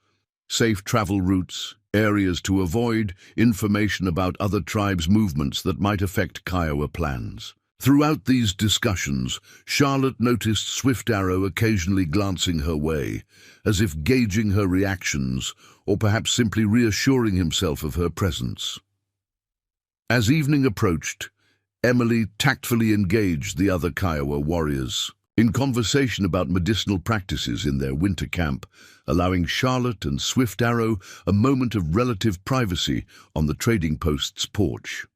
S1: Safe travel routes, areas to avoid, information about other tribes' movements that might affect Kiowa plans. Throughout these discussions, Charlotte noticed Swift Arrow occasionally glancing her way, as if gauging her reactions, or perhaps simply reassuring himself of her presence. As evening approached, Emily tactfully engaged the other Kiowa warriors in conversation about medicinal practices in their winter camp, allowing Charlotte and Swift Arrow a moment of relative privacy on the trading post's porch.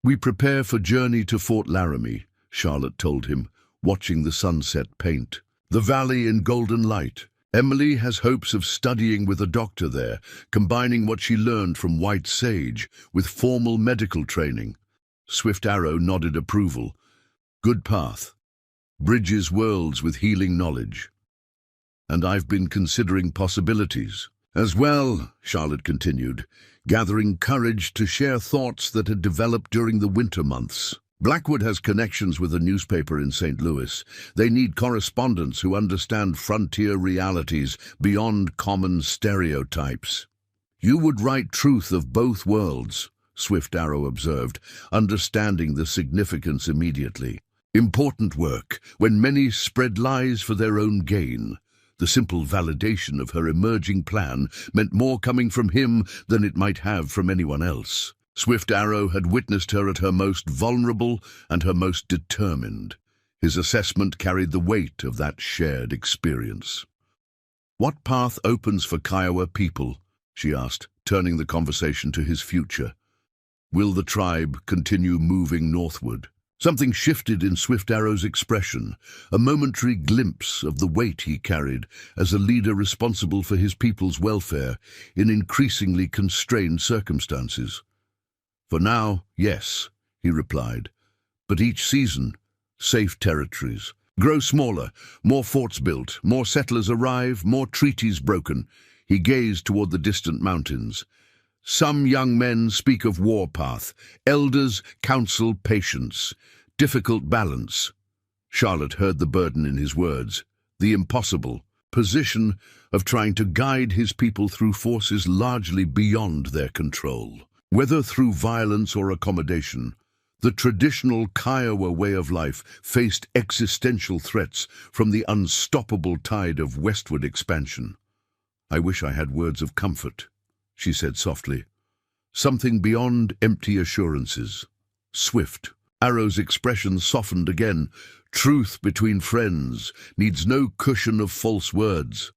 S1: "We prepare for journey to Fort Laramie," Charlotte told him, watching the sunset paint. "The valley in golden light. Emily has hopes of studying with a doctor there, combining what she learned from White Sage with formal medical training." Swift Arrow nodded approval. "Good path. Bridges worlds with healing knowledge. And I've been considering possibilities as well," Charlotte continued, gathering courage to share thoughts that had developed during the winter months. "Blackwood has connections with a newspaper in St. Louis. They need correspondents who understand frontier realities beyond common stereotypes." "You would write truth of both worlds," Swift Arrow observed, understanding the significance immediately. "Important work, when many spread lies for their own gain." The simple validation of her emerging plan meant more coming from him than it might have from anyone else. Swift Arrow had witnessed her at her most vulnerable and her most determined. His assessment carried the weight of that shared experience. "What path opens for Kiowa people?" she asked, turning the conversation to his future. "Will the tribe continue moving northward?" Something shifted in Swift Arrow's expression, a momentary glimpse of the weight he carried as a leader responsible for his people's welfare in increasingly constrained circumstances. "For now, yes," he replied, "but each season, safe territories grow smaller, more forts built, more settlers arrive, more treaties broken." He gazed toward the distant mountains. "Some young men speak of warpath, elders counsel patience, difficult balance." Charlotte heard the burden in his words, the impossible position of trying to guide his people through forces largely beyond their control. Whether through violence or accommodation, the traditional Kiowa way of life faced existential threats from the unstoppable tide of westward expansion. "I wish I had words of comfort," she said softly. "Something beyond empty assurances." Swift Arrow's expression softened again. "Truth between friends needs no cushion of false words."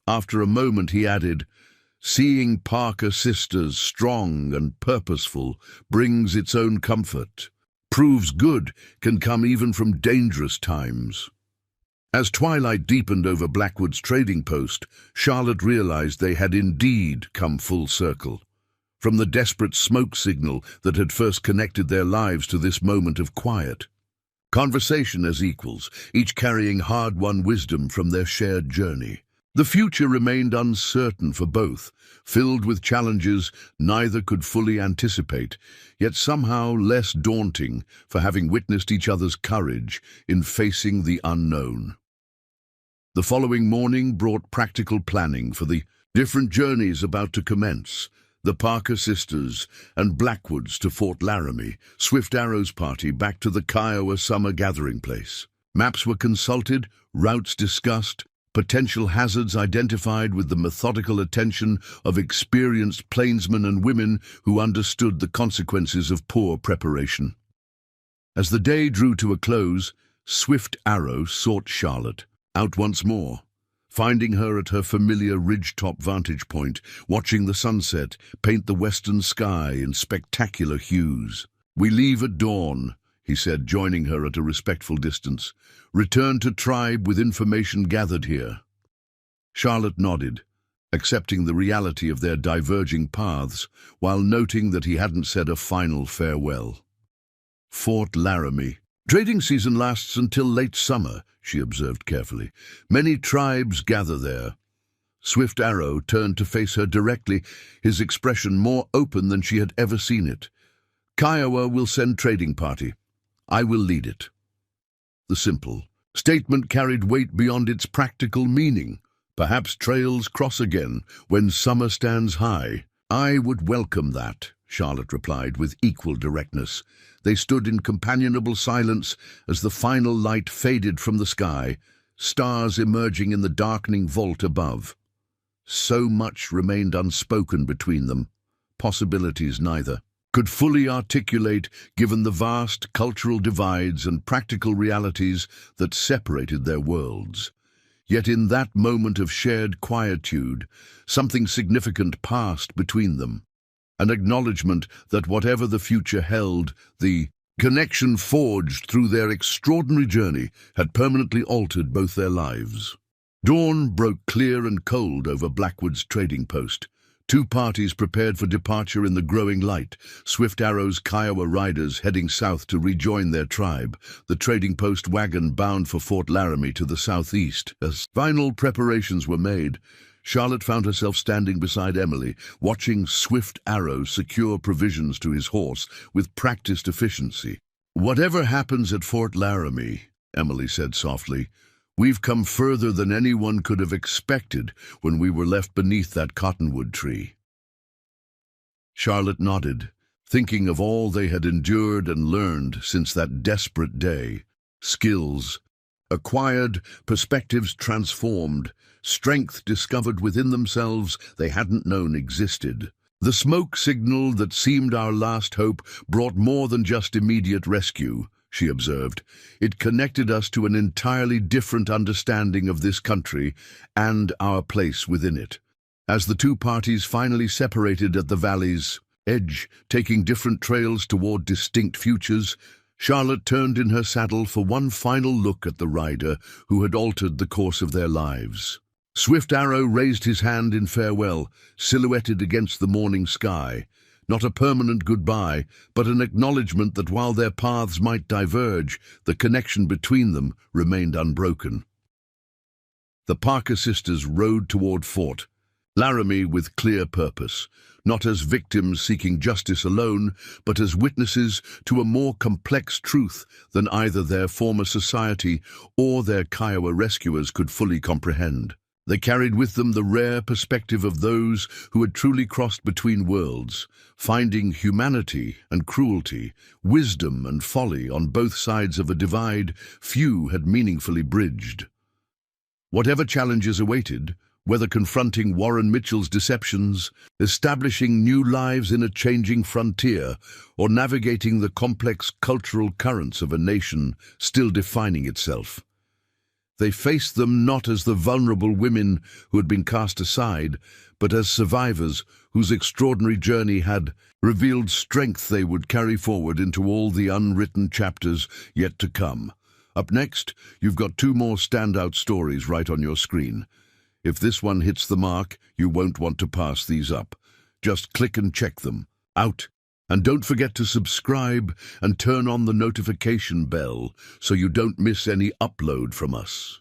S1: After a moment he added, "Seeing Parker sisters strong and purposeful brings its own comfort. Proves good can come even from dangerous times." As twilight deepened over Blackwood's trading post, Charlotte realized they had indeed come full circle. From the desperate smoke signal that had first connected their lives to this moment of quiet. Conversation as equals, each carrying hard-won wisdom from their shared journey. The future remained uncertain for both, filled with challenges neither could fully anticipate, yet somehow less daunting for having witnessed each other's courage in facing the unknown. The following morning brought practical planning for the different journeys about to commence. The Parker sisters and Blackwoods to Fort Laramie, Swift Arrow's party back to the Kiowa summer gathering place. Maps were consulted, routes discussed, potential hazards identified with the methodical attention of experienced plainsmen and women who understood the consequences of poor preparation. As the day drew to a close, Swift Arrow sought Charlotte out once more, finding her at her familiar ridgetop vantage point, watching the sunset paint the western sky in spectacular hues. "We leave at dawn," he said, joining her at a respectful distance. "Return to tribe with information gathered here." Charlotte nodded, accepting the reality of their diverging paths, while noting that he hadn't said a final farewell. Fort Laramie. "Trading season lasts until late summer," she observed carefully. "Many tribes gather there." Swift Arrow turned to face her directly, his expression more open than she had ever seen it. "Kiowa will send trading party. I will lead it." The simple statement carried weight beyond its practical meaning. Perhaps trails cross again when summer stands high. "I would welcome that," Charlotte replied with equal directness. They stood in companionable silence as the final light faded from the sky, stars emerging in the darkening vault above. So much remained unspoken between them, possibilities neither could fully articulate given the vast cultural divides and practical realities that separated their worlds. Yet in that moment of shared quietude, something significant passed between them. An acknowledgement that whatever the future held, the connection forged through their extraordinary journey had permanently altered both their lives. Dawn broke clear and cold over Blackwood's trading post. Two parties prepared for departure in the growing light, Swift Arrow's Kiowa riders heading south to rejoin their tribe, the trading post wagon bound for Fort Laramie to the southeast. As final preparations were made, Charlotte found herself standing beside Emily, watching Swift Arrow secure provisions to his horse with practiced efficiency. "Whatever happens at Fort Laramie," Emily said softly, "we've come further than anyone could have expected when we were left beneath that cottonwood tree." Charlotte nodded, thinking of all they had endured and learned since that desperate day. Skills acquired, perspectives transformed, strength discovered within themselves they hadn't known existed. The smoke signal that seemed our last hope brought more than just immediate rescue, she observed. It connected us to an entirely different understanding of this country and our place within it. As the two parties finally separated at the valley's edge, taking different trails toward distinct futures, Charlotte turned in her saddle for one final look at the rider who had altered the course of their lives. Swift Arrow raised his hand in farewell, silhouetted against the morning sky. Not a permanent goodbye, but an acknowledgement that while their paths might diverge, the connection between them remained unbroken. The Parker sisters rode toward Fort Laramie with clear purpose, not as victims seeking justice alone, but as witnesses to a more complex truth than either their former society or their Kiowa rescuers could fully comprehend. They carried with them the rare perspective of those who had truly crossed between worlds, finding humanity and cruelty, wisdom and folly on both sides of a divide few had meaningfully bridged. Whatever challenges awaited, whether confronting Warren Mitchell's deceptions, establishing new lives in a changing frontier, or navigating the complex cultural currents of a nation still defining itself, they faced them not as the vulnerable women who had been cast aside, but as survivors whose extraordinary journey had revealed strength they would carry forward into all the unwritten chapters yet to come. Up next, you've got two more standout stories right on your screen. If this one hits the mark, you won't want to pass these up. Just click and check them. Out. And don't forget to subscribe and turn on the notification bell so you don't miss any upload from us.